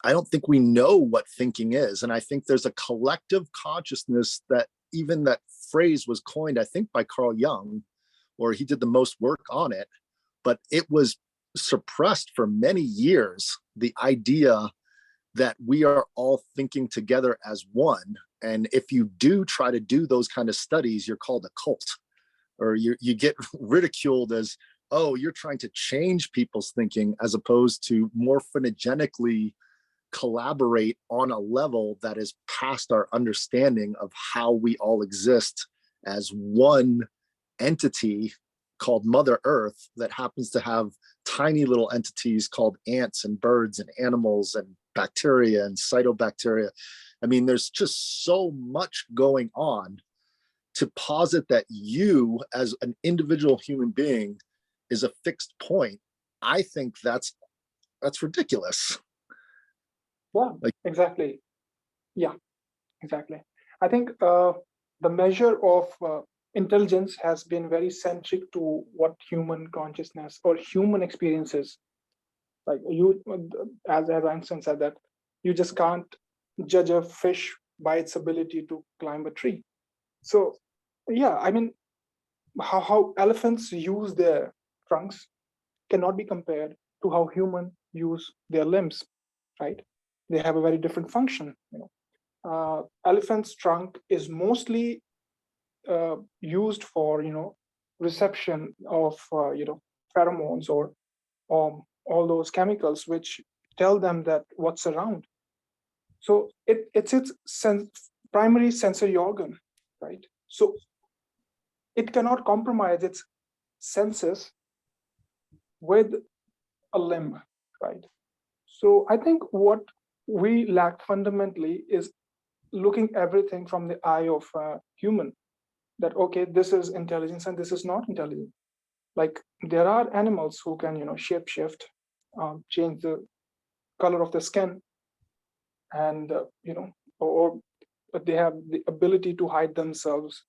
S6: I don't think we know what thinking is. And I think there's a collective consciousness that, even that phrase was coined, I think, by Carl Jung, or he did the most work on it, but it was suppressed for many years, the idea that we are all thinking together as one. And if you do try to do those kind of studies, you're called a cult, or you get ridiculed as, oh, you're trying to change people's thinking, as opposed to more phonetically collaborate on a level that is past our understanding of how we all exist as one entity called Mother Earth that happens to have tiny little entities called ants and birds and animals and bacteria and cytobacteria. I mean, there's just so much going on. To posit that you as an individual human being is a fixed point, I think that's ridiculous.
S5: Yeah,
S6: Like-
S5: exactly. Yeah, exactly. I think the measure of intelligence has been very centric to what human consciousness or human experiences. Like you, as Einstein said, that you just can't judge a fish by its ability to climb a tree. So, yeah, I mean, how elephants use their trunks cannot be compared to how humans use their limbs, right? They have a very different function. Elephant's trunk is mostly used for reception of pheromones or all those chemicals which tell them that what's around. So it's its primary sensory organ, right? So it cannot compromise its senses with a limb, right? So I think what we lack fundamentally is looking everything from the eye of a human, that okay, this is intelligence and this is not intelligence. Like there are animals who can shape shift, change the color of the skin, and or they have the ability to hide themselves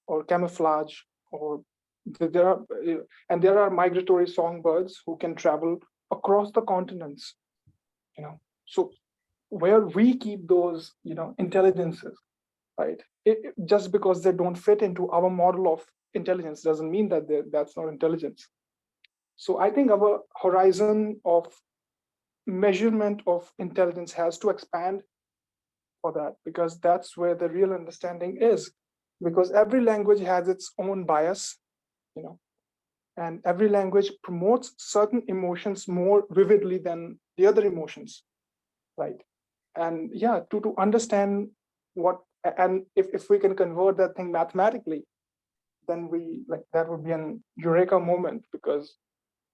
S5: or camouflage, or there are and there are migratory songbirds who can travel across the continents. So where we keep those intelligences, right? Just because they don't fit into our model of intelligence doesn't mean that that's not intelligence. So I think our horizon of measurement of intelligence has to expand for that, because that's where the real understanding is. Because every language has its own bias, and every language promotes certain emotions more vividly than the other emotions, right? And yeah, to understand what, and if we can convert that thing mathematically, then that would be an eureka moment, because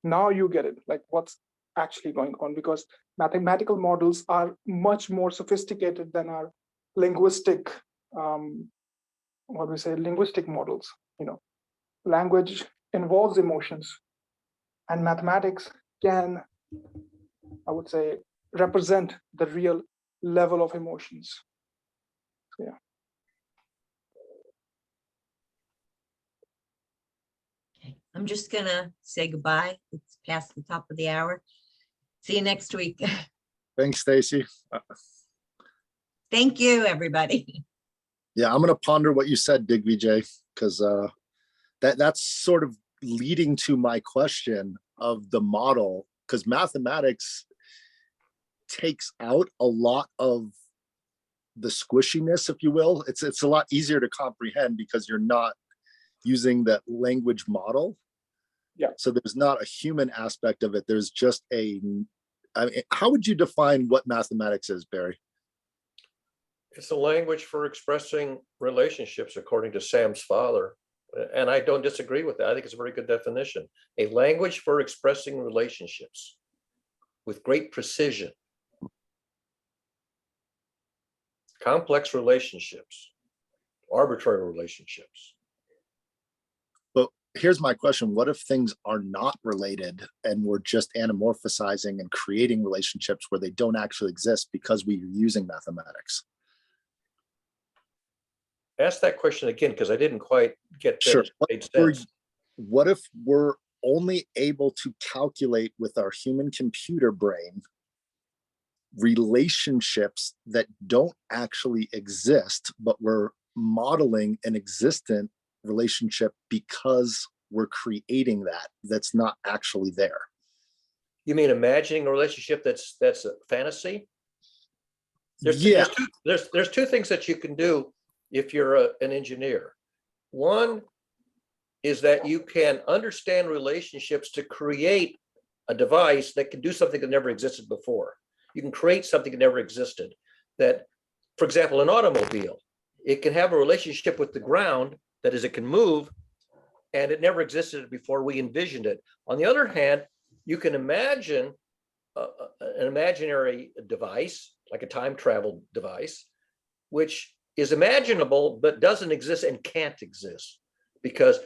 S5: now you get it, like what's actually going on, because mathematical models are much more sophisticated than our linguistic linguistic models. Language involves emotions, and mathematics can, I would say, represent the real level of emotions. Yeah.
S4: Okay, I'm just gonna say goodbye. It's past the top of the hour. See you next week.
S6: Thanks, Stacy.
S4: Thank you, everybody.
S6: Yeah, I'm gonna ponder what you said, Digvijay, because that's sort of leading to my question of the model, because mathematics takes out a lot of the squishiness, if you will. It's a lot easier to comprehend because you're not using that language model.
S5: Yeah.
S6: So there's not a human aspect of it. There's just how would you define what mathematics is, Barry?
S2: It's a language for expressing relationships, according to Sam's father. And I don't disagree with that. I think it's a very good definition. A language for expressing relationships with great precision. Complex relationships, arbitrary relationships.
S6: But here's my question. What if things are not related and we're just anamorphizing and creating relationships where they don't actually exist because we're using mathematics?
S2: Ask that question again, because I didn't quite get that.
S6: Sure.
S2: It made sense.
S6: What if we're only able to calculate with our human computer brain relationships that don't actually exist, but we're modeling an existent relationship because we're creating that's not actually there?
S2: You mean imagining a relationship that's a fantasy? There's two things that you can do if you're an engineer. One is that you can understand relationships to create a device that can do something that never existed before. You can create something that never existed. That, for example, an automobile, it can have a relationship with the ground, that is, it can move, and it never existed before we envisioned it. On the other hand, you can imagine an imaginary device, like a time travel device, which is imaginable but doesn't exist and can't exist, because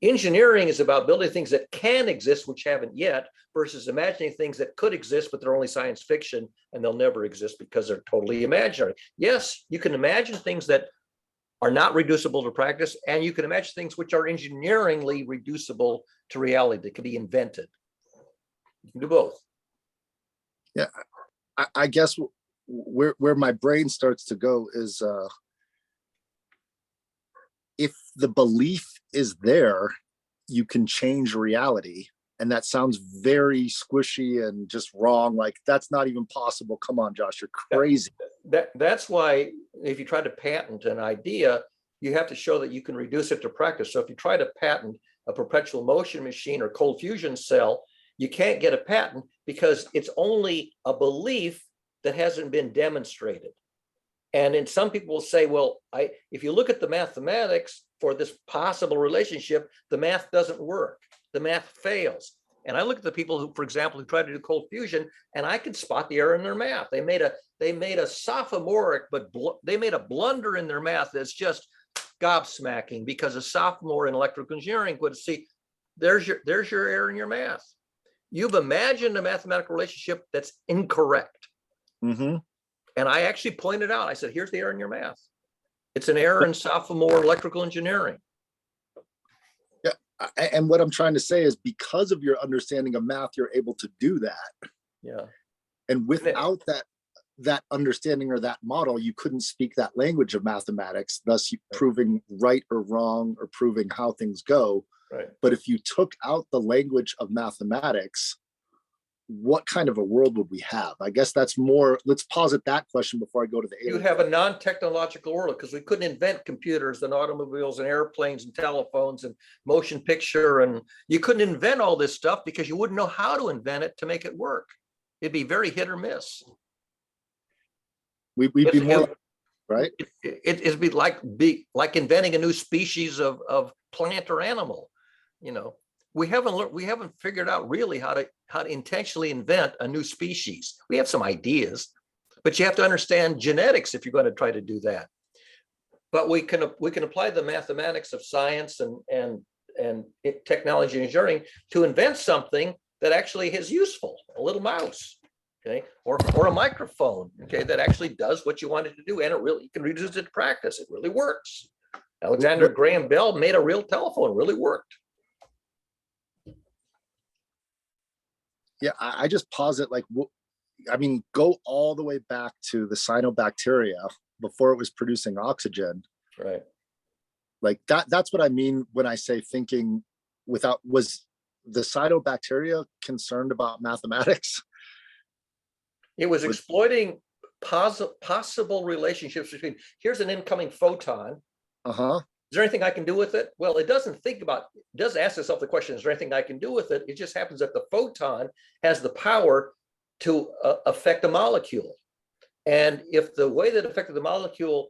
S2: Engineering is about building things that can exist, which haven't yet, versus imagining things that could exist, but they're only science fiction and they'll never exist because they're totally imaginary. Yes, you can imagine things that are not reducible to practice, and you can imagine things which are engineeringly reducible to reality that can be invented. You can do both.
S6: Yeah, I guess where my brain starts to go is if the belief is there, you can change reality. And that sounds very squishy and just wrong. Like, that's not even possible. Come on, Josh, you're crazy.
S2: That's why if you try to patent an idea, you have to show that you can reduce it to practice. So if you try to patent a perpetual motion machine or cold fusion cell, you can't get a patent because it's only a belief that hasn't been demonstrated. And then some people will say, well, if you look at the mathematics for this possible relationship, the math doesn't work. The math fails. And I look at the people who, for example, who try to do cold fusion, and I can spot the error in their math. They made a sophomoric, but they made a blunder in their math that's just gobsmacking, because a sophomore in electrical engineering would see, there's your error in your math. You've imagined a mathematical relationship that's incorrect.
S6: Mm-hmm.
S2: And I actually pointed out, I said, here's the error in your math. It's an error in sophomore electrical engineering.
S6: Yeah. And what I'm trying to say is, because of your understanding of math, you're able to do that.
S2: Yeah.
S6: And without that understanding or that model, you couldn't speak that language of mathematics, thus proving right or wrong or proving how things go.
S2: Right.
S6: But if you took out the language of mathematics, what kind of a world would we have? I guess that's more, let's posit that question before I go to the
S2: You
S6: alien.
S2: have a non-technological world, because we couldn't invent computers and automobiles and airplanes and telephones and motion picture, and you couldn't invent all this stuff because you wouldn't know how to invent it to make it work. It'd be very hit or miss.
S6: We'd be more, right?
S2: It'd be like inventing a new species of plant or animal. You know, we haven't figured out really how to intentionally invent a new species. We have some ideas, but you have to understand genetics if you're going to try to do that. But we can apply the mathematics of science and technology and engineering to invent something that actually is useful. A little mouse, okay, or a microphone, okay, that actually does what you want it to do, and you can reduce it to practice. It really works. Alexander Graham Bell made a real telephone. It really worked.
S6: Yeah, I just posit, like, I mean, go all the way back to the cyanobacteria before it was producing oxygen.
S2: Right.
S6: Like that's what I mean when I say thinking without, was the cyanobacteria concerned about mathematics?
S2: It was exploiting possible relationships between, here's an incoming photon.
S6: Uh-huh.
S2: Is there anything I can do with it? Well, it does ask itself the question, is there anything I can do with it? It just happens that the photon has the power to affect a molecule. And if the way that affected the molecule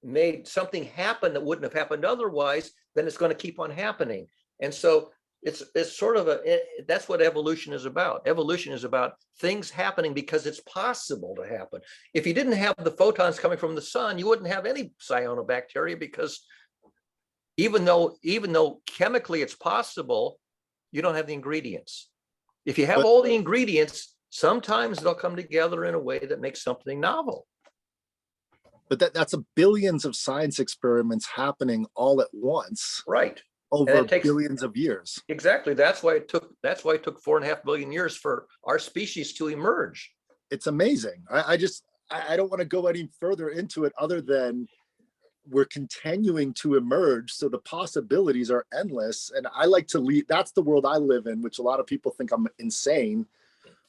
S2: made something happen that wouldn't have happened otherwise, then it's going to keep on happening. And so it's sort of that's what evolution is about. Evolution is about things happening because it's possible to happen. If you didn't have the photons coming from the sun, you wouldn't have any cyanobacteria, because even though chemically it's possible, you don't have the ingredients. If you have all the ingredients, sometimes they'll come together in a way that makes something novel.
S6: But that's a billions of science experiments happening all at once.
S2: Right.
S6: Over billions of years.
S2: Exactly. That's why it took 4.5 billion years for our species to emerge.
S6: It's amazing. I don't want to go any further into it other than we're continuing to emerge. So the possibilities are endless. And I like to lead, that's the world I live in, which a lot of people think I'm insane.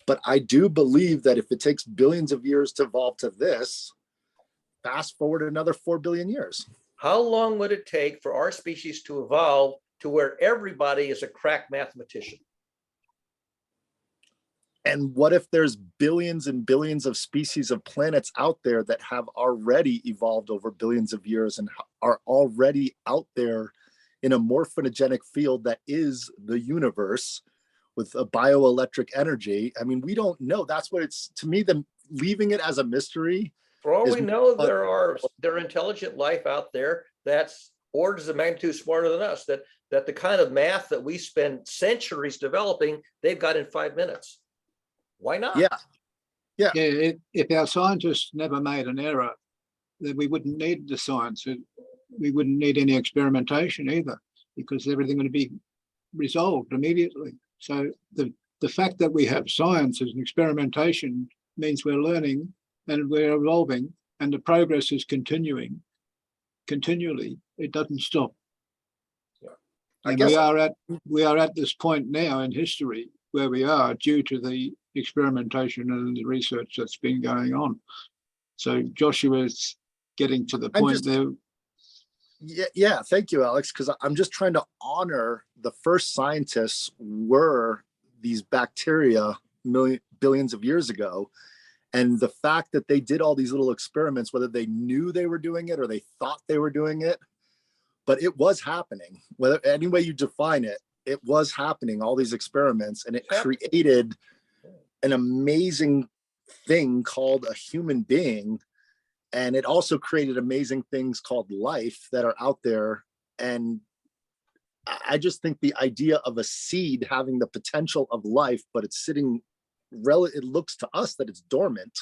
S6: But I do believe that if it takes billions of years to evolve to this, fast forward another 4 billion years.
S2: How long would it take for our species to evolve to where everybody is a crack mathematician?
S6: And what if there's billions and billions of species of planets out there that have already evolved over billions of years and are already out there in a morphogenic field that is the universe with a bioelectric energy? I mean, we don't know. That's what it's, to me, leaving it as a mystery.
S2: For all we know, there are intelligent life out there that's orders of magnitude smarter than us, that the kind of math that we spend centuries developing, they've got in 5 minutes. Why not?
S6: Yeah.
S3: Yeah, if our scientists never made an error, then we wouldn't need the science. We wouldn't need any experimentation either, because everything would be resolved immediately. So the fact that we have science as an experimentation means we're learning and we're evolving, and the progress is continuing continually. It doesn't stop.
S2: Yeah.
S6: I
S3: And
S6: guess
S3: we are at this point now in history where we are due to the experimentation and the research that's been going on. So Joshua's getting to the point there.
S6: Yeah, thank you, Alex, because I'm just trying to honor the first scientists were these bacteria billions of years ago. And the fact that they did all these little experiments, whether they knew they were doing it or they thought they were doing it, but it was happening. Whether any way you define it, it was happening, all these experiments, and it created an amazing thing called a human being. And it also created amazing things called life that are out there. And I just think the idea of a seed having the potential of life, but it's sitting, it looks to us that it's dormant,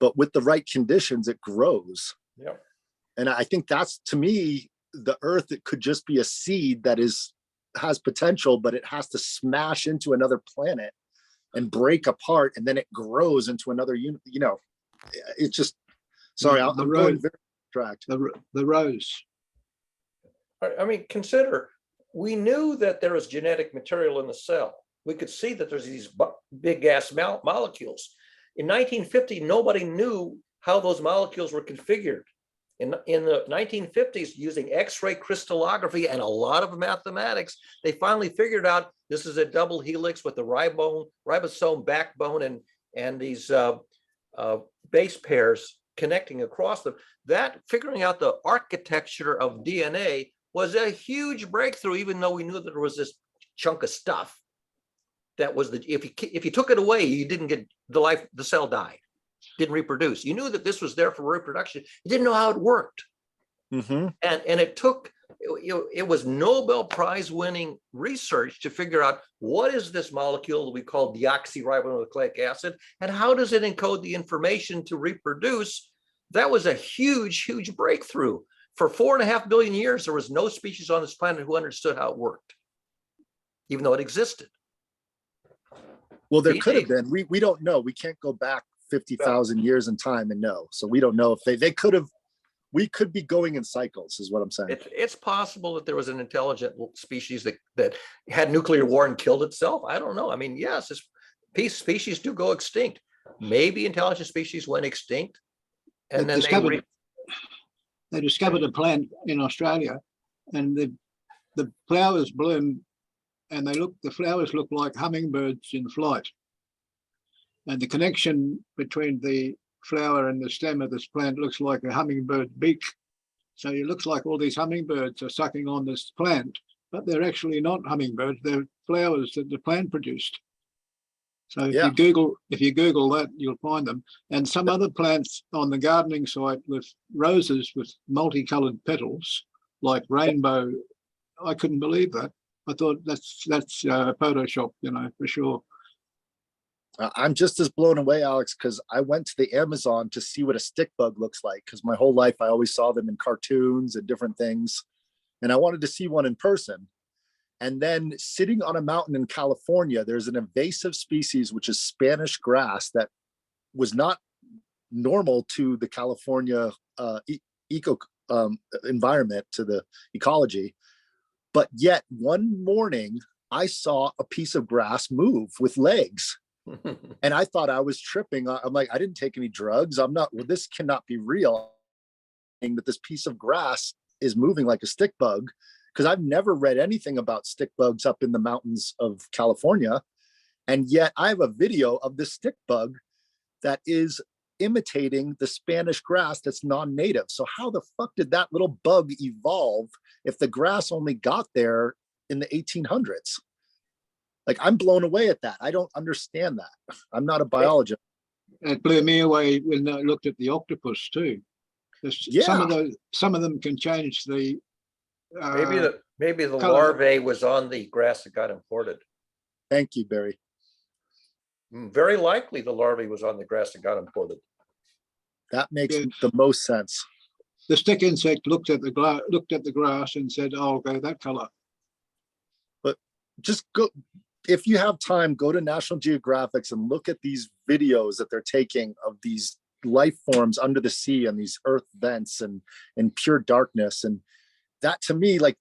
S6: but with the right conditions, it grows.
S2: Yeah.
S6: And I think that's, to me, the earth, it could just be a seed that has potential, but it has to smash into another planet and break apart, and then it grows into another unit. It's just, sorry, I'm going very abstract.
S3: The rose.
S2: I mean, consider, we knew that there was genetic material in the cell. We could see that there's these big gas molecules. In 1950, nobody knew how those molecules were configured. In the 1950s, using X-ray crystallography and a lot of mathematics, they finally figured out this is a double helix with the ribosome backbone and these base pairs connecting across them. That figuring out the architecture of DNA was a huge breakthrough, even though we knew that there was this chunk of stuff that was if you took it away, you didn't get the cell died, didn't reproduce. You knew that this was there for reproduction. You didn't know how it worked.
S6: Mm-hmm.
S2: And it took, it was Nobel Prize winning research to figure out what is this molecule that we call deoxyribonucleic acid, and how does it encode the information to reproduce. That was a huge, huge breakthrough. For 4.5 billion years, there was no species on this planet who understood how it worked, even though it existed.
S6: Well, there could have been. We don't know. We can't go back 50,000 years in time and know. So we don't know if they could have. We could be going in cycles, is what I'm saying.
S2: It's possible that there was an intelligent species that had nuclear war and killed itself. I don't know. I mean, yes, species do go extinct. Maybe intelligent species went extinct, and then
S3: they discovered a plant in Australia, and the flowers bloom, and the flowers look like hummingbirds in flight. And the connection between the flower and the stem of this plant looks like a hummingbird beak. So it looks like all these hummingbirds are sucking on this plant, but they're actually not hummingbirds. They're flowers that the plant produced. So if you Google that, you'll find them. And some other plants on the gardening site with roses with multicolored petals, like rainbow. I couldn't believe that. I thought that's Photoshop, for sure.
S6: I'm just as blown away, Alex, because I went to the Amazon to see what a stick bug looks like, because my whole life I always saw them in cartoons and different things. And I wanted to see one in person. And then sitting on a mountain in California, there's an invasive species, which is Spanish grass, that was not normal to the California environment, to the ecology. But yet one morning I saw a piece of grass move with legs. And I thought I was tripping. I'm like, I didn't take any drugs. This cannot be real. That this piece of grass is moving like a stick bug, because I've never read anything about stick bugs up in the mountains of California. And yet I have a video of the stick bug that is imitating the Spanish grass that's non-native. So how the fuck did that little bug evolve if the grass only got there in the 1800s? Like, I'm blown away at that. I don't understand that. I'm not a biologist.
S3: It blew me away when I looked at the octopus too. Some of them can change the
S2: Maybe the
S3: color.
S2: larvae was on the grass that got imported.
S6: Thank you, Barry.
S2: Very likely the larvae was on the grass that got imported.
S6: That makes
S3: Yeah.
S6: the most sense.
S3: The stick insect looked at the grass and said, "I'll go that color."
S6: Just go, if you have time, go to National Geographic and look at these videos that they're taking of these life forms under the sea and these earth vents and in pure darkness. And that, to me, like,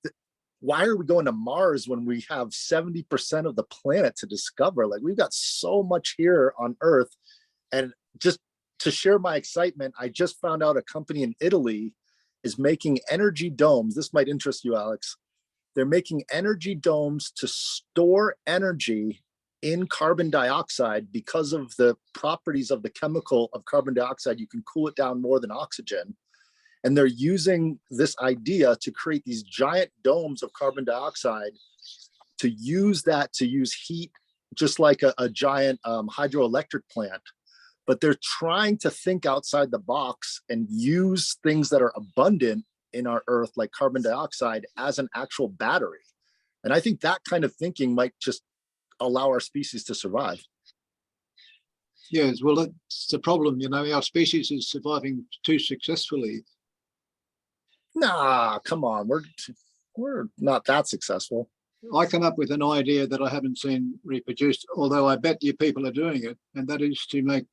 S6: why are we going to Mars when we have 70% of the planet to discover? Like, we've got so much here on Earth. And just to share my excitement, I just found out a company in Italy is making energy domes. This might interest you, Alex. They're making energy domes to store energy in carbon dioxide because of the properties of the chemical of carbon dioxide. You can cool it down more than oxygen. And they're using this idea to create these giant domes of carbon dioxide to use that to use heat, just like a giant hydroelectric plant. But they're trying to think outside the box and use things that are abundant in our Earth, like carbon dioxide, as an actual battery. And I think that kind of thinking might just allow our species to survive.
S3: Yes, well, that's the problem. Our species is surviving too successfully.
S6: Nah, come on, we're not that successful.
S3: I come up with an idea that I haven't seen reproduced, although I bet you people are doing it, and that is to make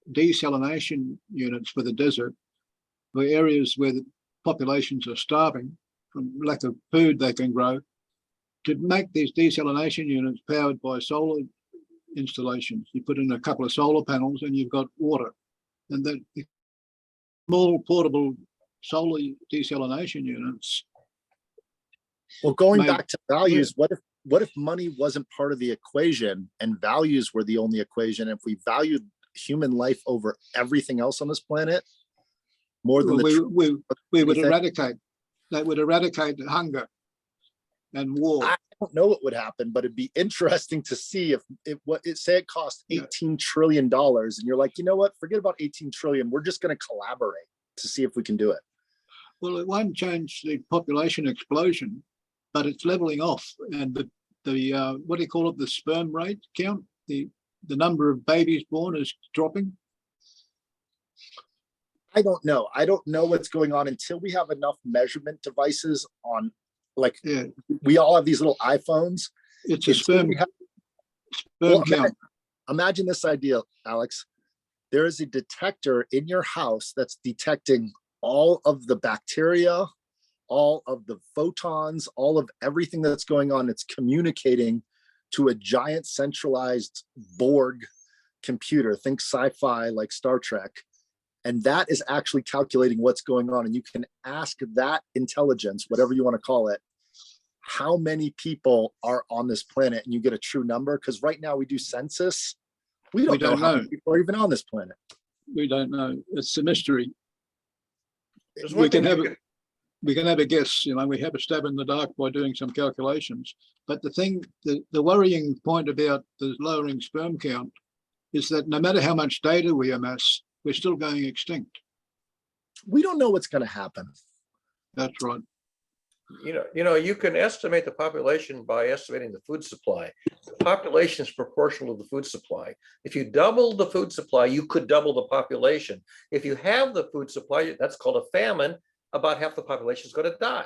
S3: desalination units for the desert, for areas where the populations are starving from lack of food they can grow, to make these desalination units powered by solar installations. You put in a couple of solar panels and you've got water. And that small portable solar desalination units.
S6: Well, going
S3: Mate,
S6: back to values, what if money wasn't part of the equation and values were the only equation? If we valued human life over everything else on this planet, more than
S3: we would eradicate. That would eradicate hunger and war.
S6: I don't know what would happen, but it'd be interesting to see if say it cost $18 trillion, and you're like, you know what? Forget about 18 trillion. We're just going to collaborate to see if we can do it.
S3: Well, it won't change the population explosion, but it's leveling off, and the what do you call it? The sperm rate count, the number of babies born is dropping.
S6: I don't know. I don't know what's going on until we have enough measurement devices on, like, we all have these little iPhones.
S3: It's a sperm count.
S6: Imagine this idea, Alex. There is a detector in your house that's detecting all of the bacteria, all of the photons, all of everything that's going on. It's communicating to a giant centralized Borg computer. Think sci-fi, like Star Trek. And that is actually calculating what's going on. And you can ask that intelligence, whatever you want to call it, how many people are on this planet, and you get a true number. Because right now we do census. We don't know how many people are even on this planet.
S3: We don't know. It's a mystery. We can have a guess. We have a stab in the dark by doing some calculations. But the worrying point about the lowering sperm count is that no matter how much data we amass, we're still going extinct.
S6: We don't know what's going to happen.
S3: That's right.
S2: You can estimate the population by estimating the food supply. The population is proportional to the food supply. If you double the food supply, you could double the population. If you have the food supply, that's called a famine, about half the population is going to die.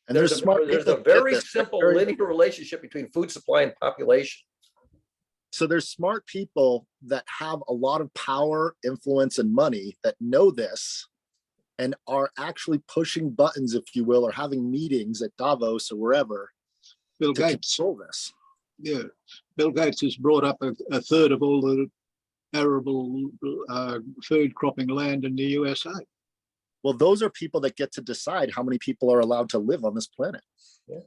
S6: And
S2: There's a very simple linear relationship between food supply and population.
S6: So there's smart people that have a lot of power, influence, and money that know this and are actually pushing buttons, if you will, or having meetings at Davos or wherever
S3: Bill
S6: to
S3: Gates.
S6: control this.
S3: Yeah. Bill Gates has brought up a third of all the arable food cropping land in the USA.
S6: Well, those are people that get to decide how many people are allowed to live on this planet.
S2: Yeah.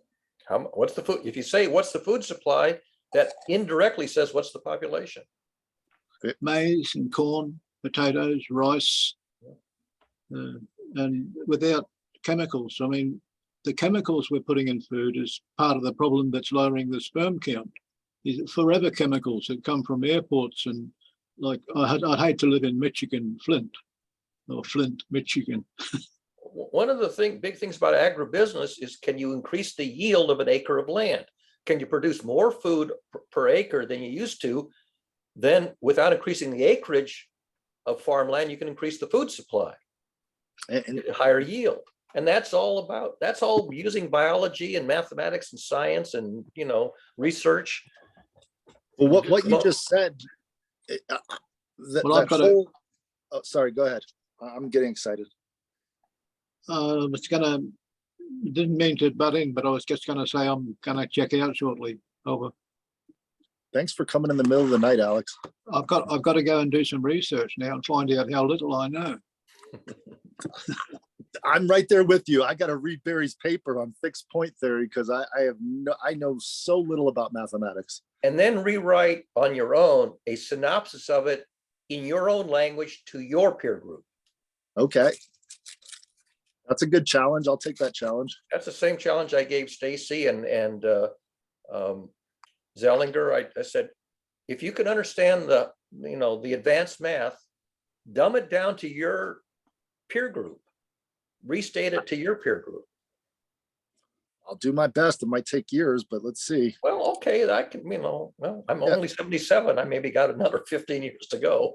S2: What's the food? If you say what's the food supply, that indirectly says what's the population.
S3: Maize and corn, potatoes, rice, and without chemicals. I mean, the chemicals we're putting in food is part of the problem that's lowering the sperm count. Is forever chemicals that come from airports, and like I'd hate to live in Michigan, Flint, Michigan.
S2: one of the big things about agribusiness is, can you increase the yield of an acre of land? Can you produce more food per acre than you used to? Then without increasing the acreage of farmland, you can increase the food supply,
S6: And
S2: higher yield. And that's all using biology and mathematics and science and, research.
S6: well, what you just said,
S3: Well, I've got
S6: oh, sorry, go ahead. I'm getting excited.
S3: Didn't mean to butt in, but I was just gonna say I'm gonna check out shortly. Over.
S6: Thanks for coming in the middle of the night, Alex.
S3: I've got to go and do some research now and find out how little I know.
S6: I'm right there with you. I got to read Barry's paper on fixed point theory because I know so little about mathematics.
S2: And then rewrite on your own a synopsis of it in your own language to your peer group.
S6: Okay. That's a good challenge. I'll take that challenge.
S2: That's the same challenge I gave Stacy and Zellinger. I said, if you can understand the advanced math, dumb it down to your peer group, restate it to your peer group.
S6: I'll do my best. It might take years, but let's see.
S2: Well, okay, I can, I'm only 77. I maybe got another 15 years to go.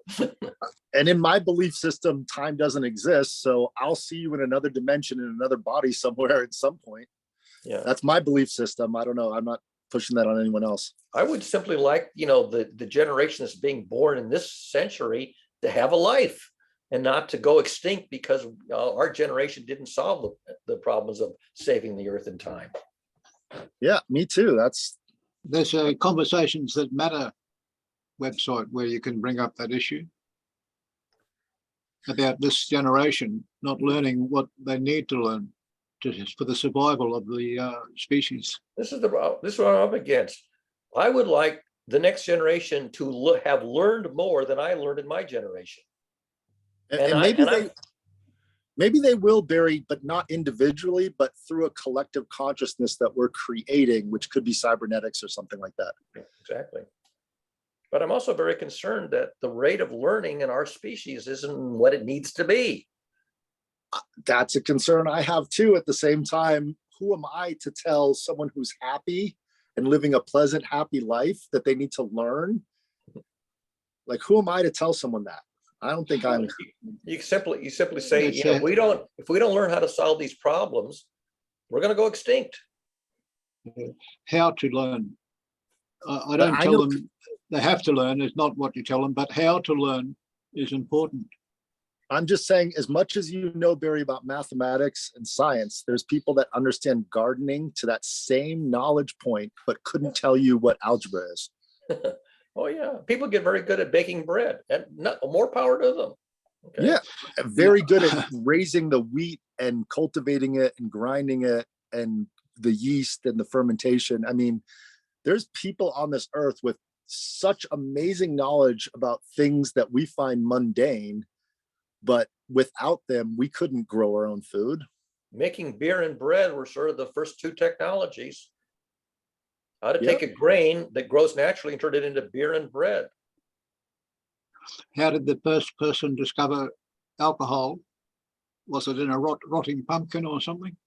S6: And in my belief system, time doesn't exist. So I'll see you in another dimension, in another body somewhere at some point.
S2: Yeah,
S6: That's my belief system. I don't know. I'm not pushing that on anyone else.
S2: I would simply like, the generation that's being born in this century to have a life and not to go extinct because our generation didn't solve the problems of saving the earth in time.
S6: Yeah, me too.
S3: There's a Conversations That Matter website where you can bring up that issue about this generation not learning what they need to learn for the survival of the species.
S2: This is what I'm up against. I would like the next generation to have learned more than I learned in my generation.
S6: And maybe they will, Barry, but not individually, but through a collective consciousness that we're creating, which could be cybernetics or something like that.
S2: Exactly. But I'm also very concerned that the rate of learning in our species isn't what it needs to be.
S6: That's a concern I have too. At the same time, who am I to tell someone who's happy and living a pleasant, happy life that they need to learn? Like, who am I to tell someone that? I don't think I'm.
S2: You simply say, if we don't learn how to solve these problems, we're going to go extinct.
S3: How to learn. I don't tell them they have to learn. It's not what you tell them, but how to learn is important.
S6: I'm just saying, as much as you know, Barry, about mathematics and science, there's people that understand gardening to that same knowledge point, but couldn't tell you what algebra is.
S2: Oh yeah, people get very good at baking bread, and more power to them. Okay.
S6: Yeah, very good at raising the wheat and cultivating it and grinding it and the yeast and the fermentation. I mean, there's people on this earth with such amazing knowledge about things that we find mundane, but without them, we couldn't grow our own food.
S2: Making beer and bread were sort of the first two technologies. How to take a grain that grows naturally and turn it into beer and bread.
S3: How did the first person discover alcohol? Was it in a rotting pumpkin or something?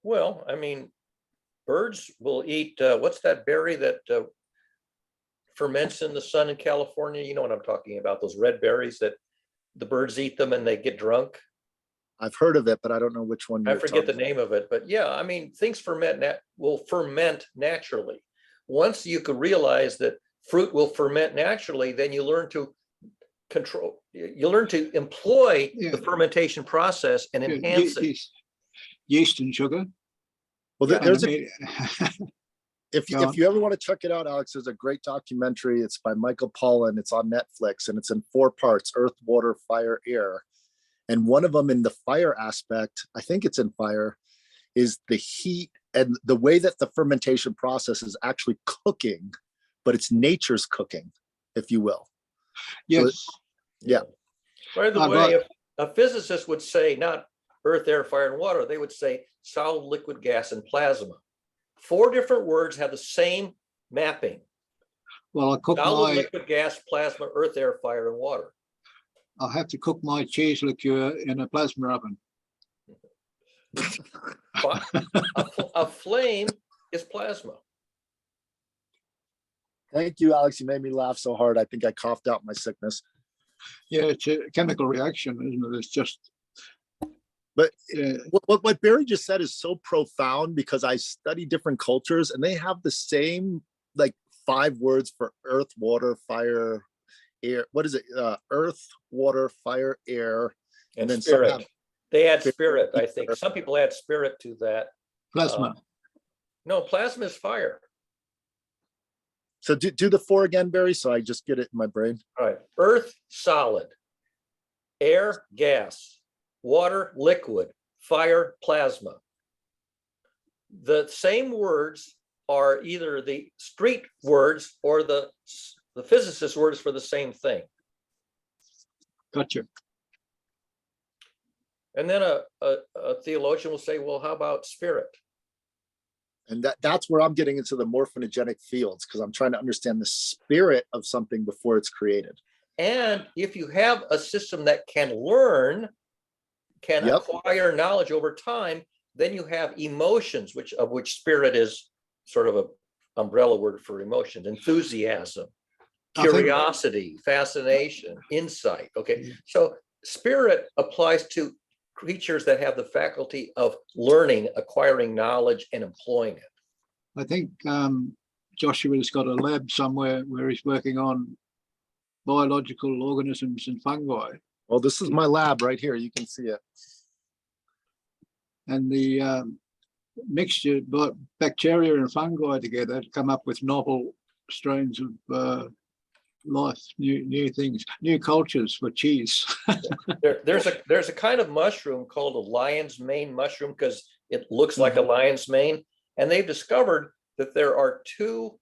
S2: Well, I mean, birds will eat, what's that berry that ferments in the sun in California? You know what I'm talking about, those red berries that the birds eat them and they get drunk.
S6: I've heard of it, but I don't know which one.
S2: I forget the name of it, but yeah, I mean, things will ferment naturally. Once you could realize that fruit will ferment naturally, then you learn to employ the fermentation process and enhance it.
S3: Yeast and sugar.
S6: Well, there's if you ever want to check it out, Alex, there's a great documentary. It's by Michael Pollan. It's on Netflix and it's in 4 parts: earth, water, fire, air. And one of them in the fire aspect, I think it's in fire, is the heat and the way that the fermentation process is actually cooking, but it's nature's cooking, if you will.
S3: Yes.
S6: So yeah.
S2: By the way, a physicist would say not earth, air, fire, and water. They would say solid, liquid, gas, and plasma. 4 different words have the same mapping.
S3: Well, I cook
S2: solid, liquid, gas, plasma, earth, air, fire, and water.
S3: I'll have to cook my cheese liqueur in a plasma oven.
S2: A flame is plasma.
S6: Thank you, Alex. You made me laugh so hard. I think I coughed out my sickness.
S3: Yeah, it's a chemical reaction, isn't it? It's just,
S6: But
S3: yeah,
S6: what Barry just said is so profound because I study different cultures and they have the same like 5 words for earth, water, fire, air. What is it? Earth, water, fire, air,
S2: And
S6: then
S2: spirit.
S6: some have
S2: They add spirit, I think. Some people add spirit to that.
S3: plasma.
S2: No, plasma is fire.
S6: So do the 4 again, Barry, so I just get it in my brain.
S2: All right. Earth, solid. Air, gas. Water, liquid. Fire, plasma. The same words are either the street words or the physicist words for the same thing.
S3: Gotcha.
S2: And then a theologian will say, well, how about spirit?
S6: And that's where I'm getting into the morphogenetic fields because I'm trying to understand the spirit of something before it's created.
S2: And if you have a system that can learn, can
S6: Yep.
S2: acquire knowledge over time, then you have emotions, of which spirit is sort of an umbrella word for emotions, enthusiasm,
S3: I think-
S2: curiosity, fascination, insight. Okay, so spirit applies to creatures that have the faculty of learning, acquiring knowledge, and employing it.
S3: I think Joshua's got a lab somewhere where he's working on biological organisms and fungi.
S6: Well, this is my lab right here. You can see it.
S3: And the mixture, but bacteria and fungi together to come up with novel strains of life, new things, new cultures for cheese.
S2: There's a kind of mushroom called a lion's mane mushroom because it looks like a lion's mane, and they've discovered that there are 2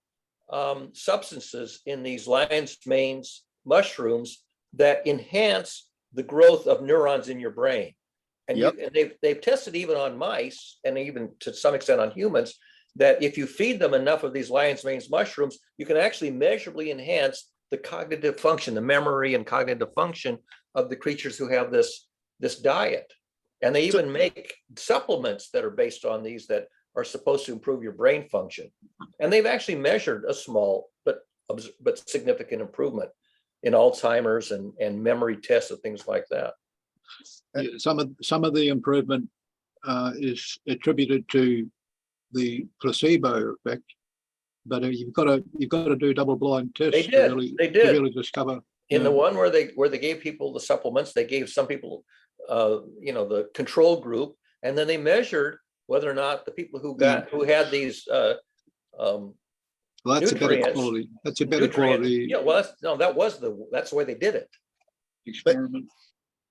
S2: substances in these lion's manes mushrooms that enhance the growth of neurons in your brain. And,
S6: Yep.
S2: and they've tested even on mice and even to some extent on humans that if you feed them enough of these lion's mane mushrooms, you can actually measurably enhance the cognitive function, the memory and cognitive function of the creatures who have this diet. And they even make supplements that are based on these that are supposed to improve your brain function. And they've actually measured a small but significant improvement in Alzheimer's and memory tests and things like that.
S3: Yeah, some of the improvement is attributed to the placebo effect, but you've got to do double-blind tests
S2: They
S3: to
S2: did.
S3: really discover.
S2: In the one where they gave people the supplements, they gave some people, the control group, and then they measured whether or not the people who had these
S3: Well, that's a better
S2: nutrients-
S3: quality. That's a better quality
S2: Yeah, well, that's the way they did it.
S3: experiment.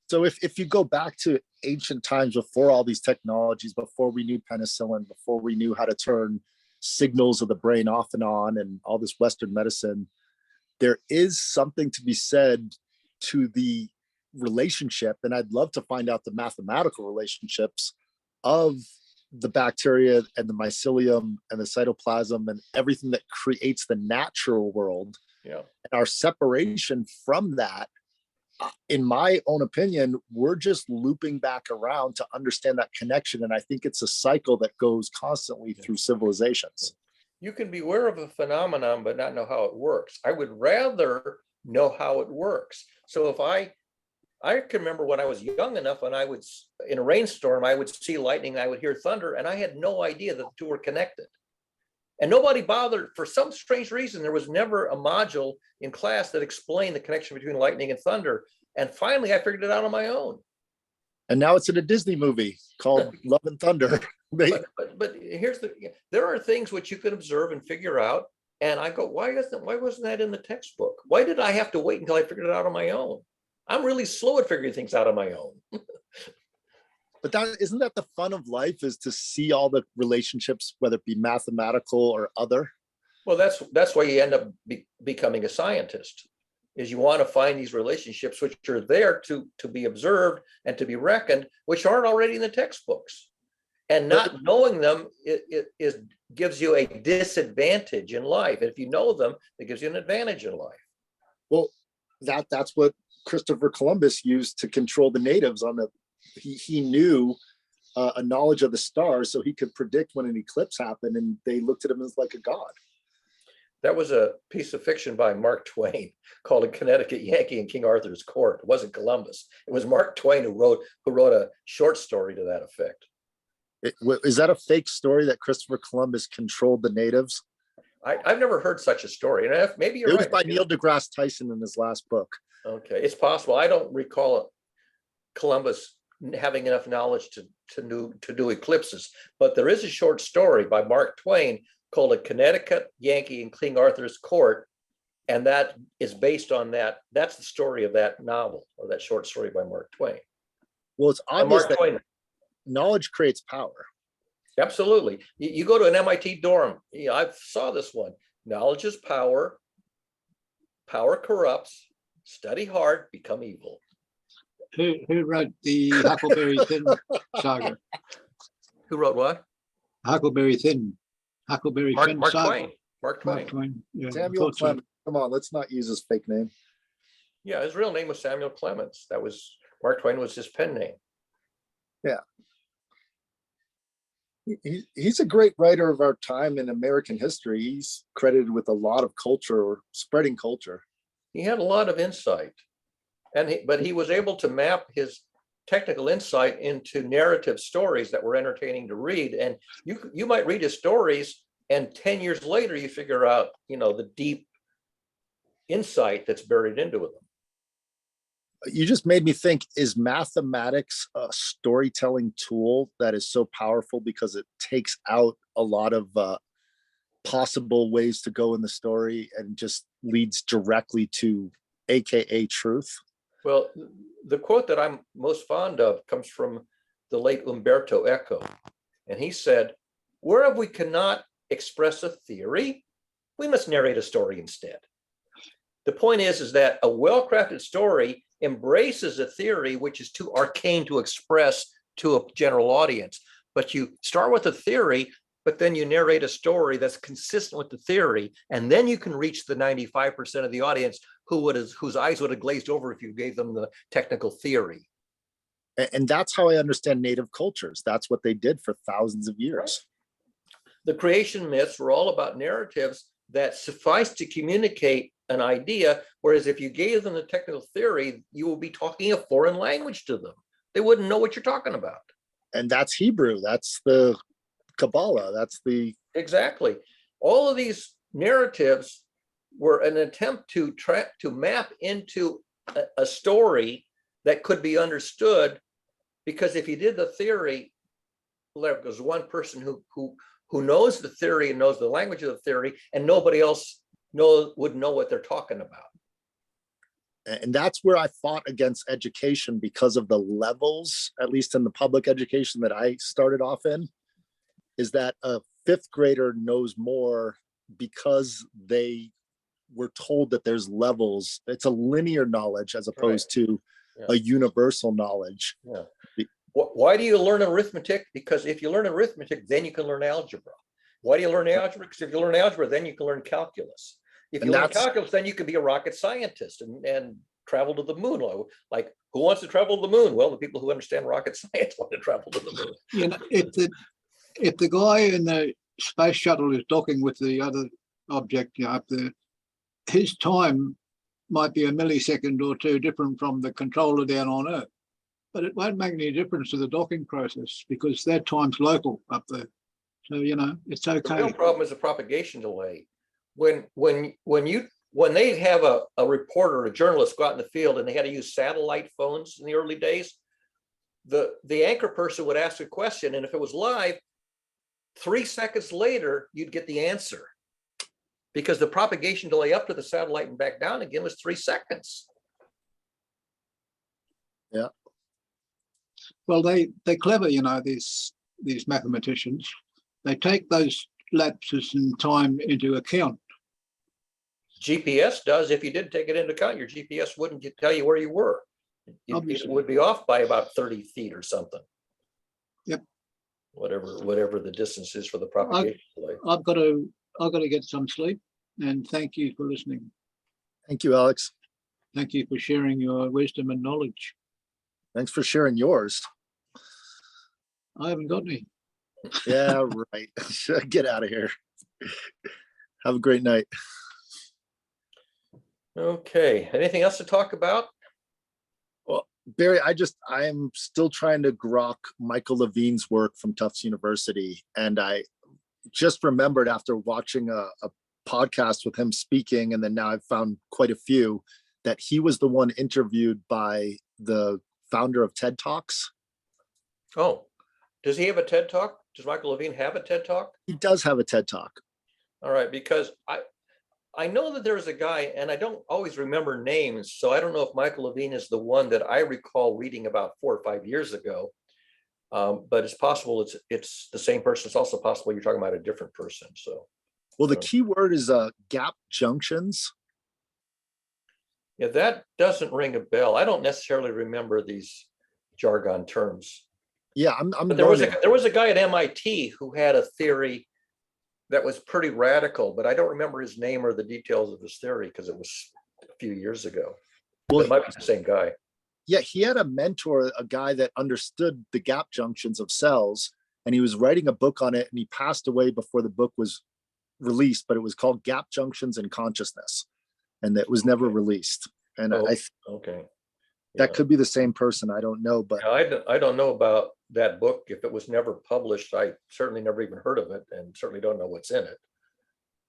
S6: So if you go back to ancient times before all these technologies, before we knew penicillin, before we knew how to turn signals of the brain off and on and all this Western medicine, there is something to be said to the relationship. And I'd love to find out the mathematical relationships of the bacteria and the mycelium and the cytoplasm and everything that creates the natural world.
S2: Yeah.
S6: And our separation from that, in my own opinion, we're just looping back around to understand that connection. And I think it's a cycle that goes constantly through civilizations.
S2: You can be aware of a phenomenon, but not know how it works. I would rather know how it works. So if I can remember when I was young enough, when I would, in a rainstorm, I would see lightning, I would hear thunder, and I had no idea that the 2 were connected. And nobody bothered, for some strange reason, there was never a module in class that explained the connection between lightning and thunder. And finally, I figured it out on my own.
S6: And now it's in a Disney movie called Love and Thunder.
S2: But there are things which you can observe and figure out. And I go, why wasn't that in the textbook? Why did I have to wait until I figured it out on my own? I'm really slow at figuring things out on my own.
S6: But isn't that the fun of life, is to see all the relationships, whether it be mathematical or other?
S2: Well, that's why you end up becoming a scientist, is you want to find these relationships which are there to be observed and to be reckoned, which aren't already in the textbooks. And not knowing them gives you a disadvantage in life. And if you know them, it gives you an advantage in life.
S6: Well, that's what Christopher Columbus used to control the natives on the. He knew a knowledge of the stars so he could predict when an eclipse happened, and they looked at him as like a god.
S2: That was a piece of fiction by Mark Twain called A Connecticut Yankee in King Arthur's Court. It wasn't Columbus. It was Mark Twain who wrote a short story to that effect.
S6: Is that a fake story that Christopher Columbus controlled the natives?
S2: I've never heard such a story. And maybe you're
S6: It was
S2: right.
S6: by Neil deGrasse Tyson in his last book.
S2: Okay, it's possible. I don't recall Columbus having enough knowledge to do eclipses, but there is a short story by Mark Twain called A Connecticut Yankee in King Arthur's Court, and that is based on that. That's the story of that novel, or that short story by Mark Twain.
S6: Well, it's
S2: And
S6: obvious
S2: Mark
S6: that
S2: Twain,
S6: knowledge creates power.
S2: absolutely. You go to an MIT dorm. I saw this one. Knowledge is power. Power corrupts. Study hard, become evil.
S3: Who wrote the Huckleberry Finn saga?
S2: Who wrote what?
S3: Huckleberry Finn. Huckleberry Finn
S2: Mark
S3: saga.
S2: Twain. Mark Twain.
S3: Mark Twain. Yeah, I
S6: Samuel
S3: thought so.
S6: Clemens. Come on, let's not use his fake name.
S2: Yeah, his real name was Samuel Clemens. That was Mark Twain was his pen name.
S6: He's a great writer of our time in American history. He's credited with a lot of culture, or spreading culture.
S2: He had a lot of insight, but he was able to map his technical insight into narrative stories that were entertaining to read. And you might read his stories, and 10 years later, you figure out, the deep insight that's buried into them.
S6: You just made me think, is mathematics a storytelling tool that is so powerful because it takes out a lot of possible ways to go in the story and just leads directly to AKA truth?
S2: Well, the quote that I'm most fond of comes from the late Umberto Eco. And he said, wherever we cannot express a theory, we must narrate a story instead. The point is that a well-crafted story embraces a theory which is too arcane to express to a general audience. But you start with a theory, but then you narrate a story that's consistent with the theory, and then you can reach the 95% of the audience whose eyes would have glazed over if you gave them the technical theory.
S6: And that's how I understand native cultures. That's what they did for thousands of years.
S2: The creation myths were all about narratives that suffice to communicate an idea, whereas if you gave them the technical theory, you will be talking a foreign language to them. They wouldn't know what you're talking about.
S6: And that's Hebrew. That's the Kabbalah. That's the...
S2: Exactly. All of these narratives were an attempt to map into a story that could be understood, because if you did the theory, there's one person who knows the theory and knows the language of the theory, and nobody else would know what they're talking about.
S6: And that's where I fought against education, because of the levels, at least in the public education that I started off in, is that a fifth grader knows more because they were told that there's levels. It's a linear knowledge as opposed to a universal knowledge.
S2: Yeah. Why do you learn arithmetic? Because if you learn arithmetic, then you can learn algebra. Why do you learn algebra? Because if you learn algebra, then you can learn calculus. If you learn calculus, then you can be a rocket scientist and travel to the moon. Like, who wants to travel to the moon? Well, the people who understand rocket science want to travel to the moon.
S3: You know, if the guy in the space shuttle is docking with the other object up there, his time might be a millisecond or two different from the controller down on Earth, but it won't make any difference to the docking process because their time's local up there. So, it's okay.
S2: The real problem is the propagation delay. When they have a reporter or a journalist go out in the field and they had to use satellite phones in the early days, the anchor person would ask a question, and if it was live, 3 seconds later, you'd get the answer, because the propagation delay up to the satellite and back down again was 3 seconds.
S6: Yeah.
S3: Well, they're clever, these mathematicians. They take those lapses in time into account.
S2: GPS does. If you did take it into account, your GPS wouldn't tell you where you were. It would be off by about 30 feet or something.
S3: Yep.
S2: Whatever the distance is for the propagation delay.
S3: I've got to get some sleep, and thank you for listening.
S6: Thank you, Alex.
S3: Thank you for sharing your wisdom and knowledge.
S6: Thanks for sharing yours.
S3: I haven't got any.
S6: Yeah, right. Get out of here. Have a great night.
S2: Okay, anything else to talk about?
S6: Well, Barry, I'm still trying to grok Michael Levine's work from Tufts University. And I just remembered after watching a podcast with him speaking, and then now I've found quite a few, that he was the one interviewed by the founder of TED Talks.
S2: Oh, does he have a TED Talk? Does Michael Levine have a TED Talk?
S6: He does have a TED Talk.
S2: All right, because I know that there's a guy, and I don't always remember names, so I don't know if Michael Levine is the one that I recall reading about 4 or 5 years ago. But it's possible it's the same person. It's also possible you're talking about a different person. So,
S6: Well, the key word is gap junctions.
S2: yeah, that doesn't ring a bell. I don't necessarily remember these jargon terms.
S6: Yeah, I'm
S2: But there was
S6: learning.
S2: a guy at MIT who had a theory that was pretty radical, but I don't remember his name or the details of his theory because it was a few years ago.
S6: Well,
S2: But it might be the same guy.
S6: yeah, he had a mentor, a guy that understood the gap junctions of cells, and he was writing a book on it, and he passed away before the book was released, but it was called Gap Junctions in Consciousness, and it was never released. And
S2: Oh,
S6: I
S2: okay.
S6: that
S2: Yeah.
S6: could be the same person. I don't know, but
S2: Yeah, I don't know about that book. If it was never published, I certainly never even heard of it and certainly don't know what's in it.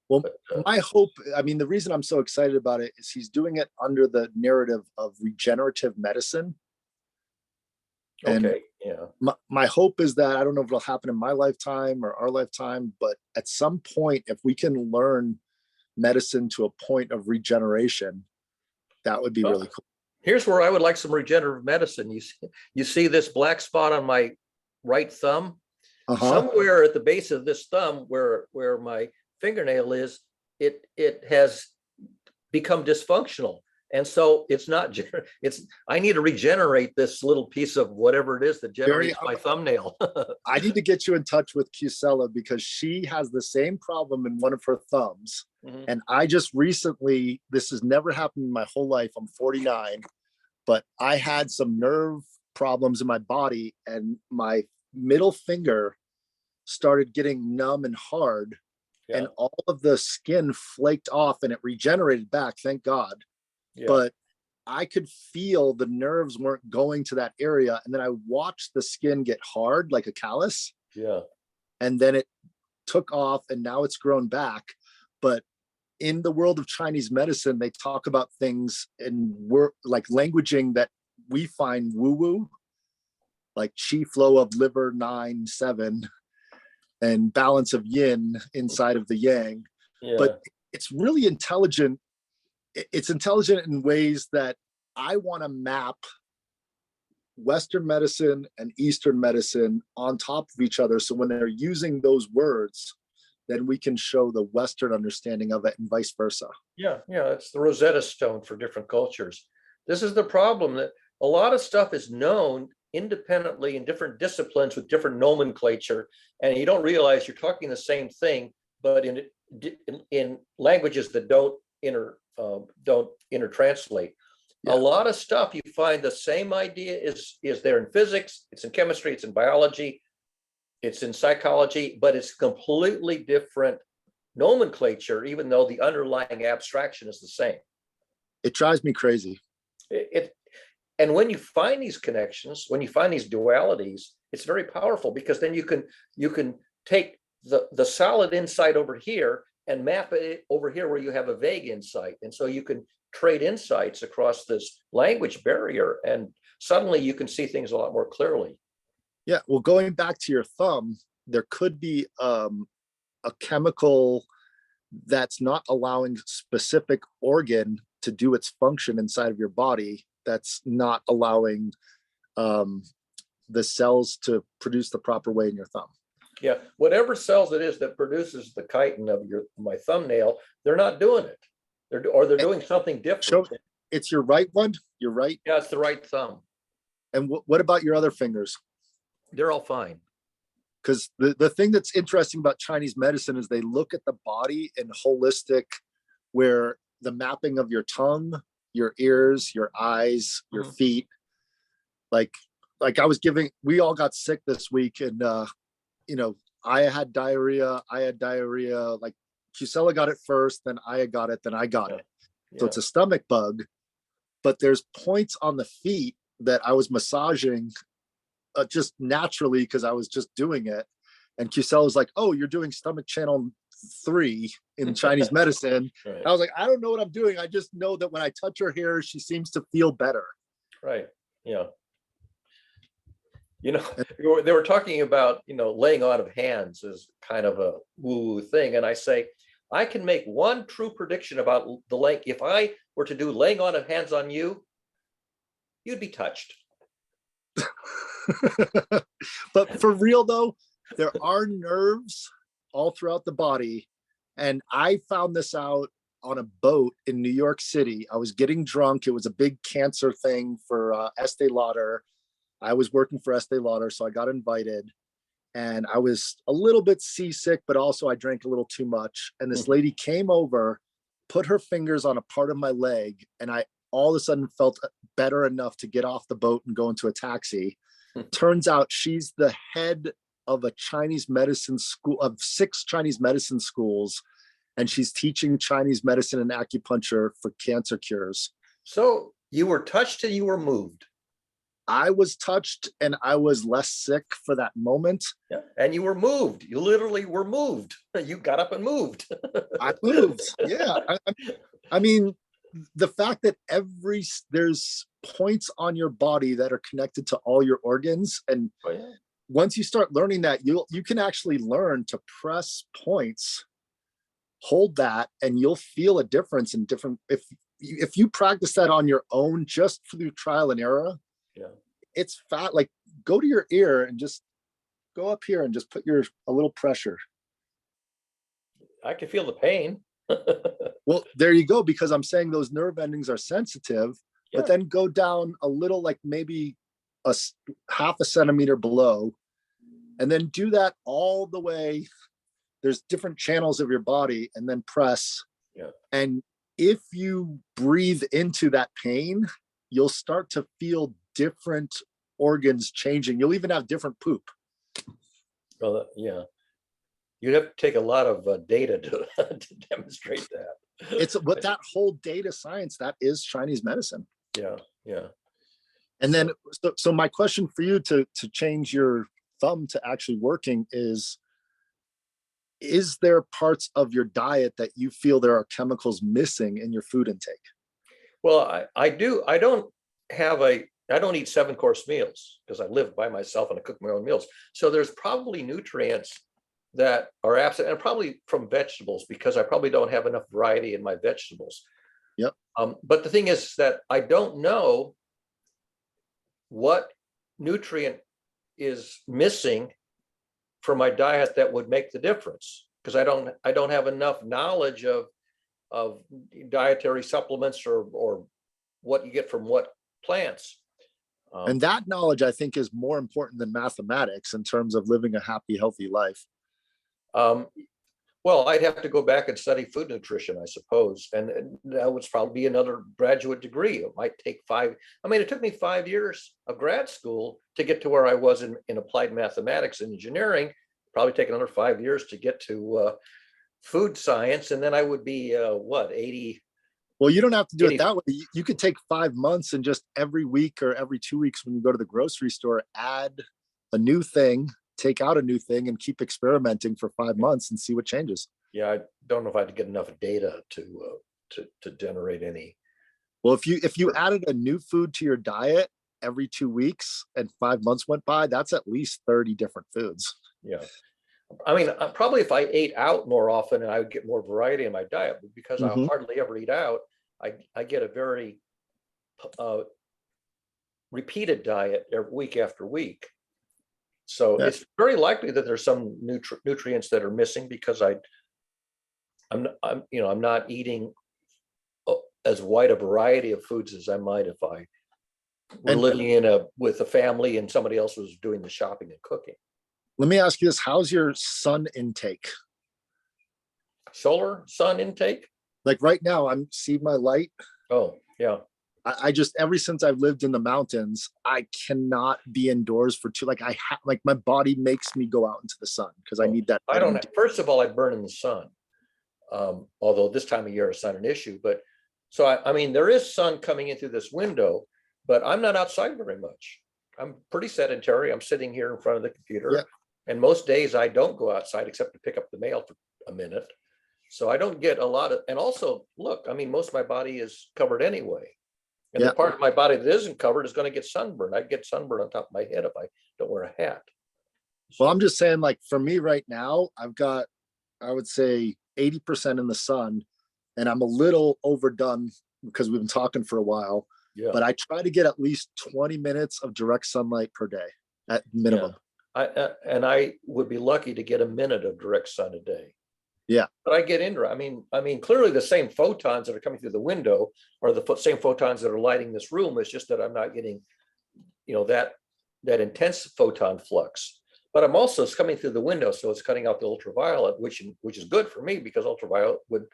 S6: well,
S2: But,
S6: my hope, I mean, the reason I'm so excited about it is he's doing it under the narrative of regenerative medicine. And
S2: okay, yeah.
S6: my hope is that, I don't know if it'll happen in my lifetime or our lifetime, but at some point, if we can learn medicine to a point of regeneration, that would be
S2: Well,
S6: really cool.
S2: Here's where I would like some regenerative medicine. You see this black spot on my right thumb?
S6: Uh-huh.
S2: Somewhere at the base of this thumb where my fingernail is, it has become dysfunctional. And so I need to regenerate this little piece of whatever it is that generates my thumbnail.
S6: I need to get you in touch with Cusella because she has the same problem in one of her thumbs.
S2: Mhm.
S6: And I just recently, this has never happened in my whole life. I'm 49, but I had some nerve problems in my body and my middle finger started getting numb and hard.
S2: Yeah.
S6: And all of the skin flaked off and it regenerated back, thank God.
S2: Yeah.
S6: But I could feel the nerves weren't going to that area. And then I watched the skin get hard like a callus.
S2: Yeah.
S6: And then it took off and now it's grown back. But in the world of Chinese medicine, they talk about things in like languaging that we find woo-woo, like qi flow of liver 9-7 and balance of yin inside of the yang.
S2: Yeah.
S6: But it's really intelligent. It's intelligent in ways that I want to map Western medicine and Eastern medicine on top of each other. So when they're using those words, then we can show the Western understanding of it and vice versa.
S2: Yeah, it's the Rosetta Stone for different cultures. This is the problem, that a lot of stuff is known independently in different disciplines with different nomenclature, and you don't realize you're talking the same thing, but in languages that don't intertranslate.
S6: Yeah.
S2: A lot of stuff you find the same idea is there in physics, it's in chemistry, it's in biology, it's in psychology, but it's completely different nomenclature, even though the underlying abstraction is the same.
S6: It drives me crazy.
S2: And when you find these connections, when you find these dualities, it's very powerful, because then you can take the solid insight over here and map it over here where you have a vague insight. And so you can trade insights across this language barrier, and suddenly you can see things a lot more clearly.
S6: Yeah, well, going back to your thumb, there could be a chemical that's not allowing specific organ to do its function inside of your body, that's not allowing the cells to produce the proper way in your thumb.
S2: Yeah, whatever cells it is that produces the chitin of my thumbnail, they're not doing it. They're doing something different.
S6: It's your right one? You're right?
S2: Yeah, it's the right thumb.
S6: And what about your other fingers?
S2: They're all fine.
S6: Because the thing that's interesting about Chinese medicine is they look at the body in holistic, where the mapping of your tongue, your ears, your eyes, your feet, like like we all got sick this week, and I had diarrhea. Like Gisela got it first, then I got it, then I got it. So it's a stomach bug, but there's points on the feet that I was massaging just naturally because I was just doing it. And Gisela was like, "Oh, you're doing stomach channel 3 in Chinese medicine."
S2: Right.
S6: I was like, "I don't know what I'm doing. I just know that when I touch her hair, she seems to feel better."
S2: Right. Yeah. They were talking about, laying on of hands is kind of a woo thing. And I say, I can make one true prediction about the length. If I were to do laying on of hands on you, you'd be touched.
S6: But for real though, there are nerves all throughout the body. And I found this out on a boat in New York City. I was getting drunk. It was a big cancer thing for Estee Lauder. I was working for Estee Lauder, so I got invited. And I was a little bit seasick, but also I drank a little too much. And this lady came over, put her fingers on a part of my leg, and I all of a sudden felt better enough to get off the boat and go into a taxi. Turns out she's the head of a Chinese medicine school, of 6 Chinese medicine schools, and she's teaching Chinese medicine and acupuncture for cancer cures.
S2: So you were touched and you were moved.
S6: I was touched and I was less sick for that moment.
S2: Yeah. And you were moved. You literally were moved. You got up and moved.
S6: I moved. Yeah. I mean, the fact that there's points on your body that are connected to all your organs. And once you start learning that, you can actually learn to press points, hold that, and you'll feel a difference in different, if you practice that on your own, just through trial and error, it's like go to your ear and just go up here and just put a little pressure.
S2: I can feel the pain.
S6: Well, there you go, because I'm saying those nerve endings are sensitive, but then go down a little, like maybe a half a centimeter below, and then do that all the way. There's different channels of your body, and then press. And if you breathe into that pain, you'll start to feel different organs changing. You'll even have different poop.
S2: Well, yeah. You'd have to take a lot of data to demonstrate that.
S6: But that whole data science, that is Chinese medicine.
S2: Yeah.
S6: And then, so my question for you to change your thumb to actually working is there parts of your diet that you feel there are chemicals missing in your food intake?
S2: Well, I do. I don't eat 7-course meals because I live by myself and I cook my own meals. So there's probably nutrients that are absent, and probably from vegetables, because I probably don't have enough variety in my vegetables.
S6: Yep.
S2: But the thing is that I don't know what nutrient is missing from my diet that would make the difference, because I don't have enough knowledge of dietary supplements or what you get from what plants.
S6: And that knowledge, I think, is more important than mathematics in terms of living a happy, healthy life.
S2: Well, I'd have to go back and study food nutrition, I suppose. And that would probably be another graduate degree. It might take it took me 5 years of grad school to get to where I was in applied mathematics and engineering. Probably take another 5 years to get to food science. And then I would be 80.
S6: Well, you don't have to do it that way. You could take 5 months and just every week or every 2 weeks when you go to the grocery store, add a new thing, take out a new thing, and keep experimenting for 5 months and see what changes.
S2: Yeah, I don't know if I'd get enough data to generate any.
S6: Well, if you added a new food to your diet every 2 weeks and 5 months went by, that's at least 30 different foods.
S2: Yeah. I mean, probably if I ate out more often, and I would get more variety in my diet, but because I hardly ever eat out, I get a very repeated diet week after week. So it's very likely that there's some nutrients that are missing, because I'm not eating as wide a variety of foods as I might if I were living with a family and somebody else was doing the shopping and cooking.
S6: Let me ask you this. How's your sun intake?
S2: Solar sun intake?
S6: Like right now, see my light?
S2: Oh, yeah.
S6: I just, ever since I've lived in the mountains, I cannot be indoors for too, like like my body makes me go out into the sun because I need that.
S2: I don't, first of all, I burn in the sun. Although this time of year is not an issue, but so I mean, there is sun coming in through this window, but I'm not outside very much. I'm pretty sedentary. I'm sitting here in front of the computer.
S6: Yeah.
S2: And most days I don't go outside except to pick up the mail for a minute. So I don't get a lot of, and also look, I mean, most of my body is covered anyway. And
S6: Yeah.
S2: the part of my body that isn't covered is going to get sunburned. I get sunburned on top of my head if I don't wear a hat.
S6: Well, I'm just saying, like, for me right now, I've got, I would say 80% in the sun, and I'm a little overdone because we've been talking for a while,
S2: Yeah.
S6: but I try to get at least 20 minutes of direct sunlight per day at minimum.
S2: And I would be lucky to get a minute of direct sun a day.
S6: Yeah.
S2: But I get into, I mean, clearly the same photons that are coming through the window are the same photons that are lighting this room. It's just that I'm not getting, that intense photon flux. But I'm also, it's coming through the window, so it's cutting out the ultraviolet, which is good for me because ultraviolet would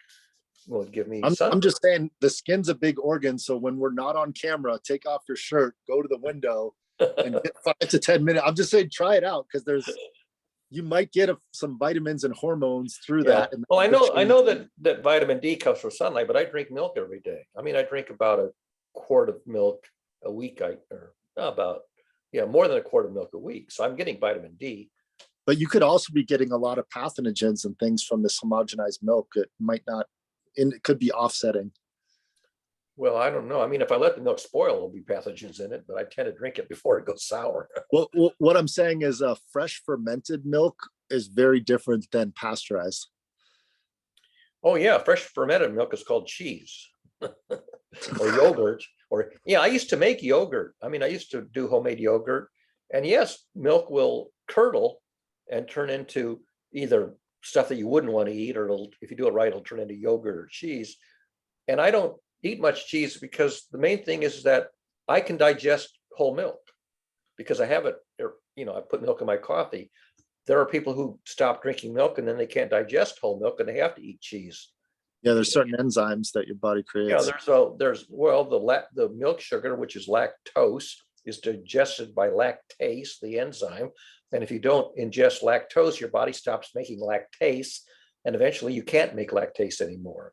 S2: give me sun.
S6: I'm just saying the skin's a big organ. So when we're not on camera, take off your shirt, go to the window and get 5 to 10 minutes. I'm just saying, try it out because you might get some vitamins and hormones through that. And
S2: well, I know that vitamin D comes from sunlight, but I drink milk every day. I mean, I drink about a quart of milk a week, more than a quart of milk a week. So I'm getting vitamin D.
S6: But you could also be getting a lot of pathogens and things from this homogenized milk. It might not, and it could be offsetting.
S2: Well, I don't know. I mean, if I let the milk spoil, there'll be pathogens in it, but I tend to drink it before it goes sour.
S6: Well, what I'm saying is fresh fermented milk is very different than pasteurized.
S2: Oh yeah, fresh fermented milk is called cheese or yogurt. I used to make yogurt. I mean, I used to do homemade yogurt. And yes, milk will curdle and turn into either stuff that you wouldn't want to eat, or if you do it right, it'll turn into yogurt or cheese. And I don't eat much cheese because the main thing is that I can digest whole milk because I have it, I put milk in my coffee. There are people who stop drinking milk and then they can't digest whole milk and they have to eat cheese.
S6: Yeah, there's certain enzymes that your body creates.
S2: Yeah, the milk sugar, which is lactose, is digested by lactase, the enzyme. And if you don't ingest lactose, your body stops making lactase, and eventually you can't make lactase anymore.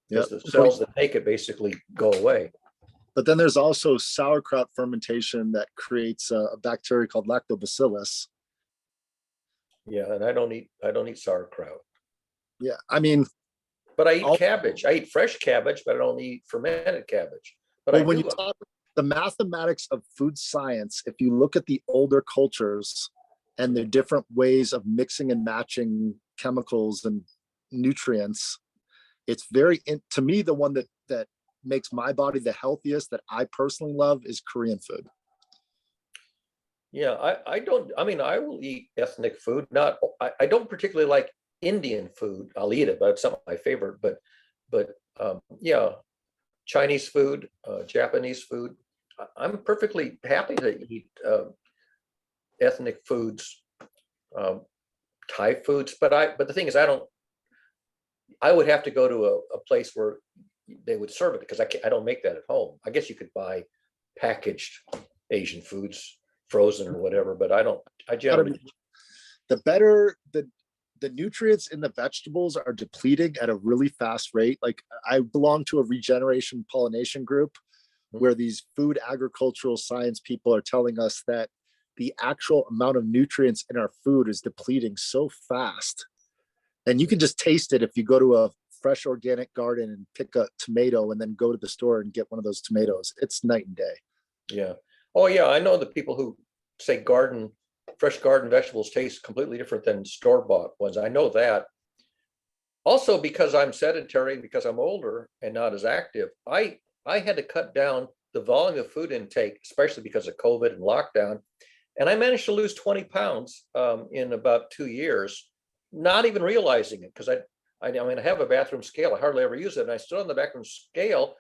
S2: Because the cells that make it basically go away.
S6: But then there's also sauerkraut fermentation that creates a bacteria called lactobacillus.
S2: Yeah, and I don't eat sauerkraut.
S6: Yeah, I mean,
S2: but I eat cabbage. I eat fresh cabbage, but I don't eat fermented cabbage. But
S6: when you talk the mathematics of food science, if you look at the older cultures and the different ways of mixing and matching chemicals and nutrients, it's to me, the one that makes my body the healthiest that I personally love is Korean food.
S2: Yeah, I will eat ethnic food. I don't particularly like Indian food. I'll eat it, but it's not my favorite. But Chinese food, Japanese food. I'm perfectly happy to eat ethnic foods, Thai foods. But the thing is, I would have to go to a place where they would serve it because I don't make that at home. I guess you could buy packaged Asian foods, frozen or whatever, but I generally.
S6: The nutrients in the vegetables are depleting at a really fast rate. Like, I belong to a regeneration pollination group where these food agricultural science people are telling us that the actual amount of nutrients in our food is depleting so fast. And you can just taste it if you go to a fresh organic garden and pick a tomato and then go to the store and get one of those tomatoes. It's night and day.
S2: Yeah. Oh yeah, I know the people who say fresh garden vegetables taste completely different than store-bought ones. I know that. Also, because I'm sedentary, because I'm older and not as active, I had to cut down the volume of food intake, especially because of COVID and lockdown. And I managed to lose 20 pounds in about 2 years, not even realizing it, because I have a bathroom scale. I hardly ever use it. And I stood on the bathroom scale,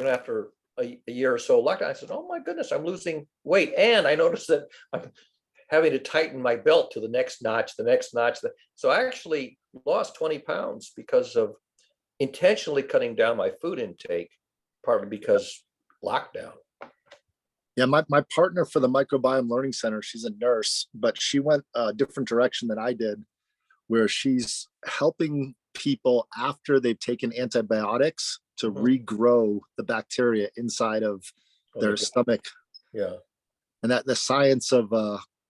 S2: after a year or so lockdown. I said, oh my goodness, I'm losing weight. And I noticed that I'm having to tighten my belt to the next notch. So I actually lost 20 pounds because of intentionally cutting down my food intake, partly because lockdown.
S6: Yeah, my partner for the Microbiome Learning Center, she's a nurse, but she went a different direction than I did, where she's helping people after they've taken antibiotics to regrow the bacteria inside of their stomach.
S2: Yeah.
S6: And that the science of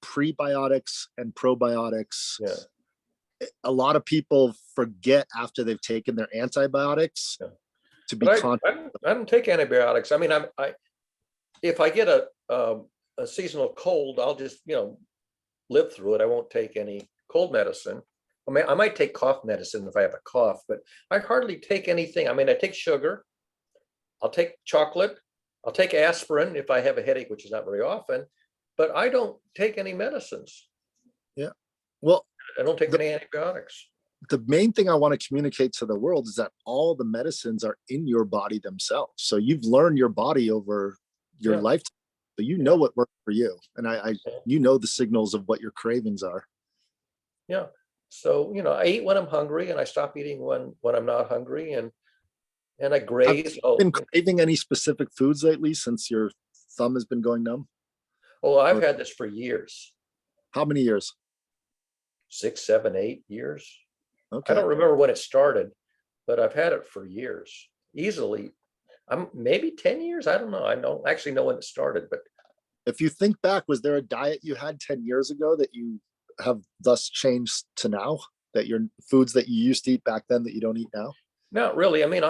S6: prebiotics and probiotics.
S2: Yeah.
S6: A lot of people forget after they've taken their antibiotics to be
S2: But
S6: conscious.
S2: I don't take antibiotics. I mean, if I get a seasonal cold, I'll just, live through it. I won't take any cold medicine. I mean, I might take cough medicine if I have a cough, but I hardly take anything. I mean, I take sugar, I'll take chocolate, I'll take aspirin if I have a headache, which is not very often, but I don't take any medicines.
S6: Yeah. Well,
S2: I don't take any antibiotics.
S6: the main thing I want to communicate to the world is that all the medicines are in your body themselves. So you've learned your body over your lifetime. So you know what works for you. And you know the signals of what your cravings are.
S2: Yeah. So, I eat when I'm hungry and I stop eating when I'm not hungry, and I graze.
S6: Have you been craving any specific foods lately since your thumb has been going numb?
S2: Oh, I've had this for years.
S6: How many years?
S2: 6, 7, 8 years.
S6: Okay.
S2: I don't remember when it started, but I've had it for years. Easily. I'm maybe 10 years. I don't know. I don't actually know when it started, but
S6: if you think back, was there a diet you had 10 years ago that you have thus changed to now, that your foods that you used to eat back then that you don't eat now?
S2: not really. I mean,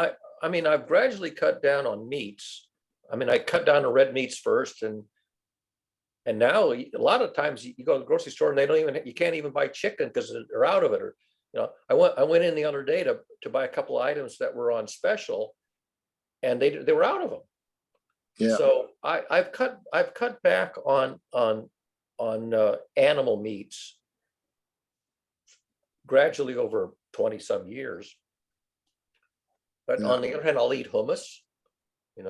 S2: I've gradually cut down on meats. I mean, I cut down to red meats first, and now a lot of times you go to the grocery store and you can't even buy chicken because they're out of it. Or, I went in the other day to buy a couple of items that were on special, and they were out of them.
S6: Yeah.
S2: So I've cut back on animal meats gradually over 20 some years. But on the other hand, I'll eat hummus, and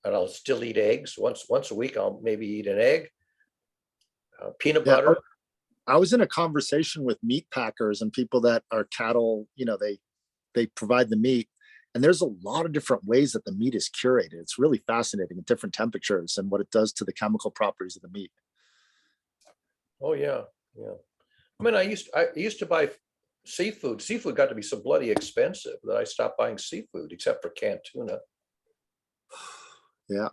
S2: I'll still eat eggs. Once a week, I'll maybe eat an egg. Peanut butter.
S6: I was in a conversation with meat packers and people that are cattle, they provide the meat. And there's a lot of different ways that the meat is curated. It's really fascinating at different temperatures and what it does to the chemical properties of the meat.
S2: Oh yeah, yeah. I mean, I used to buy seafood. Seafood got to be so bloody expensive that I stopped buying seafood, except for canned tuna.
S6: Yeah.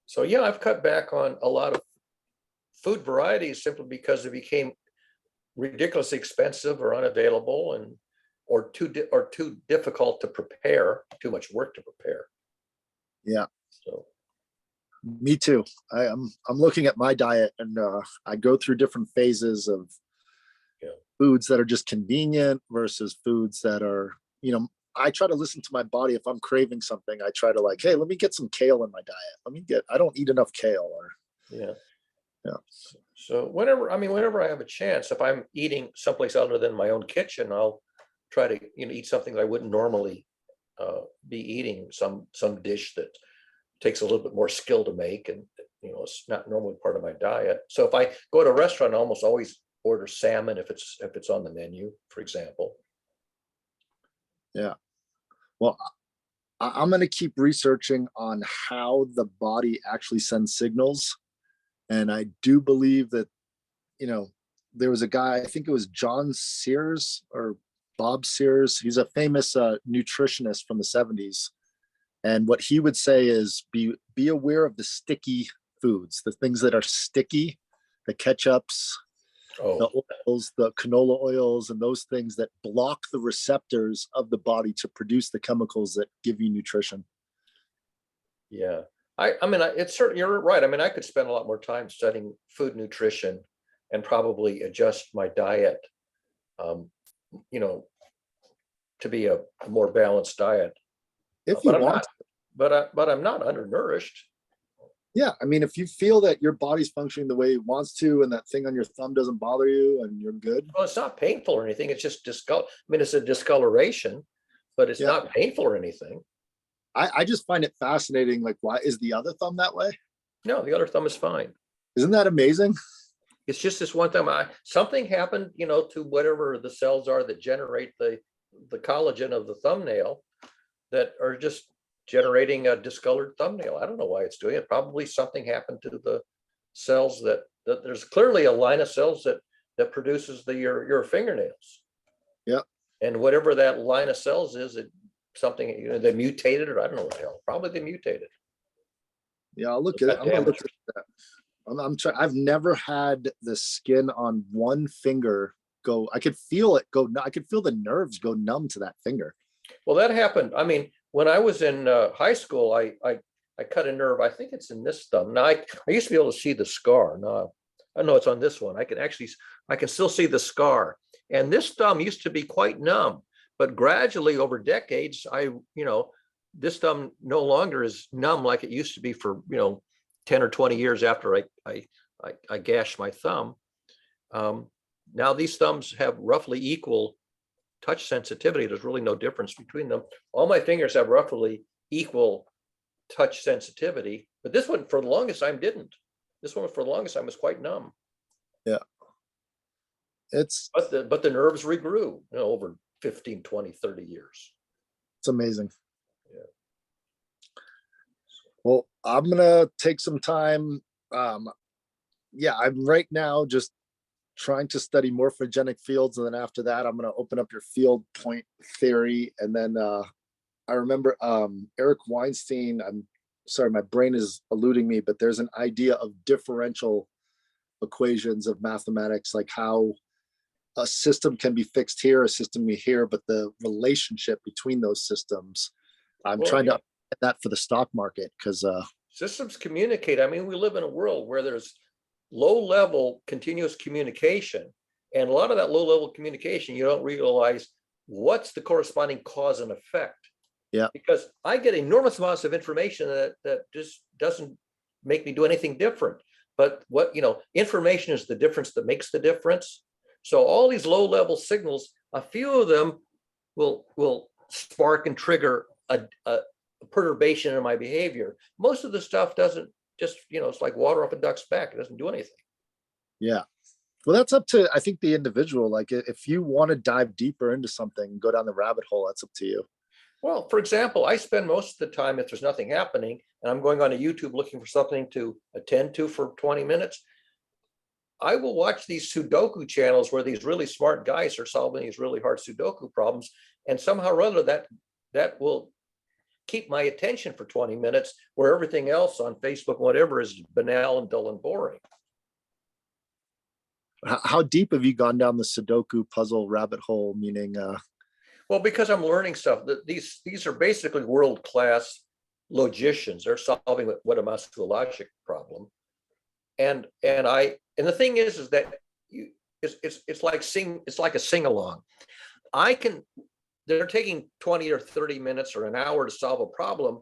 S2: So yeah, I've cut back on a lot of food varieties simply because it became ridiculously expensive or unavailable, or too difficult to prepare, too much work to prepare.
S6: Yeah.
S2: So
S6: me too. I'm looking at my diet, and I go through different phases of foods that are just convenient versus foods that are, I try to listen to my body. If I'm craving something, I try to hey, let me get some kale in my diet. I don't eat enough kale.
S2: yeah.
S6: Yeah.
S2: So whenever I have a chance, if I'm eating someplace other than my own kitchen, I'll try to eat something I wouldn't normally be eating, some dish that takes a little bit more skill to make, and it's not normally part of my diet. So if I go to a restaurant, I almost always order salmon if it's on the menu, for example.
S6: Yeah. Well, I'm going to keep researching on how the body actually sends signals. And I do believe that, there was a guy, I think it was John Sears or Bob Sears. He's a famous nutritionist from the 70s. And what he would say is be aware of the sticky foods, the things that are sticky, the ketchups, the oils, the canola oils, and those things that block the receptors of the body to produce the chemicals that give you nutrition.
S2: Yeah. I mean, it's certainly, you're right. I mean, I could spend a lot more time studying food nutrition and probably adjust my diet, to be a more balanced diet.
S6: If you want.
S2: But I'm not undernourished.
S6: Yeah. I mean, if you feel that your body's functioning the way it wants to, and that thing on your thumb doesn't bother you and you're good.
S2: Well, it's not painful or anything. It's just it's a discoloration, but it's not painful or anything.
S6: I just find it fascinating. Why is the other thumb that way?
S2: No, the other thumb is fine.
S6: Isn't that amazing?
S2: It's just this one thumb. Something happened, to whatever the cells are that generate the collagen of the thumbnail that are just generating a discolored thumbnail. I don't know why it's doing it. Probably something happened to the cells that there's clearly a line of cells that produces your fingernails.
S6: Yeah.
S2: And whatever that line of cells is, something, they mutated it. I don't know what the hell. Probably they mutated.
S6: Yeah, I'll look at it. I'm gonna look at that. I'm trying. I've never had the skin on one finger go. I could feel it go. I could feel the nerves go numb to that finger.
S2: Well, that happened. I mean, when I was in high school, I cut a nerve. I think it's in this thumb. Now I used to be able to see the scar. Now I know it's on this one. I can still see the scar. And this thumb used to be quite numb, but gradually over decades, this thumb no longer is numb like it used to be for 10 or 20 years after I gashed my thumb. Now these thumbs have roughly equal touch sensitivity. There's really no difference between them. All my fingers have roughly equal touch sensitivity, but this one for the longest time didn't. This one for the longest time was quite numb.
S6: Yeah.
S2: But the nerves regrew over 15, 20, 30 years.
S6: It's amazing.
S2: Yeah.
S6: Well, I'm gonna take some time. Yeah, I'm right now just trying to study morphogenic fields, and then after that, I'm gonna open up your field point theory. And then I remember Eric Weinstein. I'm sorry, my brain is eluding me, but there's an idea of differential equations of mathematics, like how a system can be fixed here, a system be here, but the relationship between those systems, I'm trying to understand that for the stock market, because
S2: systems communicate. I mean, we live in a world where there's low-level continuous communication, and a lot of that low-level communication, you don't realize what's the corresponding cause and effect.
S6: Yeah.
S2: Because I get enormous amounts of information that just doesn't make me do anything different. But information is the difference that makes the difference. So all these low-level signals, a few of them will spark and trigger a perturbation in my behavior. Most of the stuff doesn't. Just, it's like water off a duck's back. It doesn't do anything.
S6: yeah. Well, that's up to, I think, the individual. Like if you want to dive deeper into something, go down the rabbit hole, that's up to you.
S2: Well, for example, I spend most of the time, if there's nothing happening and I'm going on to YouTube looking for something to attend to for 20 minutes, I will watch these Sudoku channels where these really smart guys are solving these really hard Sudoku problems. And somehow or other that will keep my attention for 20 minutes, where everything else on Facebook, whatever, is banal and dull and boring.
S6: How deep have you gone down the Sudoku puzzle rabbit hole? Meaning,
S2: well, because I'm learning stuff. These are basically world-class logicians. They're solving what amounts to a logic problem. And the thing is that it's like a sing-along. They're taking 20 or 30 minutes or an hour to solve a problem,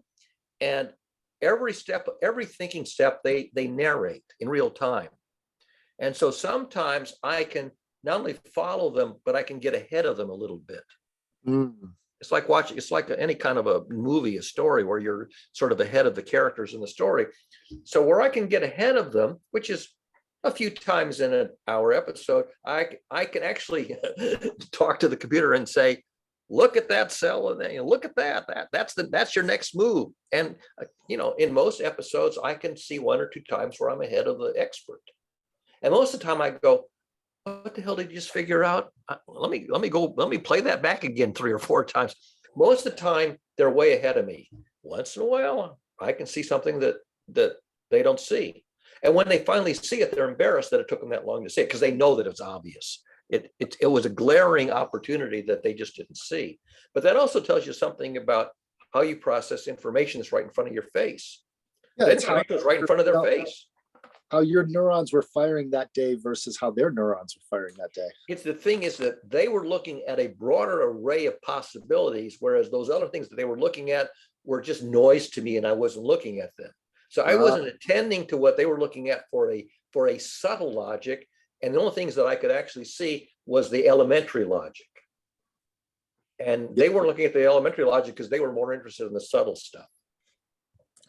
S2: and every thinking step they narrate in real time. And so sometimes I can not only follow them, but I can get ahead of them a little bit. It's like any kind of a movie, a story where you're sort of ahead of the characters in the story. So where I can get ahead of them, which is a few times in an hour episode, I can actually talk to the computer and say, look at that cell, and then look at that's your next move. And in most episodes, I can see one or two times where I'm ahead of the expert. And most of the time I go, what the hell did you just figure out? Let me play that back again 3 or 4 times. Most of the time they're way ahead of me. Once in a while, I can see something that they don't see. And when they finally see it, they're embarrassed that it took them that long to see it, because they know that it's obvious. It was a glaring opportunity that they just didn't see. But that also tells you something about how you process information that's right in front of your face.
S6: yeah,
S2: That
S6: it's how,
S2: information is right in front of their face.
S6: how your neurons were firing that day versus how their neurons were firing that day.
S2: It's the thing is that they were looking at a broader array of possibilities, whereas those other things that they were looking at were just noise to me, and I wasn't looking at them. So I wasn't attending to what they were looking at for a subtle logic. And the only things that I could actually see was the elementary logic. And they weren't looking at the elementary logic because they were more interested in the subtle stuff.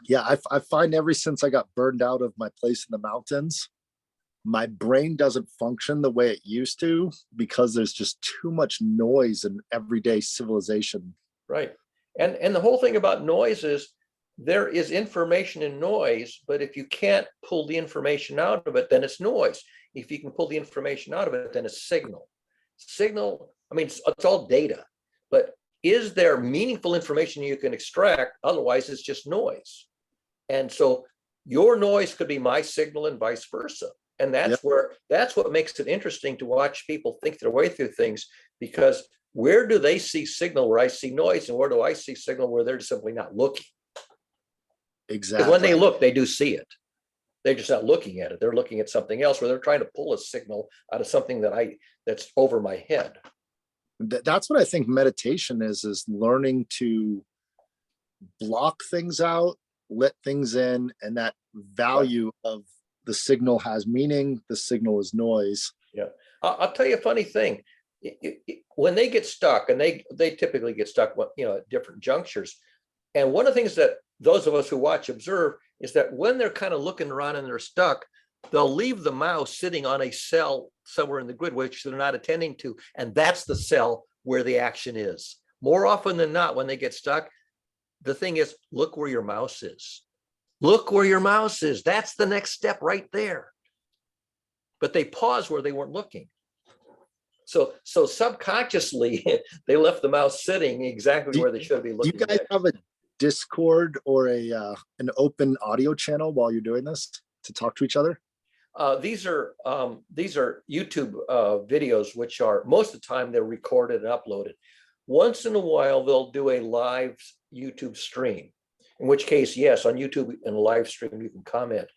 S6: Yeah, I find ever since I got burned out of my place in the mountains, my brain doesn't function the way it used to, because there's just too much noise in everyday civilization.
S2: Right. And the whole thing about noise is there is information in noise, but if you can't pull the information out of it, then it's noise. If you can pull the information out of it, then it's signal. Signal, I mean, it's all data, but is there meaningful information you can extract? Otherwise, it's just noise. And so your noise could be my signal and vice versa. And that's what makes it interesting to watch people think their way through things, because where do they see signal where I see noise, and where do I see signal where they're simply not looking?
S6: Exactly.
S2: Because when they look, they do see it. They're just not looking at it. They're looking at something else, where they're trying to pull a signal out of something that's over my head.
S6: That's what I think meditation is learning to block things out, let things in, and that value of the signal has meaning, the signal is noise.
S2: Yeah. I'll tell you a funny thing. When they get stuck, and they typically get stuck, at different junctures. And one of the things that those of us who watch observe is that when they're kind of looking around and they're stuck, they'll leave the mouse sitting on a cell somewhere in the grid, which they're not attending to. And that's the cell where the action is. More often than not, when they get stuck, the thing is, look where your mouse is. Look where your mouse is. That's the next step right there. But they pause where they weren't looking. So subconsciously, they left the mouse sitting exactly where they should be looking.
S6: Do you guys have a Discord or an open audio channel while you're doing this to talk to each other?
S2: These are YouTube videos, which are most of the time they're recorded and uploaded. Once in a while, they'll do a live YouTube stream, in which case, yes, on YouTube in a live stream, you can comment.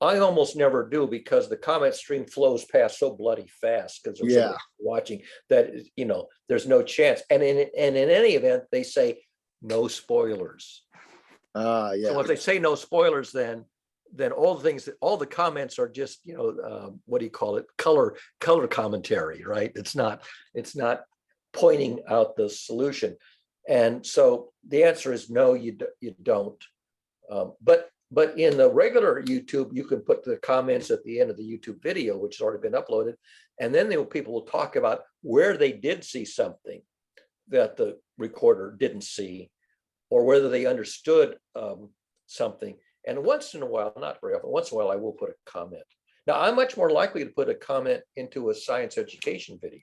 S2: I almost never do, because the comment stream flows past so bloody fast because they're watching that, there's no chance. And in any event, they say no spoilers. So if they say no spoilers, then all the comments are just, what do you call it? Color commentary, right? It's not pointing out the solution. And so the answer is no, you don't. But in the regular YouTube, you can put the comments at the end of the YouTube video, which has already been uploaded. And then people will talk about where they did see something that the recorder didn't see, or whether they understood something. And once in a while, not very often, once in a while, I will put a comment. Now, I'm much more likely to put a comment into a science education video.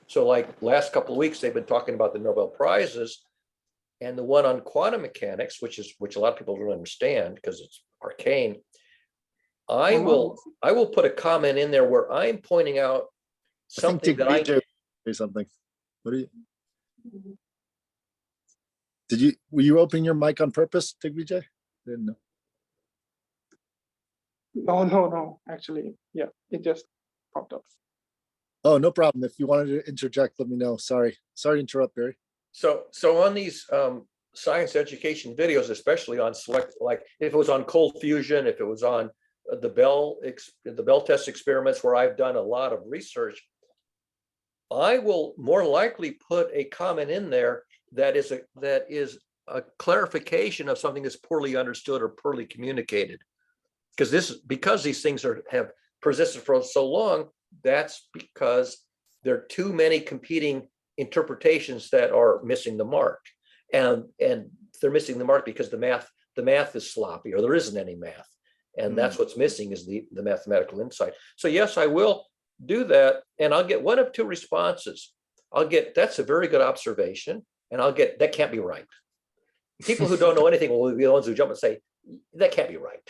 S2: So like last couple of weeks, they've been talking about the Nobel Prizes, and the one on quantum mechanics, which a lot of people don't understand because it's arcane. I will put a comment in there where I'm pointing out something that I
S6: say something. What are you? Were you opening your mic on purpose, Digvijay? Didn't know.
S5: No, actually, yeah, it just popped up.
S6: Oh, no problem. If you wanted to interject, let me know. Sorry to interrupt, Barry. So
S2: on these science education videos, especially on select, like if it was on cold fusion, if it was on the Bell test experiments, where I've done a lot of research, I will more likely put a comment in there that is a clarification of something that's poorly understood or poorly communicated. Because these things have persisted for so long, that's because there are too many competing interpretations that are missing the mark, and they're missing the mark because the math is sloppy, or there isn't any math, and that's what's missing is the mathematical insight. So yes, I will do that, and I'll get one of two responses. I'll get, that's a very good observation, and I'll get, that can't be right. People who don't know anything will be the ones who jump and say, that can't be right.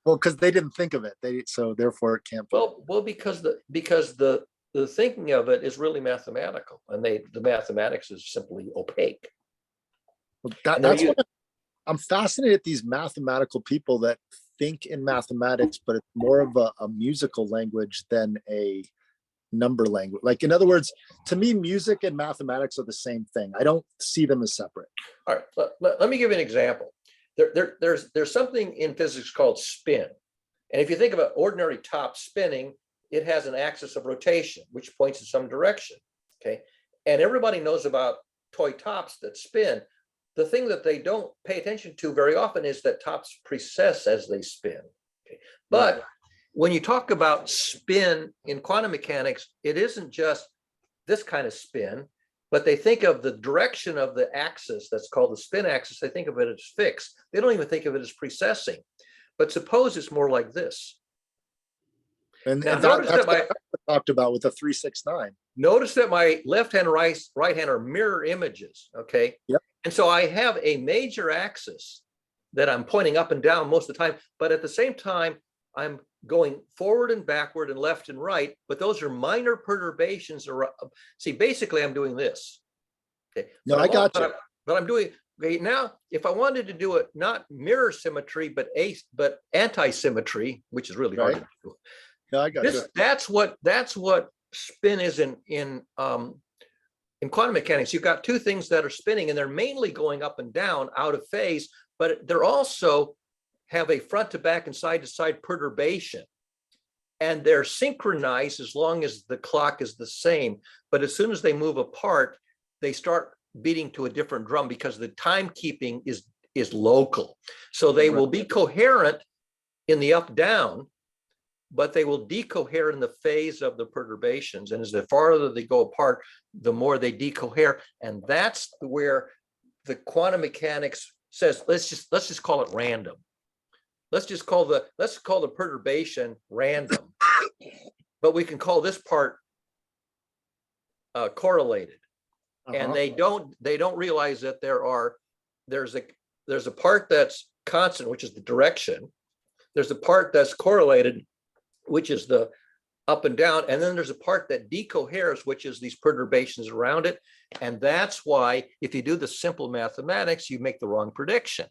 S6: Well, because they didn't think of it, so therefore it can't be.
S2: Well, because the thinking of it is really mathematical, and the mathematics is simply opaque.
S6: Well, that's what I'm fascinated at, these mathematical people that think in mathematics, but it's more of a musical language than a number language. Like, in other words, to me, music and mathematics are the same thing. I don't see them as separate.
S2: All right, let me give you an example. There's something in physics called spin. And if you think about ordinary top spinning, it has an axis of rotation, which points in some direction, okay? And everybody knows about toy tops that spin. The thing that they don't pay attention to very often is that tops precess as they spin, okay? But when you talk about spin in quantum mechanics, it isn't just this kind of spin. but they think of the direction of the axis that's called the spin axis. They think of it as fixed. They don't even think of it as precessing. But suppose it's more like this.
S6: And
S2: Now,
S6: that's
S2: notice that
S6: what I talked about with the 369.
S2: notice that my left hand and right hand are mirror images, okay?
S6: Yep.
S2: And so I have a major axis that I'm pointing up and down most of the time, but at the same time, I'm going forward and backward and left and right, but those are minor perturbations. See, basically I'm doing this. Okay.
S6: No, I got you.
S2: But I'm doing, okay, now, if I wanted to do it, not mirror symmetry, but anti-symmetry, which is really hard to do.
S6: No, I got you.
S2: That's what spin is in quantum mechanics. You've got two things that are spinning and they're mainly going up and down out of phase, but they're also have a front to back and side to side perturbation. And they're synchronized as long as the clock is the same. But as soon as they move apart, they start beating to a different drum because the timekeeping is local. So they will be coherent in the up down, but they will decohere in the phase of the perturbations. And as the farther they go apart, the more they decohere. And that's where the quantum mechanics says, let's just call it random. Let's call the perturbation random, but we can call this part correlated. And they don't realize that there's a part that's constant, which is the direction. There's a part that's correlated, which is the up and down. And then there's a part that decoheres, which is these perturbations around it. And that's why if you do the simple mathematics, you make the wrong prediction.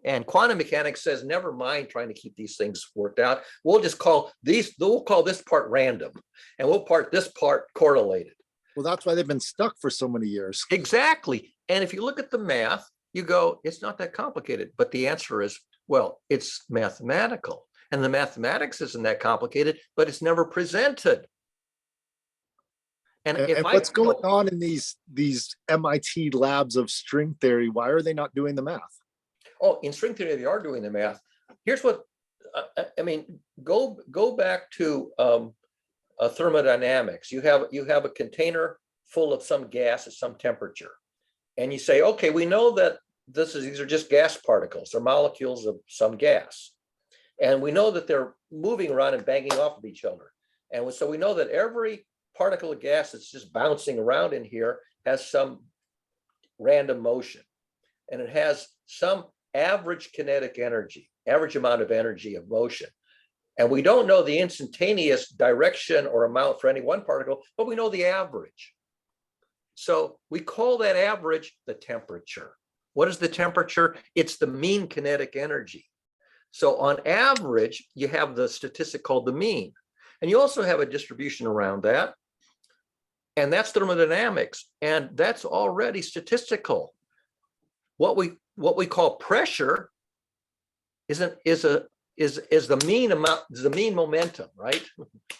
S2: And quantum mechanics says, never mind trying to keep these things worked out. We'll call this part random and we'll call this part correlated.
S6: Well, that's why they've been stuck for so many years.
S2: Exactly. And if you look at the math, you go, it's not that complicated. But the answer is, well, it's mathematical. And the mathematics isn't that complicated, but it's never presented. And
S6: what's going on in these MIT labs of string theory? Why are they not doing the math?
S2: Oh, in string theory, they are doing the math. Here's what, I mean, go back to thermodynamics. You have a container full of some gas at some temperature. And you say, okay, we know that these are just gas particles. They're molecules of some gas. And we know that they're moving around and banging off of each other. And so we know that every particle of gas that's just bouncing around in here has some random motion. And it has some average kinetic energy, average amount of energy of motion. And we don't know the instantaneous direction or amount for any one particle, but we know the average. So we call that average the temperature. What is the temperature? It's the mean kinetic energy. So on average, you have the statistic called the mean. And you also have a distribution around that. And that's thermodynamics. And that's already statistical. What we call pressure is the mean amount, is the mean momentum, right?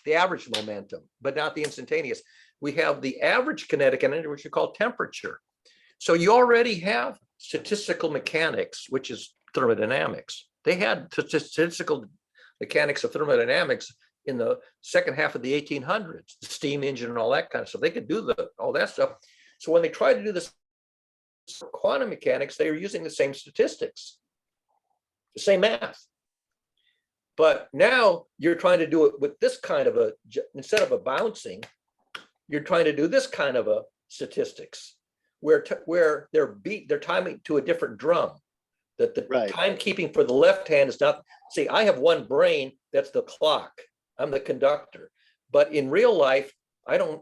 S2: The average momentum, but not the instantaneous. We have the average kinetic energy, which we call temperature. So you already have statistical mechanics, which is thermodynamics. They had statistical mechanics of thermodynamics in the second half of the 1800s, the steam engine and all that kind of stuff. They could do all that stuff. So when they tried to do this quantum mechanics, they were using the same statistics, the same math. But now you're trying to do it with this kind of instead of a bouncing, you're trying to do this kind of a statistics where they're timing to a different drum. That the timekeeping for the left hand is not, see, I have one brain, that's the clock. I'm the conductor. But in real life,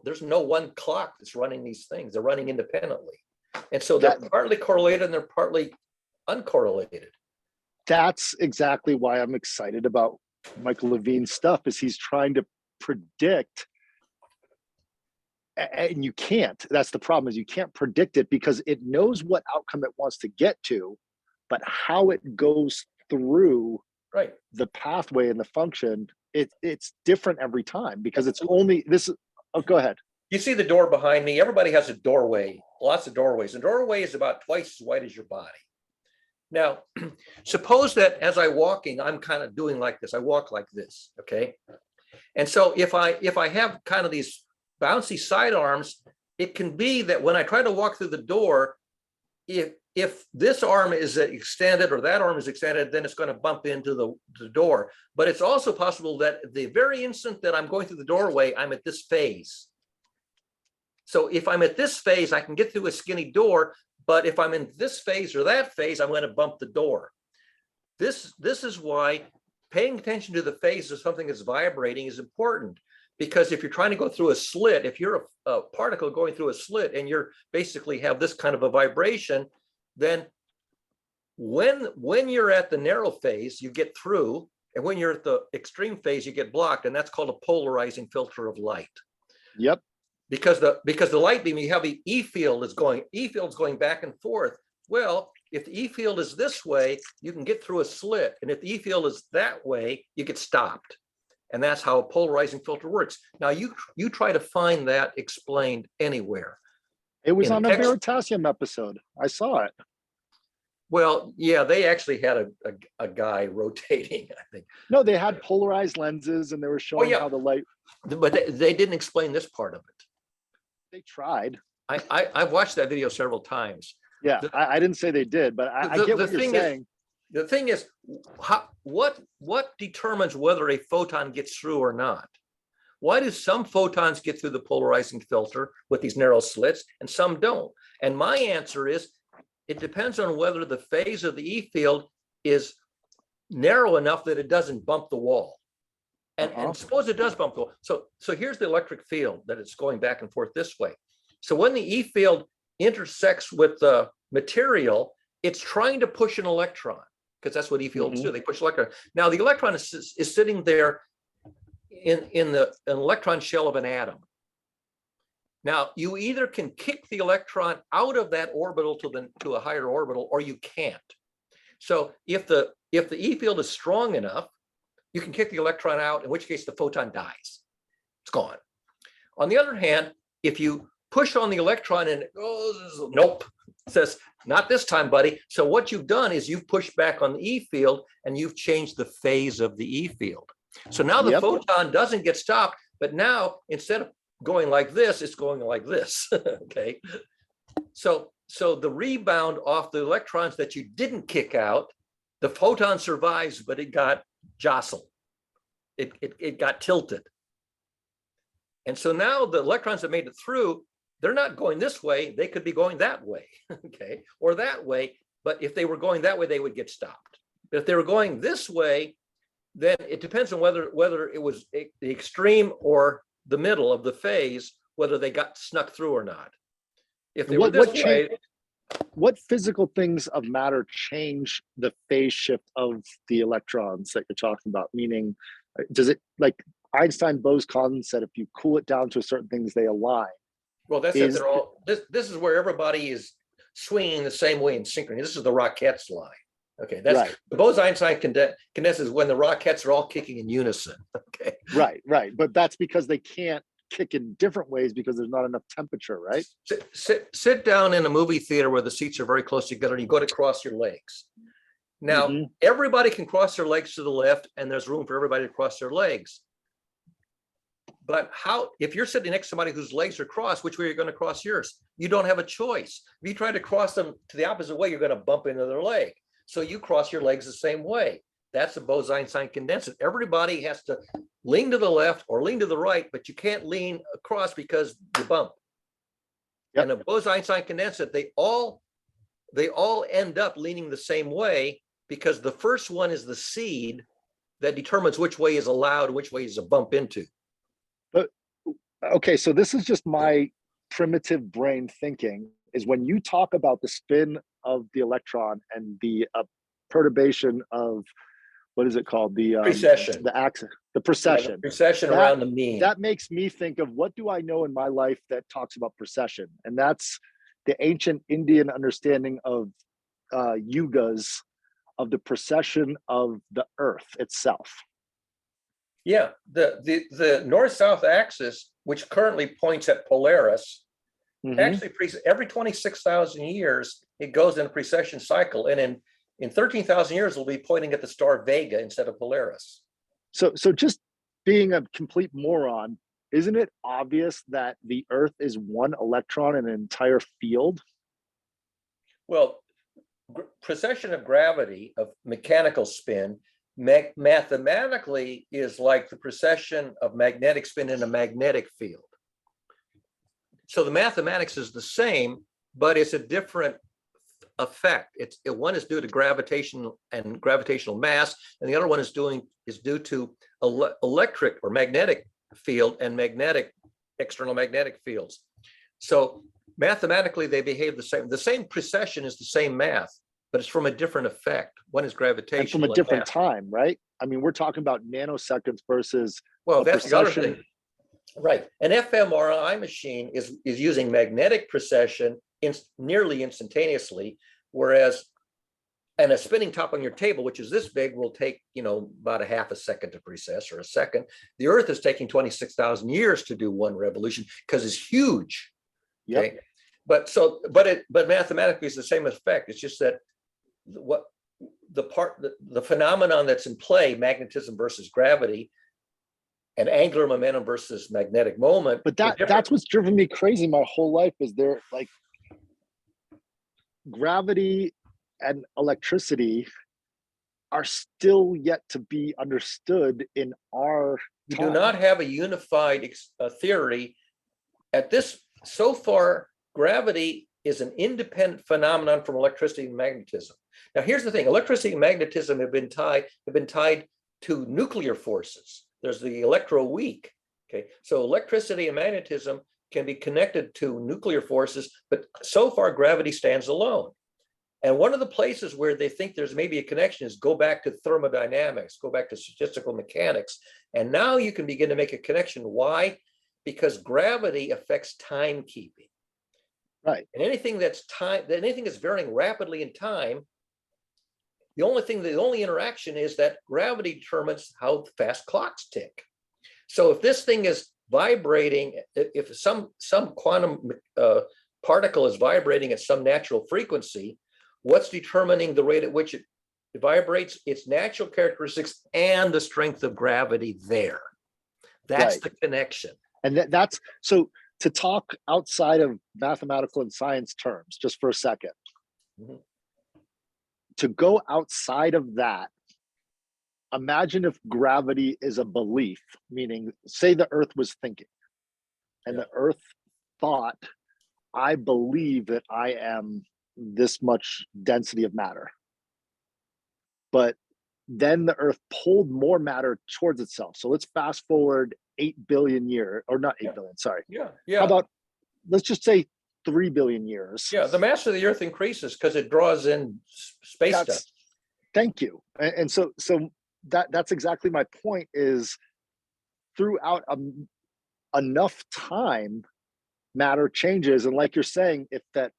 S2: there's no one clock that's running these things. They're running independently. And so they're partly correlated and they're partly uncorrelated.
S6: That's exactly why I'm excited about Michael Levine's stuff, is he's trying to predict, and you can't. That's the problem, is you can't predict it because it knows what outcome it wants to get to, but how it goes through the pathway and the function, it's different every time because it's only this. Oh, go ahead.
S2: You see the door behind me. Everybody has a doorway, lots of doorways. And doorway is about twice as wide as your body. Now, suppose that as I'm walking, I'm kind of doing like this. I walk like this, okay? And so if I have kind of these bouncy side arms, it can be that when I try to walk through the door, if this arm is extended or that arm is extended, then it's going to bump into the door. But it's also possible that the very instant that I'm going through the doorway, I'm at this phase. So if I'm at this phase, I can get through a skinny door, but if I'm in this phase or that phase, I'm going to bump the door. This is why paying attention to the phase of something that's vibrating is important. Because if you're trying to go through a slit, if you're a particle going through a slit and you're basically have this kind of a vibration, then when you're at the narrow phase, you get through, and when you're at the extreme phase, you get blocked, and that's called a polarizing filter of light.
S6: Yep.
S2: Because the light beam, you have the E field is going back and forth. Well, if the E field is this way, you can get through a slit, and if the E field is that way, you get stopped. And that's how a polarizing filter works. Now you try to find that explained anywhere.
S6: It was
S2: In
S6: on a
S2: text-
S6: Veritasium episode. I saw it.
S2: Well, yeah, they actually had a guy rotating, I think.
S6: No, they had polarized lenses and they were showing
S2: yeah.
S6: how the light,
S2: But they didn't explain this part of it.
S6: they tried.
S2: I've watched that video several times.
S6: Yeah, I didn't say they did, but I get what you're saying.
S2: The thing is, what determines whether a photon gets through or not? Why do some photons get through the polarizing filter with these narrow slits and some don't? And my answer is, it depends on whether the phase of the E field is narrow enough that it doesn't bump the wall. And suppose it does bump the wall. So here's the electric field that it's going back and forth this way. So when the E field intersects with the material, it's trying to push an electron, because that's what E fields do. They push electron. Now the electron is sitting there in an electron shell of an atom. Now you either can kick the electron out of that orbital to a higher orbital, or you can't. So if the E field is strong enough, you can kick the electron out, in which case the photon dies. It's gone. On the other hand, if you push on the electron and it goes, nope, it says, not this time, buddy. So what you've done is you've pushed back on the E field and you've changed the phase of the E field. So now the photon doesn't get stopped, but now instead of going like this, it's going like this, okay? So the rebound off the electrons that you didn't kick out, the photon survives, but it got jostled. It got tilted. And so now the electrons that made it through, they're not going this way, they could be going that way, okay, or that way. But if they were going that way, they would get stopped. But if they were going this way, then it depends on whether it was the extreme or the middle of the phase, whether they got snuck through or not. If they were this way,
S6: what physical things of matter change the phase shift of the electrons that you're talking about? Meaning, does it, like Einstein-Bose said, if you cool it down to certain things, they align.
S2: well, that's it. They're all, this is where everybody is swinging the same way in synchrony. This is the Rockettes line. Okay, that's
S6: Right.
S2: the Bose-Einstein condenses when the Rockettes are all kicking in unison. Okay,
S6: Right. But that's because they can't kick in different ways because there's not enough temperature, right?
S2: sit down in a movie theater where the seats are very close together and you go to cross your legs. Now, everybody can cross their legs to the left and there's room for everybody to cross their legs. But how, if you're sitting next to somebody whose legs are crossed, which way are you going to cross yours? You don't have a choice. If you try to cross them to the opposite way, you're going to bump into their leg. So you cross your legs the same way. That's a Bose-Einstein condensate. Everybody has to lean to the left or lean to the right, but you can't lean across because you bump.
S6: Yep.
S2: And a Bose-Einstein condensate, they all end up leaning the same way because the first one is the seed that determines which way is allowed and which way is a bump into.
S6: Okay, so this is just my primitive brain thinking, is when you talk about the spin of the electron and the perturbation of, what is it called? The
S2: Precession.
S6: the axis, the precession.
S2: Precession
S6: That-
S2: around the mean.
S6: That makes me think of, what do I know in my life that talks about precession? And that's the ancient Indian understanding of yugas, of the precession of the earth itself.
S2: Yeah, the north-south axis, which currently points at Polaris, actually every 26,000 years, it goes in a precession cycle. And in 13,000 years, it'll be pointing at the star Vega instead of Polaris.
S6: So just being a complete moron, isn't it obvious that the Earth is one electron in an entire field?
S2: Well, precession of gravity, of mechanical spin, mathematically is like the precession of magnetic spin in a magnetic field. So the mathematics is the same, but it's a different effect. One is due to gravitation and gravitational mass, and the other one is due to electric or magnetic field and external magnetic fields. So mathematically, they behave the same. The same precession is the same math, but it's from a different effect. One is gravitational.
S6: And from a different time, right? I mean, we're talking about nanoseconds versus
S2: Well, that's the other
S6: precession.
S2: thing. Right. An fMRI machine is using magnetic precession nearly instantaneously, whereas a spinning top on your table, which is this big, will take, about a half a second to precess, or a second. The Earth is taking 26,000 years to do one revolution because it's huge.
S6: Yep.
S2: Okay. But mathematically it's the same effect. It's just that the phenomenon that's in play, magnetism versus gravity, and angular momentum versus magnetic moment.
S6: But that's what's driven me crazy my whole life, is there, like, gravity and electricity are still yet to be understood in our
S2: We
S6: time.
S2: do not have a unified theory at this. So far, gravity is an independent phenomenon from electricity and magnetism. Now, here's the thing: electricity and magnetism have been tied to nuclear forces. There's the electroweak. Okay, so electricity and magnetism can be connected to nuclear forces, but so far gravity stands alone. And one of the places where they think there's maybe a connection is go back to thermodynamics, go back to statistical mechanics. And now you can begin to make a connection. Why? Because gravity affects timekeeping.
S6: Right.
S2: And anything that's varying rapidly in time, the only interaction is that gravity determines how fast clocks tick. So if this thing is vibrating, if some quantum particle is vibrating at some natural frequency, what's determining the rate at which it vibrates? Its natural characteristics and the strength of gravity there. That's
S6: Right.
S2: the connection.
S6: And that's so, to talk outside of mathematical and science terms, just for a second,
S2: Mhm.
S6: to go outside of that, imagine if gravity is a belief, meaning, say the Earth was thinking, and the Earth thought, I believe that I am this much density of matter. But then the Earth pulled more matter towards itself. So let's fast forward 8 billion years, or not 8 billion, sorry.
S2: Yeah.
S6: How about, let's just say 3 billion years.
S2: Yeah, the mass of the Earth increases because it draws in space stuff.
S6: Thank you. And so that's exactly my point, is throughout enough time, matter changes. And like you're saying, if that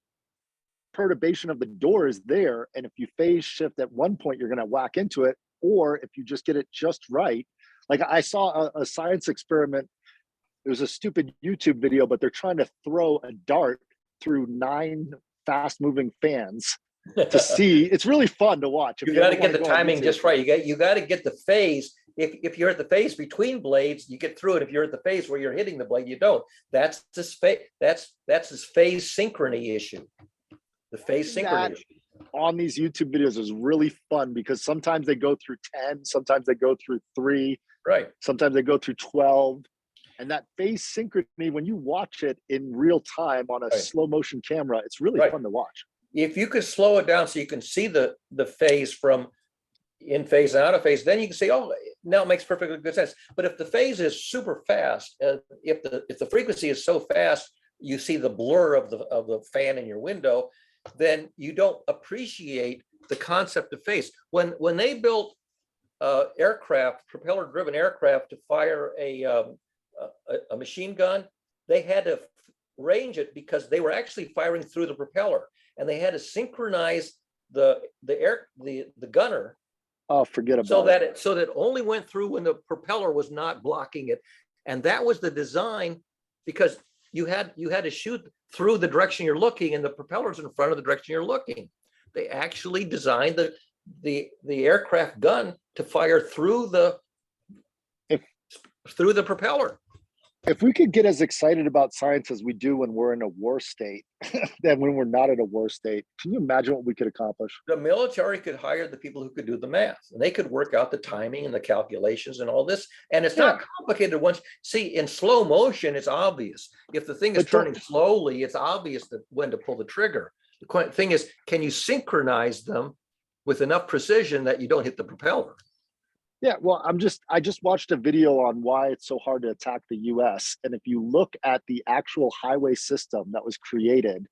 S6: perturbation of the door is there, and if you phase shift at one point, you're going to whack into it, or if you just get it just right. Like, I saw a science experiment. It was a stupid YouTube video, but they're trying to throw a dart through 9 fast moving fans to see. It's really fun to watch.
S2: You got to get the timing just right. You got to get the phase. If you're at the phase between blades, you get through it. If you're at the phase where you're hitting the blade, you don't. That's this phase. That's this phase synchrony issue. The phase synchrony issue
S6: on these YouTube videos is really fun, because sometimes they go through 10, sometimes they go through 3,
S2: right?
S6: Sometimes they go through 12. And that phase synchrony, when you watch it in real time on a slow motion camera, it's really fun to watch.
S2: If you could slow it down so you can see the phase from in phase and out of phase, then you can say, oh, now it makes perfectly good sense. But if the phase is super fast, if the frequency is so fast, you see the blur of the fan in your window, then you don't appreciate the concept of phase. When they built aircraft, propeller-driven aircraft, to fire a machine gun, they had to range it because they were actually firing through the propeller, and they had to synchronize the gunner.
S6: Oh, forget about it.
S2: So that it only went through when the propeller was not blocking it, and that was the design, because you had to shoot through the direction you're looking, and the propeller's in front of the direction you're looking. They actually designed the aircraft gun to fire through the propeller.
S6: if we could get as excited about science as we do when we're in a war state, than when we're not in a war state, can you imagine what we could accomplish?
S2: The military could hire the people who could do the math, and they could work out the timing and the calculations and all this. And it's not complicated once. See, in slow motion, it's obvious. If the thing is
S6: But don't-
S2: turning slowly, it's obvious that when to pull the trigger. The thing is, can you synchronize them with enough precision that you don't hit the propeller?
S6: Yeah, well, I just watched a video on why it's so hard to attack the US. And if you look at the actual highway system that was created,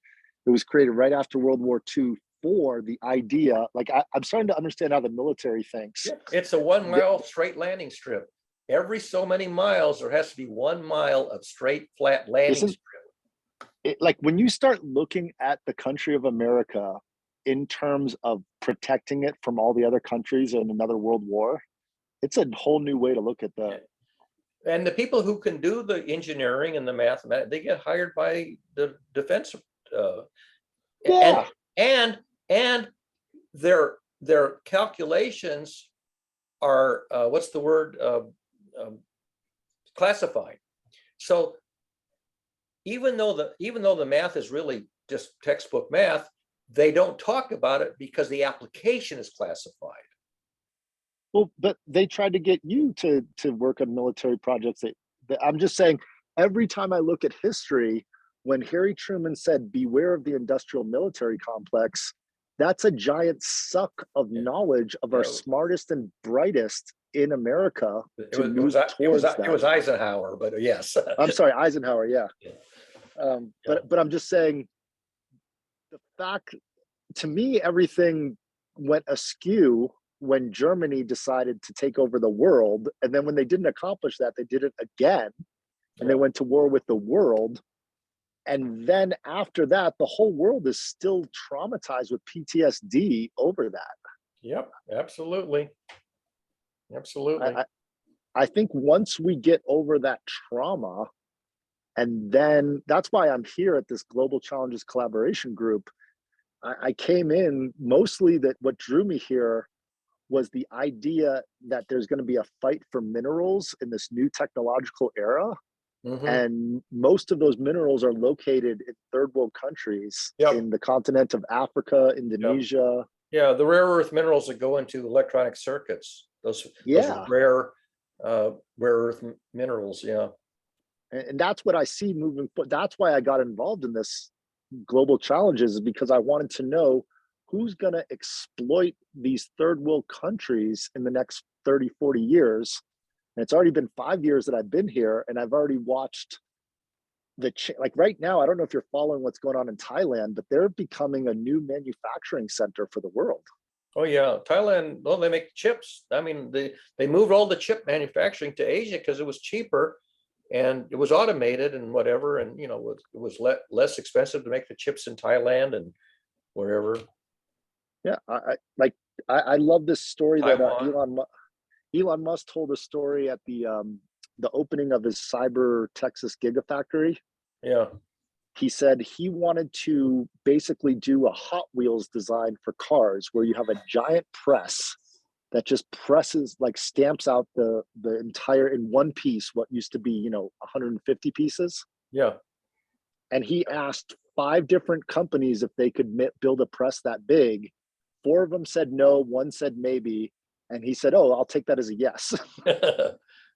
S6: it was created right after World War II for the idea. Like I'm starting to understand how the military thinks.
S2: Yeah, it's a 1 mile straight landing strip. Every so many miles, there has to be 1 mile of straight, flat landing strip.
S6: Like when you start looking at the country of America in terms of protecting it from all the other countries in another world war, it's a whole new way to look at the.
S2: And the people who can do the engineering and the mathematics, they get hired by the defense.
S6: Yeah.
S2: And their calculations are what's the word, classified. So even though the math is really just textbook math, they don't talk about it because the application is classified.
S6: Well, but they tried to get you to work on military projects. I'm just saying, every time I look at history, when Harry Truman said, "Beware of the industrial military complex," that's a giant suck of knowledge of our smartest and brightest in America.
S2: It was Eisenhower, but yes.
S6: I'm sorry, Eisenhower. Yeah. But I'm just saying, the fact, to me, everything went askew when Germany decided to take over the world. And then when they didn't accomplish that, they did it again. And they went to war with the world. And then after that, the whole world is still traumatized with PTSD over that.
S2: Yep, absolutely. Absolutely.
S6: I think once we get over that trauma, and then that's why I'm here at this Global Challenges Collaboration Group. I came in mostly that what drew me here was the idea that there's going to be a fight for minerals in this new technological era.
S2: Mhm.
S6: And most of those minerals are located in third world countries in the continent of Africa, Indonesia.
S2: Yeah, the rare earth minerals that go into electronic circuits, those rare earth minerals. Yeah.
S6: And that's what I see moving forward. That's why I got involved in this global challenges, is because I wanted to know who's going to exploit these third world countries in the next 30, 40 years. And it's already been 5 years that I've been here, and I've already watched like right now, I don't know if you're following what's going on in Thailand, but they're becoming a new manufacturing center for the world.
S2: Oh yeah, Thailand, well, they make chips. I mean, they moved all the chip manufacturing to Asia because it was cheaper and it was automated and whatever. And, you know, it was less expensive to make the chips in Thailand and wherever.
S6: Yeah, I love this story that
S2: Taiwan.
S6: Elon Musk told a story at the opening of his Cyber Texas Gigafactory.
S2: Yeah.
S6: He said he wanted to basically do a Hot Wheels design for cars where you have a giant press that just presses, like stamps out the entire, in one piece, what used to be, 150 pieces.
S2: Yeah.
S6: And he asked 5 different companies if they could build a press that big. 4 of them said no, 1 said maybe. And he said, "Oh, I'll take that as a yes."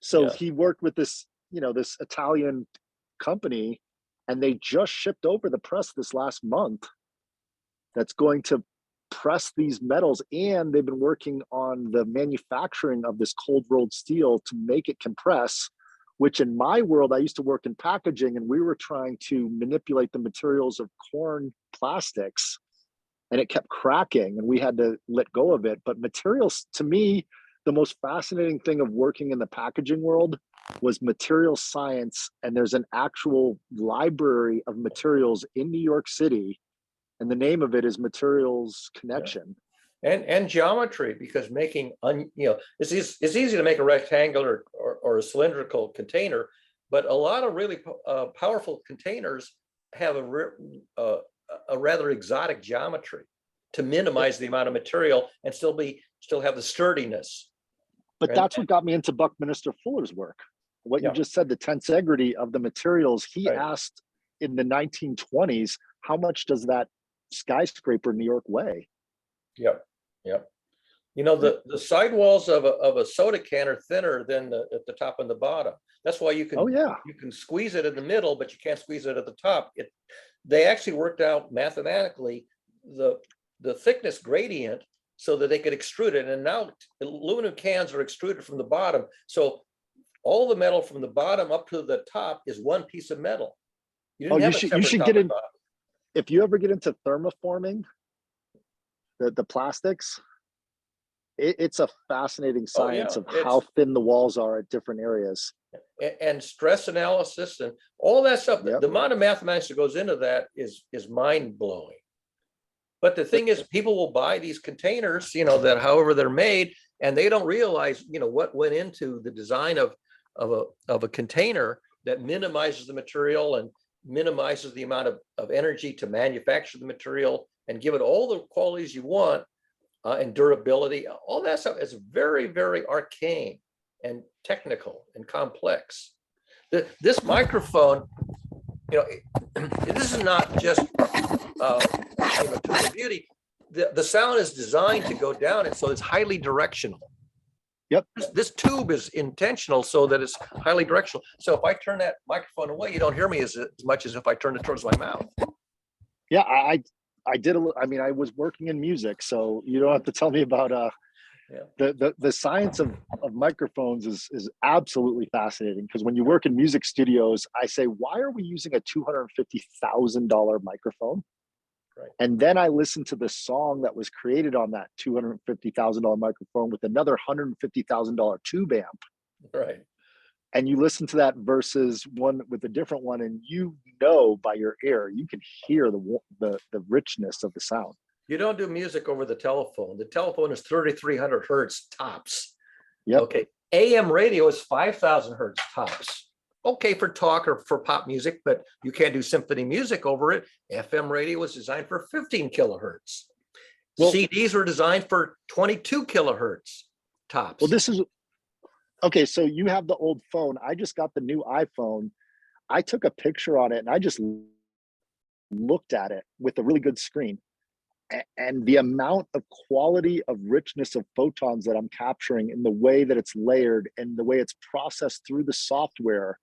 S6: So he worked with this, this Italian company, and they just shipped over the press this last month that's going to press these metals. And they've been working on the manufacturing of this cold rolled steel to make it compress, which in my world, I used to work in packaging, and we were trying to manipulate the materials of corn plastics, and it kept cracking and we had to let go of it. But materials, to me, the most fascinating thing of working in the packaging world was material science. And there's an actual library of materials in New York City, and the name of it is Materials Connection.
S2: And geometry, because making, it's easy to make a rectangular or a cylindrical container, but a lot of really powerful containers have a rather exotic geometry to minimize the amount of material and still have the sturdiness.
S6: But that's what got me into Buckminster Fuller's work. what you
S2: Yeah.
S6: just said, the tensegrity of the materials. He
S2: Right.
S6: asked in the 1920s, how much does that skyscraper in New York weigh?
S2: Yep, yep. You know, the sidewalls of a soda can are thinner than at the top and the bottom. That's why you
S6: Oh
S2: can,
S6: yeah.
S2: you can squeeze it in the middle, but you can't squeeze it at the top. They actually worked out mathematically the thickness gradient so that they could extrude it. And now aluminum cans are extruded from the bottom. So all the metal from the bottom up to the top is one piece of metal. You
S6: Oh,
S2: didn't have a
S6: you
S2: separate
S6: should
S2: top
S6: get
S2: and
S6: in.
S2: bottom.
S6: If you ever get into thermoforming, the plastics, it's a fascinating
S2: Oh, yeah,
S6: science of how thin the walls are at different areas.
S2: And stress analysis and all that stuff.
S6: Yep.
S2: The amount of mathematics that goes into that is mind blowing. But the thing is, people will buy these containers, you know, that however they're made, and they don't realize, you know, what went into the design of a container that minimizes the material and minimizes the amount of energy to manufacture the material and give it all the qualities you want and durability. All that stuff is very, very arcane and technical and complex. This microphone, you know, this is not just you know, to the beauty. The sound is designed to go down, and so it's highly directional.
S6: Yep.
S2: This tube is intentional so that it's highly directional. So if I turn that microphone away, you don't hear me as much as if I turn it towards my mouth.
S6: Yeah, I did I mean, I was working in music, so you don't have to tell me about the science of microphones is absolutely fascinating, because when you work in music studios, I say, why are we using a $250,000 microphone?
S2: Right.
S6: And then I listened to the song that was created on that $250,000 microphone with another $150,000 tube amp.
S2: Right.
S6: And you listen to that versus one with a different one, and you know by your ear, you can hear the richness of the sound.
S2: You don't do music over the telephone. The telephone is 3,300 hertz tops.
S6: Yep.
S2: Okay. AM radio is 5,000 hertz tops. Okay for talk or for pop music, but you can't do symphony music over it. FM radio was designed for 15 kilohertz.
S6: Well,
S2: CDs were designed for 22 kilohertz tops.
S6: Well, this is okay. So you have the old phone. I just got the new iPhone. I took a picture on it and I just looked at it with a really good screen. And the amount of quality of richness of photons that I'm capturing in the way that it's layered and the way it's processed through the software,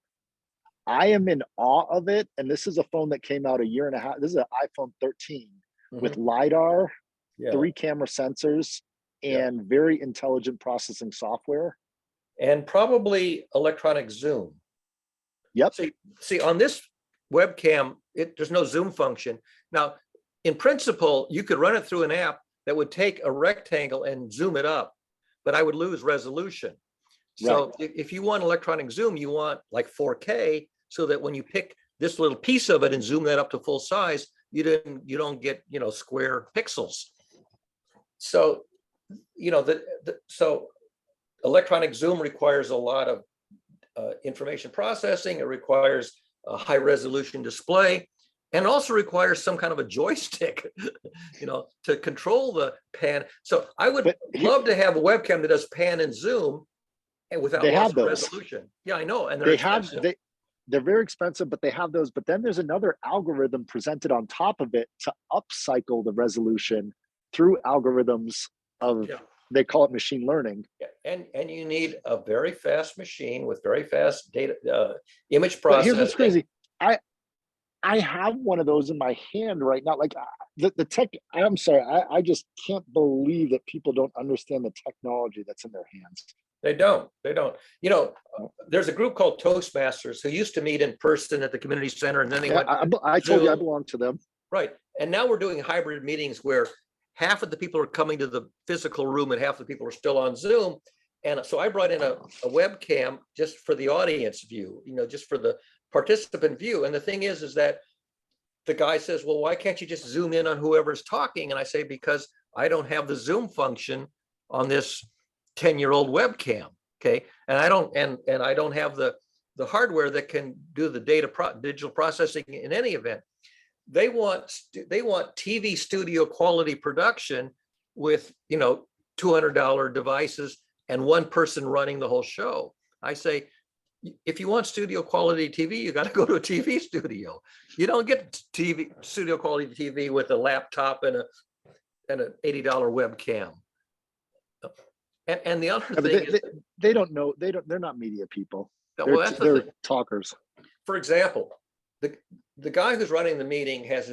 S6: I am in awe of it. And this is a phone that came out a year and a half. This is an iPhone 13 with LiDAR, 3 camera sensors, and very intelligent processing software.
S2: And probably electronic zoom.
S6: Yep.
S2: See on this webcam, there's no zoom function. Now, in principle, you could run it through an app that would take a rectangle and zoom it up, but I would lose resolution. So if you want electronic zoom, you want like 4K, so that when you pick this little piece of it and zoom that up to full size, you don't get, you know, square pixels. So, you know, so electronic zoom requires a lot of information processing. It requires a high resolution display, and also requires some kind of a joystick, you know, to control the pan. So I would love to have a webcam that does pan and zoom and without loss of resolution. Yeah, I know. And
S6: they're very expensive, but they have those. But then there's another algorithm presented on top of it to upcycle the resolution through algorithms of, they call it machine learning.
S2: And you need a very fast machine with very fast data, image processing.
S6: But here's what's crazy. I have one of those in my hand right now. Like the tech, I'm sorry, I just can't believe that people don't understand the technology that's in their hands.
S2: They don't. You know, there's a group called Toastmasters who used to meet in person at the community center, and then they went.
S6: I told you I belong to them.
S2: Right. And now we're doing hybrid meetings where half of the people are coming to the physical room and half the people are still on Zoom. And so I brought in a webcam just for the audience view, you know, just for the participant view. And the thing is that the guy says, well, why can't you just zoom in on whoever's talking? And I say, because I don't have the Zoom function on this 10-year-old webcam. Okay. And I don't have the hardware that can do the digital processing in any event. They want TV studio quality production with, you know, $200 devices and one person running the whole show. I say, if you want studio quality TV, you got to go to a TV studio. You don't get studio quality TV with a laptop and an $80 webcam. And the other
S6: Yeah, but
S2: thing is,
S6: they don't know. They're not media people.
S2: well, that's the
S6: They're
S2: thing.
S6: talkers.
S2: For example, the guy who's running the meeting has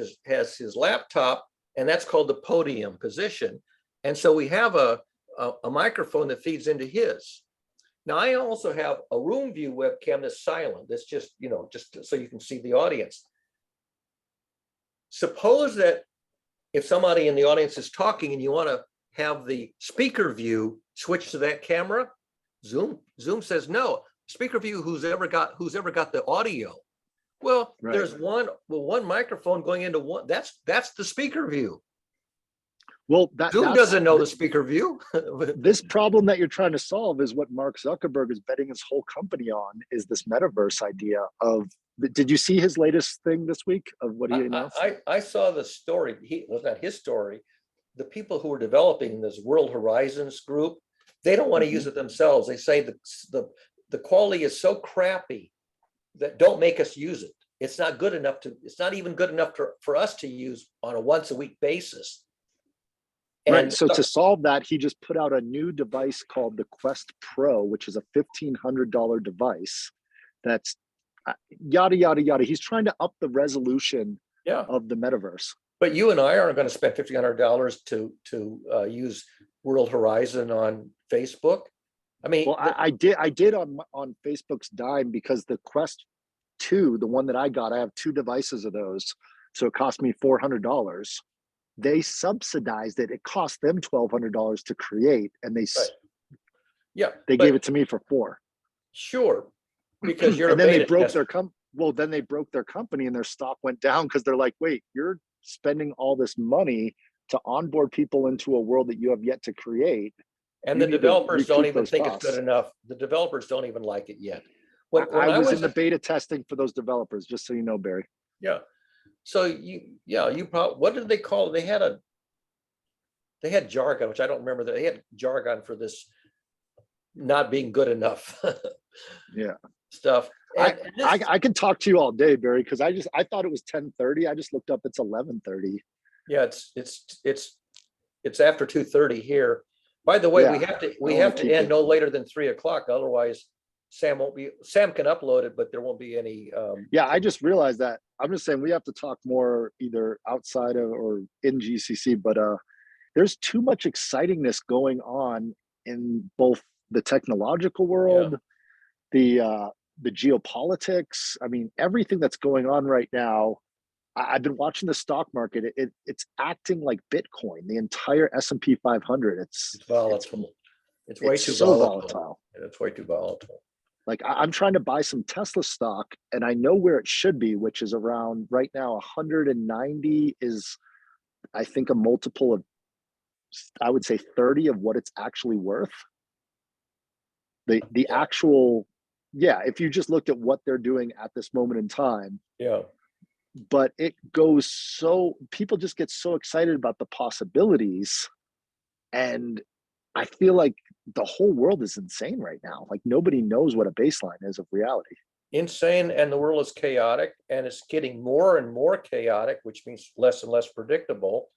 S2: his laptop, and that's called the podium position. And so we have a microphone that feeds into his. Now, I also have a room view webcam that's silent. That's just, just so you can see the audience. Suppose that if somebody in the audience is talking and you want to have the speaker view switch to that camera, Zoom says no. Speaker view, who's ever got the audio. Well,
S6: Right.
S2: there's one microphone going into one. That's the speaker view.
S6: Well,
S2: Zoom doesn't know the speaker view.
S6: This problem that you're trying to solve is what Mark Zuckerberg is betting his whole company on, is this metaverse idea of, did you see his latest thing this week of what he announced?
S2: I saw the story. It was not his story. The people who are developing this World Horizons group, they don't want to use it themselves. They say the quality is so crappy that don't make us use it. It's not good enough it's not even good enough for us to use on a once a week basis.
S6: Right. So to solve that, he just put out a new device called the Quest Pro, which is a $1,500 device. That's yada, yada, yada. He's trying to up the resolution of the metaverse.
S2: But you and I aren't going to spend $1,500 to use World Horizon on Facebook. I mean,
S6: well, I did on Facebook's dime, because the Quest 2, the one that I got, I have 2 devices of those, so it cost me $400. They subsidized it. It cost them $1,200 to create, and they gave it to me for $4.
S2: Sure, because you're
S6: and then they broke then they broke their company, and their stock went down because they're like, wait, you're spending all this money to onboard people into a world that you have yet to create.
S2: And the developers don't even think it's good enough. The developers don't even like it yet. When
S6: I was in the beta testing for those developers, just so you know, Barry.
S2: Yeah. So you probably, what did they call it? They had jargon, which I don't remember. They had jargon for this not being good enough. Stuff.
S6: I can talk to you all day, Barry, because I thought it was 10:30. I just looked up, it's 11:30.
S2: Yeah, it's after 2:30 here. By the way, we have to end no later than 3 o'clock. Otherwise, Sam can upload it, but there won't be any.
S6: Yeah, I just realized that. I'm just saying we have to talk more either outside of or in GCC, but there's too much excitingness going on in both the technological world, the geopolitics. I mean, everything that's going on right now. I've been watching the stock market. It's acting like Bitcoin. The entire S&P 500. It's volatile.
S2: It's way too
S6: volatile.
S2: It's way too volatile.
S6: Like I'm trying to buy some Tesla stock, and I know where it should be, which is around right now 190 is, I think, a multiple of, I would say 30 of what it's actually worth. The actual, if you just looked at what they're doing at this moment in time.
S2: Yeah.
S6: But it goes so, people just get so excited about the possibilities, and I feel like the whole world is insane right now. Like nobody knows what a baseline is of reality.
S2: Insane, and the world is chaotic, and it's getting more and more chaotic, which means less and less predictable.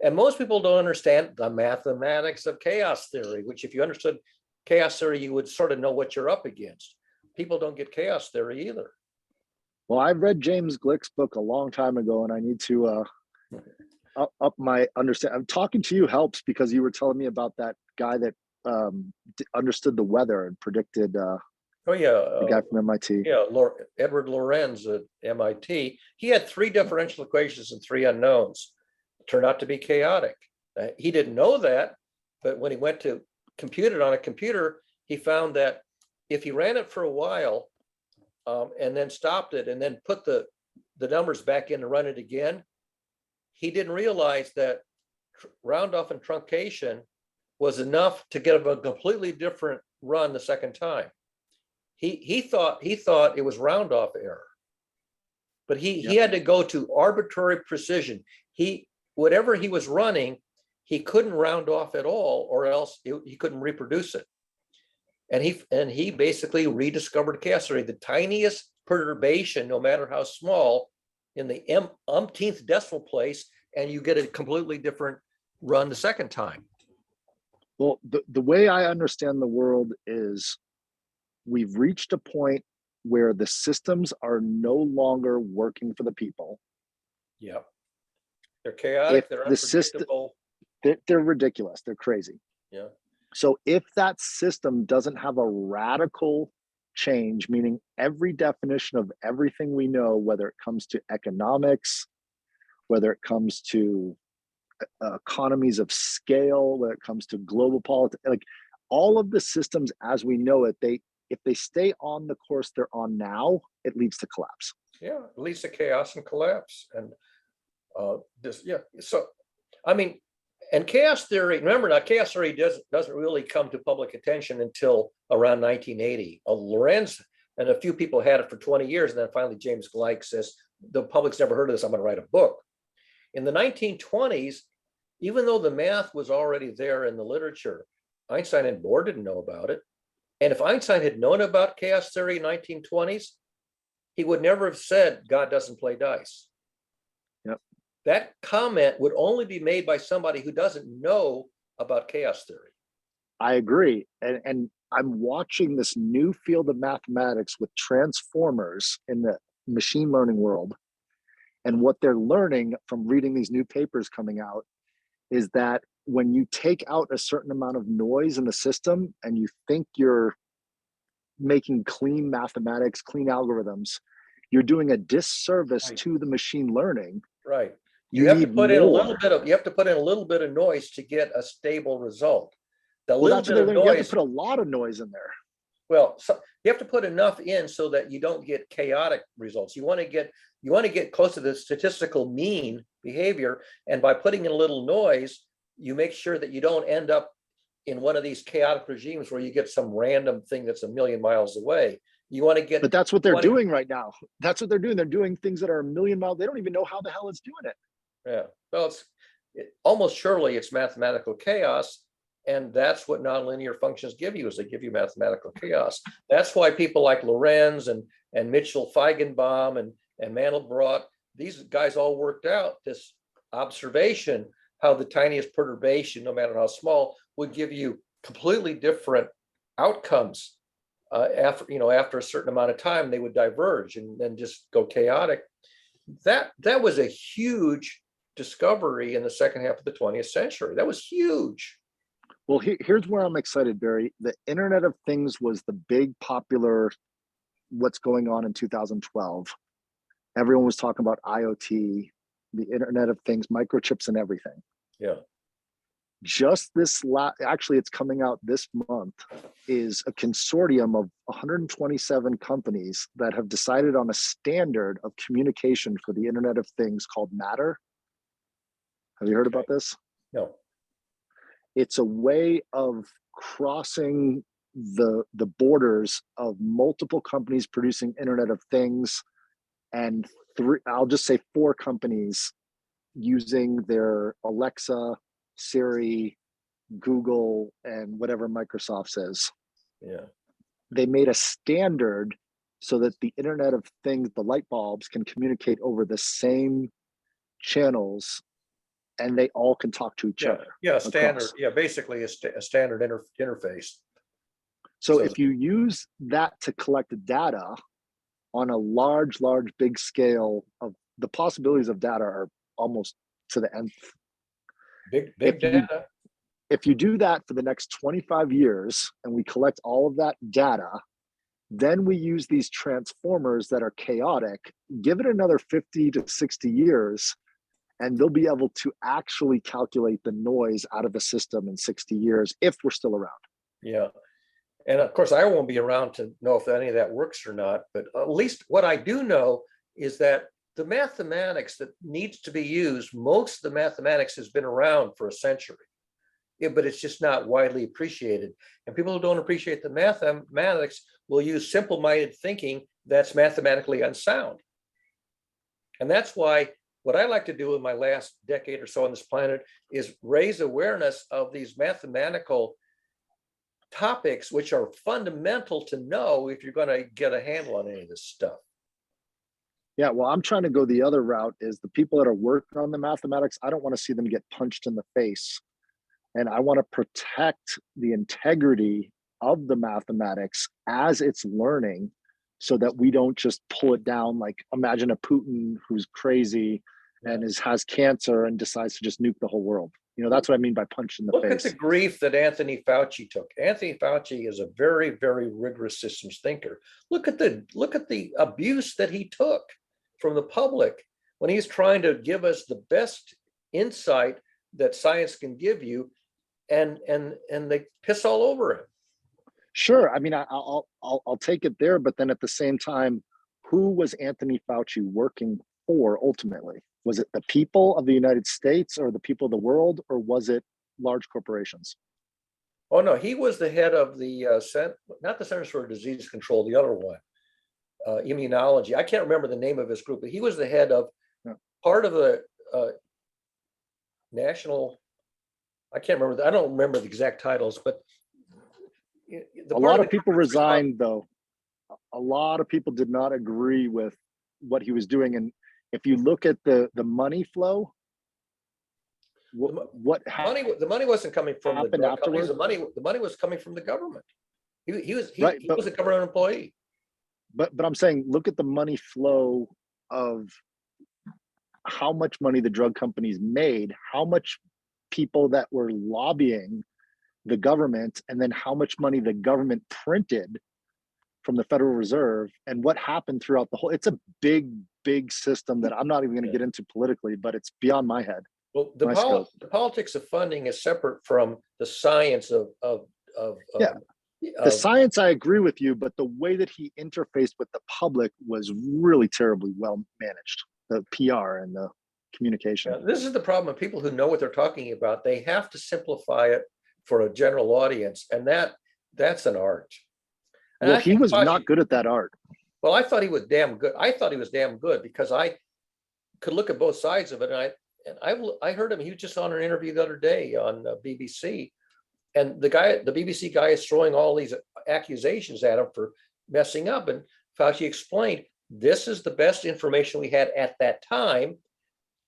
S2: And most people don't understand the mathematics of chaos theory, which if you understood chaos theory, you would sort of know what you're up against. People don't get chaos theory either.
S6: Well, I read James Glick's book a long time ago, and I need to up my understanding. Talking to you helps, because you were telling me about that guy that understood the weather and predicted. The guy from MIT.
S2: Yeah, Edward Lorenz at MIT. He had 3 differential equations and 3 unknowns. It turned out to be chaotic. He didn't know that, but when he went to compute it on a computer, he found that if he ran it for a while, and then stopped it and then put the numbers back in to run it again, he didn't realize that round off and truncation was enough to get a completely different run the second time. He thought it was round off error, but he had to go to arbitrary precision. Whatever he was running, he couldn't round off at all, or else he couldn't reproduce it. And he basically rediscovered chaos theory, the tiniest perturbation, no matter how small, in the umpteenth decimal place, and you get a completely different run the second time.
S6: Well, the way I understand the world is we've reached a point where the systems are no longer working for the people.
S2: Yeah. They're chaotic,
S6: If
S2: they're
S6: the system,
S2: unpredictable.
S6: they're ridiculous. They're crazy.
S2: Yeah.
S6: So if that system doesn't have a radical change, meaning every definition of everything we know, whether it comes to economics, whether it comes to economies of scale, whether it comes to global politics, like all of the systems as we know it, if they stay on the course they're on now, it leads to collapse.
S2: Yeah, it leads to chaos and collapse. And so I mean, and chaos theory, remember now, chaos theory doesn't really come to public attention until around 1980. Lorenz and a few people had it for 20 years, and then finally James Gleick says, the public's never heard of this, I'm going to write a book. In the 1920s, even though the math was already there in the literature, Einstein and Bohr didn't know about it. And if Einstein had known about chaos theory in 1920s, he would never have said God doesn't play dice.
S6: Yep.
S2: That comment would only be made by somebody who doesn't know about chaos theory.
S6: I agree. And I'm watching this new field of mathematics with transformers in the machine learning world. And what they're learning from reading these new papers coming out is that when you take out a certain amount of noise in the system and you think you're making clean mathematics, clean algorithms, you're doing a disservice
S2: Right.
S6: to the machine learning.
S2: Right.
S6: You
S2: have to
S6: need
S2: put in a
S6: more.
S2: little bit of, you have to put in a little bit of noise to get a stable result. The
S6: Well,
S2: little
S6: that's what
S2: bit
S6: they're
S2: of
S6: learning. You have
S2: noise,
S6: to put a lot of noise in there.
S2: well, so you have to put enough in so that you don't get chaotic results. You want to get close to the statistical mean behavior, and by putting in a little noise, you make sure that you don't end up in one of these chaotic regimes where you get some random thing that's a million miles away. You want to get,
S6: But that's what they're
S2: you wanna-
S6: doing right now. That's what they're doing. They're doing things that are a million miles. They don't even know how the hell it's doing it.
S2: yeah, well, almost surely it's mathematical chaos. And that's what nonlinear functions give you, is they give you mathematical chaos. That's why people like Lorenz and Mitchell Feigenbaum and Mandelbrot, these guys all worked out this observation, how the tiniest perturbation, no matter how small, would give you completely different outcomes. After a certain amount of time, they would diverge and then just go chaotic. That was a huge discovery in the second half of the 20th century. That was huge.
S6: Well, here's where I'm excited, Barry. The Internet of Things was the big popular, what's going on in 2012. Everyone was talking about IoT, the Internet of Things, microchips and everything.
S2: Yeah.
S6: Just actually it's coming out this month, is a consortium of 127 companies that have decided on a standard of communication for the Internet of Things called Matter. Have you heard about this?
S2: No.
S6: It's a way of crossing the borders of multiple companies producing Internet of Things, and I'll just say 4 companies using their Alexa, Siri, Google, and whatever Microsoft says.
S2: Yeah.
S6: They made a standard so that the Internet of Things, the light bulbs, can communicate over the same channels, and they all can talk to each other.
S2: Yeah, standard.
S6: Across.
S2: Yeah, basically a standard interface.
S6: So
S2: So-
S6: if you use that to collect data on a large, big scale, of the possibilities of data are almost to the nth.
S2: Big
S6: If you-
S2: data.
S6: If you do that for the next 25 years and we collect all of that data, then we use these transformers that are chaotic, give it another 50 to 60 years, and they'll be able to actually calculate the noise out of the system in 60 years if we're still around.
S2: Yeah. And of course, I won't be around to know if any of that works or not, but at least what I do know is that the mathematics that needs to be used, most of the mathematics has been around for a century. Yeah, but it's just not widely appreciated. And people who don't appreciate the mathematics will use simple-minded thinking that's mathematically unsound. And that's why what I like to do in my last decade or so on this planet is raise awareness of these mathematical topics which are fundamental to know if you're going to get a handle on any of this stuff.
S6: Yeah, well, I'm trying to go the other route is the people that are working on the mathematics, I don't want to see them get punched in the face. And I want to protect the integrity of the mathematics as it's learning so that we don't just pull it down. Like imagine a Putin who's crazy and has cancer and decides to just nuke the whole world. You know, that's what I mean by punch in the
S2: Look at
S6: face.
S2: the grief that Anthony Fauci took. Anthony Fauci is a very, very rigorous systems thinker. Look at the abuse that he took from the public when he's trying to give us the best insight that science can give you, and they piss all over him.
S6: Sure. I mean, I'll take it there, but then at the same time, who was Anthony Fauci working for ultimately? Was it the people of the United States or the people of the world, or was it large corporations?
S2: Oh no, he was the head of the not the Centers for Disease Control, the other one, immunology. I can't remember the name of his group, but he was the head of part of the national. I can't remember. I don't remember the exact titles, but
S6: A lot of people resigned, though. A lot of people did not agree with what he was doing, and if you look at the money flow,
S2: the money wasn't coming from the drug companies. The money was coming from the government. He was a government employee.
S6: But I'm saying, look at the money flow of how much money the drug companies made, how much people that were lobbying the government, and then how much money the government printed from the Federal Reserve, and what happened throughout the whole. It's a big system that I'm not even going to get into politically, but it's beyond my head.
S2: Well, the politics of funding is separate from the science of
S6: the science. I agree with you, but the way that he interfaced with the public was really terribly well managed. The PR and the communication.
S2: Yeah, this is the problem of people who know what they're talking about. They have to simplify it for a general audience, and that's an art. And
S6: well, he was not good at that art.
S2: Well, I thought he was damn good. I thought he was damn good because I could look at both sides of it, and I heard him. He was just on an interview the other day on BBC, and the BBC guy is throwing all these accusations at him for messing up, and Fauci explained, this is the best information we had at that time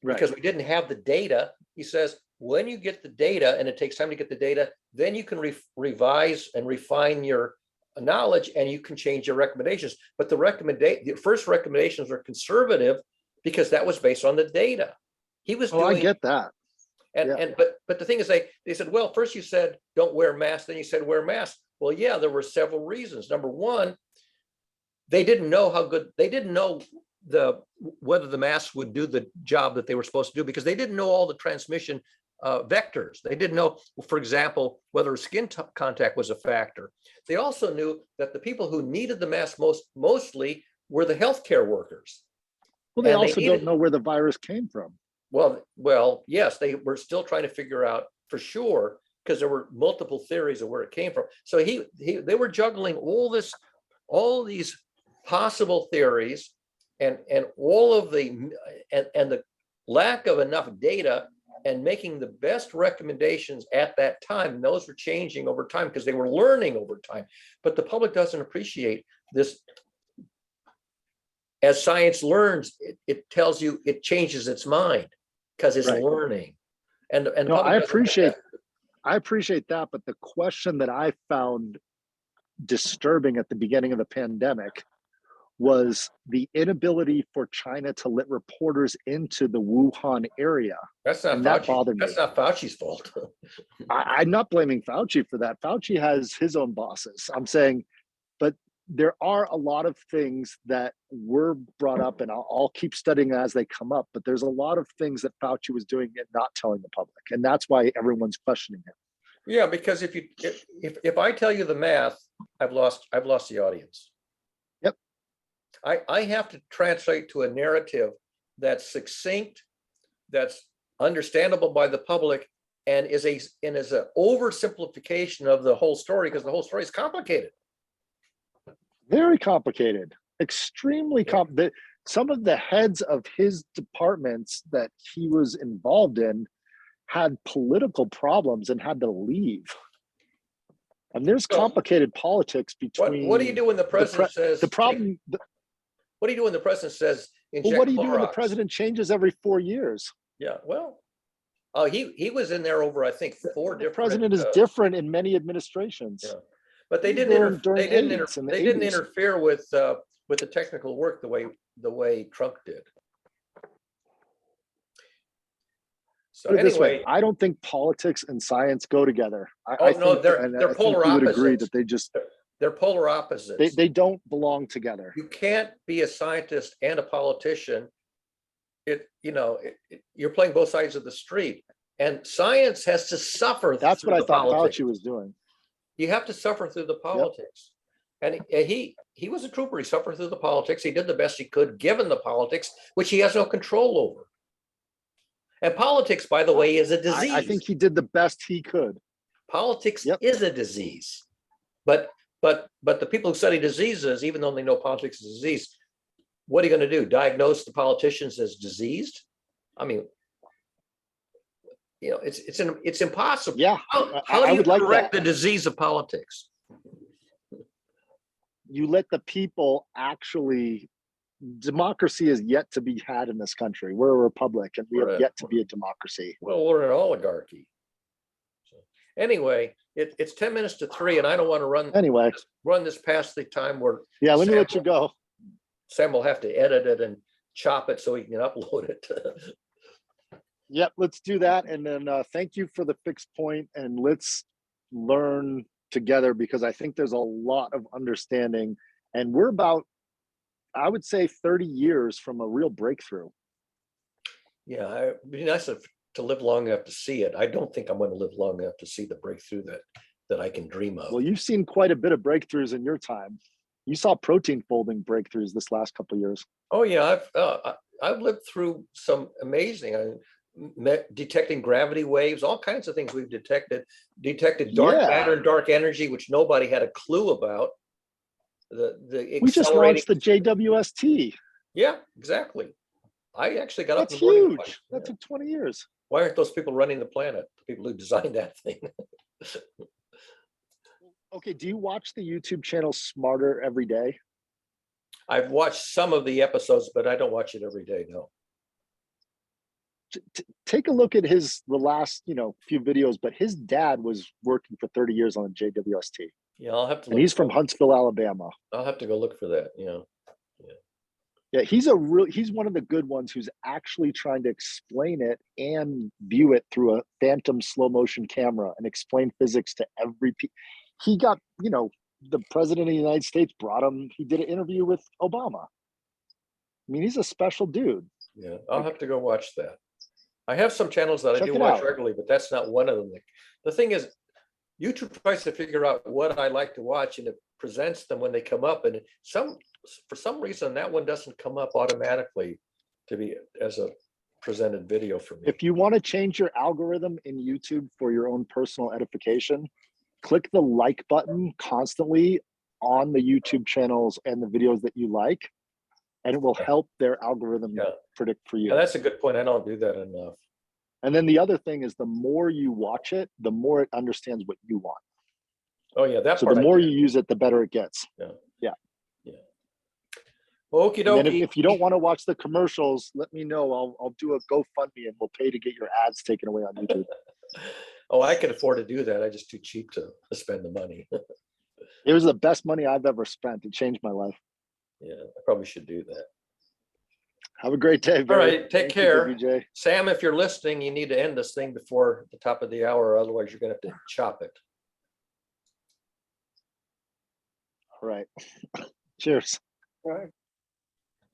S2: because we didn't have the data. He says, when you get the data, and it takes time to get the data, then you can revise and refine your knowledge, and you can change your recommendations. But the first recommendations are conservative because that was based on the data. He was doing.
S6: I get that.
S2: But the thing is, they said, well, first you said don't wear masks, then you said wear masks. Well, yeah, there were several reasons. Number one, they didn't know whether the masks would do the job that they were supposed to do because they didn't know all the transmission vectors. They didn't know, for example, whether skin contact was a factor. They also knew that the people who needed the mask mostly were the healthcare workers.
S6: Well, they also don't know where the virus came from.
S2: Well, yes, they were still trying to figure out for sure because there were multiple theories of where it came from. So they were juggling all these possible theories, and all of the lack of enough data, and making the best recommendations at that time. And those were changing over time because they were learning over time. But the public doesn't appreciate this. As science learns, it tells you it changes its mind because it's learning. And
S6: no, I appreciate that. But the question that I found disturbing at the beginning of the pandemic was the inability for China to let reporters into the Wuhan area.
S2: That's not Fauci.
S6: That bothered me.
S2: That's not Fauci's fault.
S6: I'm not blaming Fauci for that. Fauci has his own bosses. I'm saying, but there are a lot of things that were brought up, and I'll keep studying as they come up, but there's a lot of things that Fauci was doing and not telling the public. And that's why everyone's questioning him.
S2: Yeah, because if I tell you the math, I've lost the audience.
S6: Yep.
S2: I have to translate to a narrative that's succinct, that's understandable by the public, and is an oversimplification of the whole story because the whole story is complicated.
S6: Very complicated, extremely complicated. Some of the heads of his departments that he was involved in had political problems and had to leave. And there's
S2: Well,
S6: complicated politics between.
S2: What do you do when the president says?
S6: The problem,
S2: What do you do when the president says inject
S6: well, what do you do when the
S2: Clorox?
S6: president changes every 4 years?
S2: Yeah, well, he was in there over, I think, four
S6: The
S2: different.
S6: president is different in many administrations.
S2: Yeah. But they didn't
S6: During AIDS in the
S2: they didn't
S6: 80s.
S2: interfere with the technical work the way Trump did. So
S6: Put it this way,
S2: anyway,
S6: I don't think politics and science go together.
S2: Oh,
S6: I
S2: no,
S6: think,
S2: they're
S6: and I think
S2: polar
S6: you would agree
S2: opposites.
S6: that
S2: they're polar opposites.
S6: they don't belong together.
S2: You can't be a scientist and a politician. You're playing both sides of the street, and science has to suffer.
S6: That's
S2: through
S6: what I
S2: the
S6: thought
S2: politics.
S6: Fauci was doing.
S2: You have to suffer through the politics. And he was a trooper. He suffered through the politics. He did the best he could given the politics, which he has no control over. And politics, by the way, is a disease.
S6: I think he did the best he could.
S2: Politics is a disease. But the people who study diseases, even though they know politics is a disease, what are you going to do? Diagnose the politicians as diseased? I mean, it's impossible.
S6: Yeah,
S2: How do
S6: I
S2: you
S6: would like
S2: correct
S6: that.
S2: the disease of politics?
S6: You let the people actually. Democracy is yet to be had in this country. We're a republic, and we have yet to be a democracy.
S2: Well, we're an oligarchy. So, anyway, it's 10 minutes to 3, and I don't want to run this past the time where
S6: Yeah, let me let you go.
S2: Sam will have to edit it and chop it so he can upload it.
S6: Yep, let's do that. And then thank you for the fixed point, and let's learn together, because I think there's a lot of understanding, and we're about, I would say, 30 years from a real breakthrough.
S2: Yeah, it'd be nice to live long enough to see it. I don't think I'm going to live long enough to see the breakthrough that I can dream of.
S6: Well, you've seen quite a bit of breakthroughs in your time. You saw protein folding breakthroughs this last couple of years.
S2: Oh yeah, I've lived through some amazing. Detecting gravity waves, all kinds of things we've detected dark matter and dark energy, which nobody had a clue about.
S6: We just launched the JWST.
S2: Yeah, exactly. I actually got up.
S6: That's huge. That took 20 years.
S2: Why aren't those people running the planet? The people who designed that thing.
S6: Okay, do you watch the YouTube channel Smarter Every Day?
S2: I've watched some of the episodes, but I don't watch it every day. No.
S6: Take a look at the last few videos, but his dad was working for 30 years on JWST.
S2: Yeah, I'll have to.
S6: And he's from Huntsville, Alabama.
S2: I'll have to go look for that.
S6: Yeah, he's one of the good ones who's actually trying to explain it and view it through a phantom slow motion camera and explain physics to every he got, the president of the United States brought him, he did an interview with Obama. I mean, he's a special dude.
S2: Yeah, I'll have to go watch that. I have some channels that I do
S6: Check it
S2: watch
S6: out.
S2: regularly, but that's not one of them. The thing is, YouTube tries to figure out what I like to watch, and it presents them when they come up. And for some reason, that one doesn't come up automatically to be as a presented video for me.
S6: If you want to change your algorithm in YouTube for your own personal edification, click the like button constantly on the YouTube channels and the videos that you like, and it will help their algorithm predict for you.
S2: Yeah, that's a good point. I don't do that enough.
S6: And then the other thing is, the more you watch it, the more it understands what you want.
S2: Oh yeah, that
S6: So
S2: part.
S6: the more you use it, the better it gets.
S2: Yeah.
S6: And
S2: Okie
S6: then
S2: dokie.
S6: if you don't want to watch the commercials, let me know. I'll do a GoFundMe and we'll pay to get your ads taken away on YouTube.
S2: Oh, I can afford to do that. I'm just too cheap to spend the money.
S6: It was the best money I've ever spent. It changed my life.
S2: Yeah, I probably should do that.
S6: Have a great day.
S2: All
S6: Barry.
S2: right, take
S6: Thank you,
S2: care.
S6: WJ.
S2: Sam, if you're listening, you need to end this thing before the top of the hour, otherwise you're going to have to chop it.
S6: All right. Cheers.
S5: All right.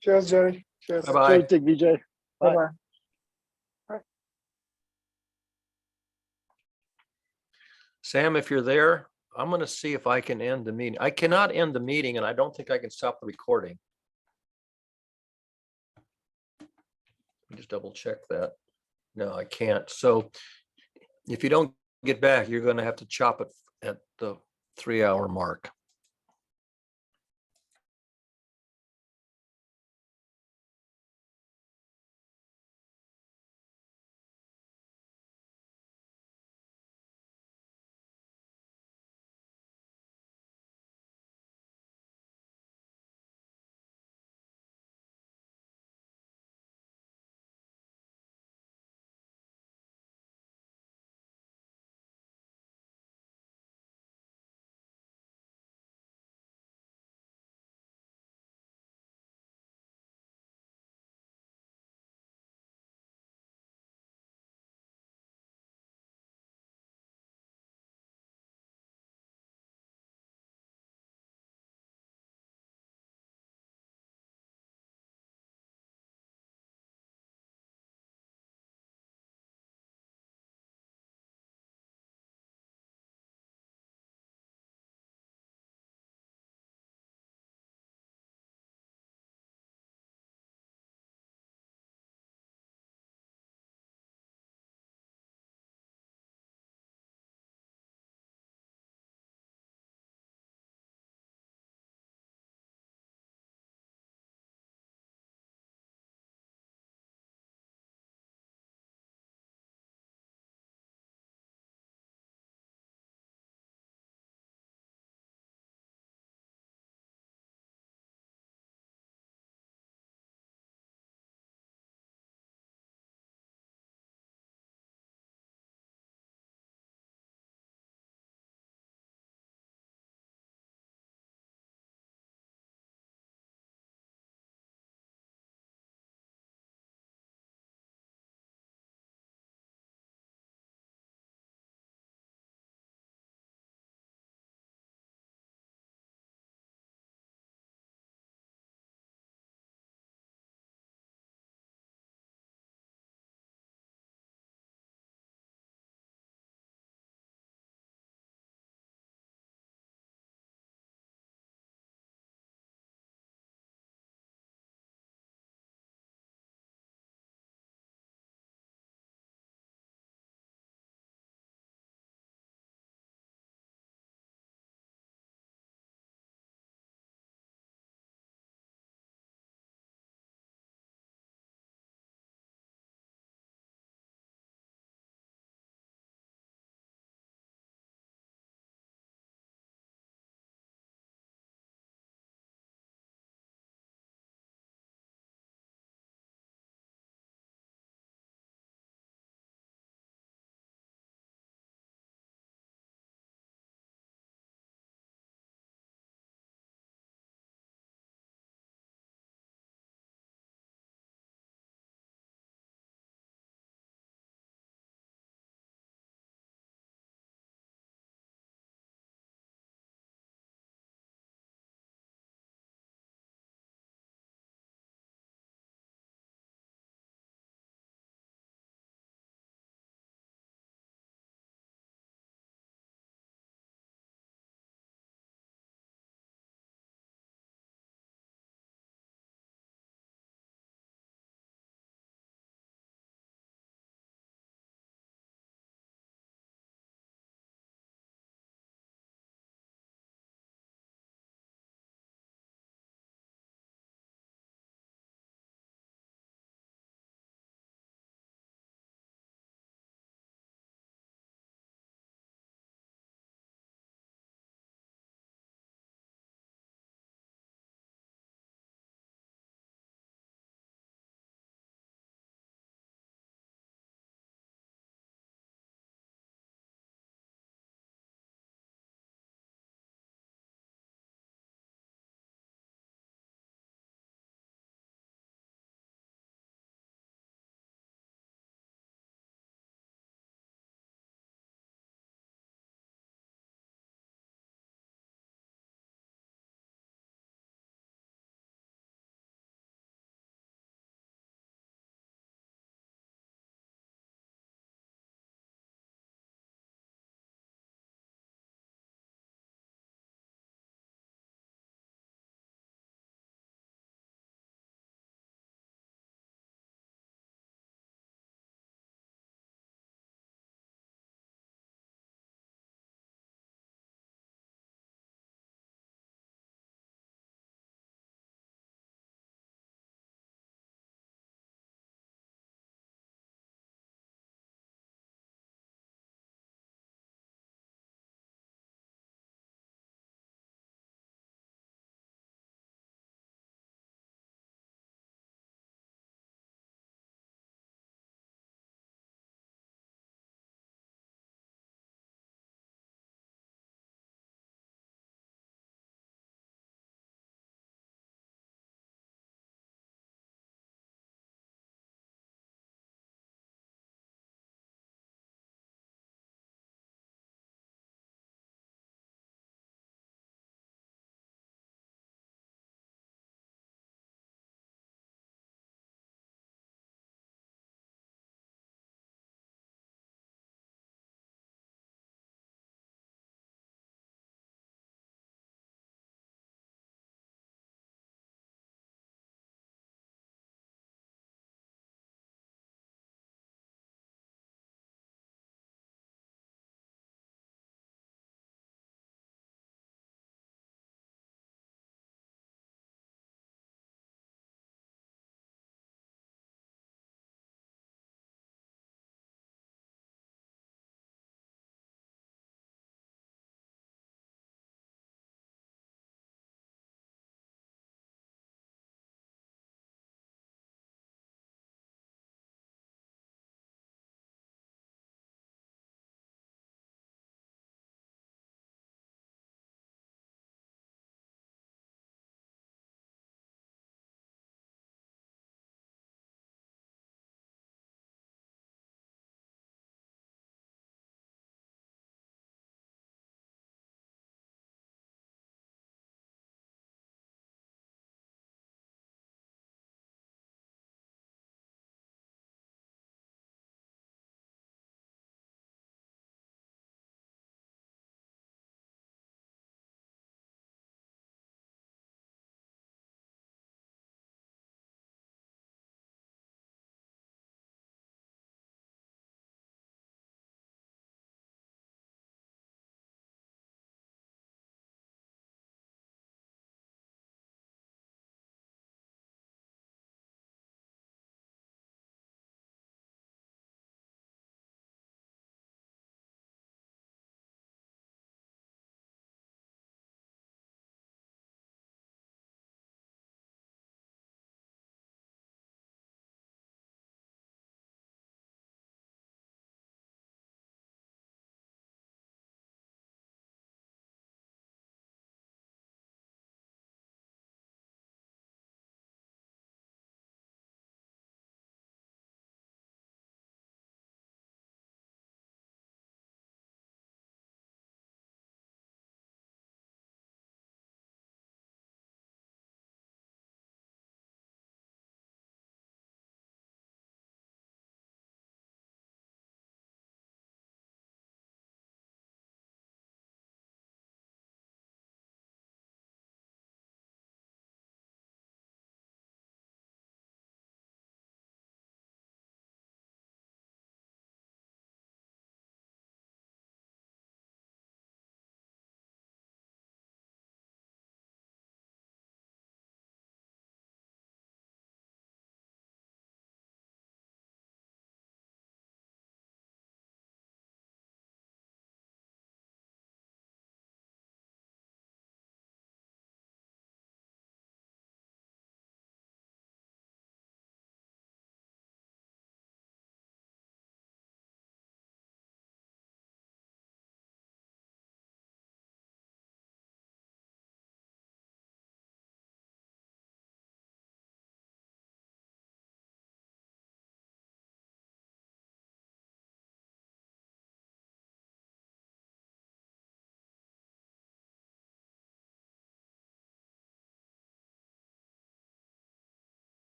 S5: Cheers, Jerry. Cheers.
S2: Bye-bye.
S6: Cheers, Dick VJ. Bye.
S5: Bye-bye.
S2: Sam, if you're there, I'm going to see if I can end the meeting. I cannot end the meeting, and I don't think I can stop the recording. Just double check that. No, I can't. So if you don't get back, you're going to have to chop it at the 3-hour mark.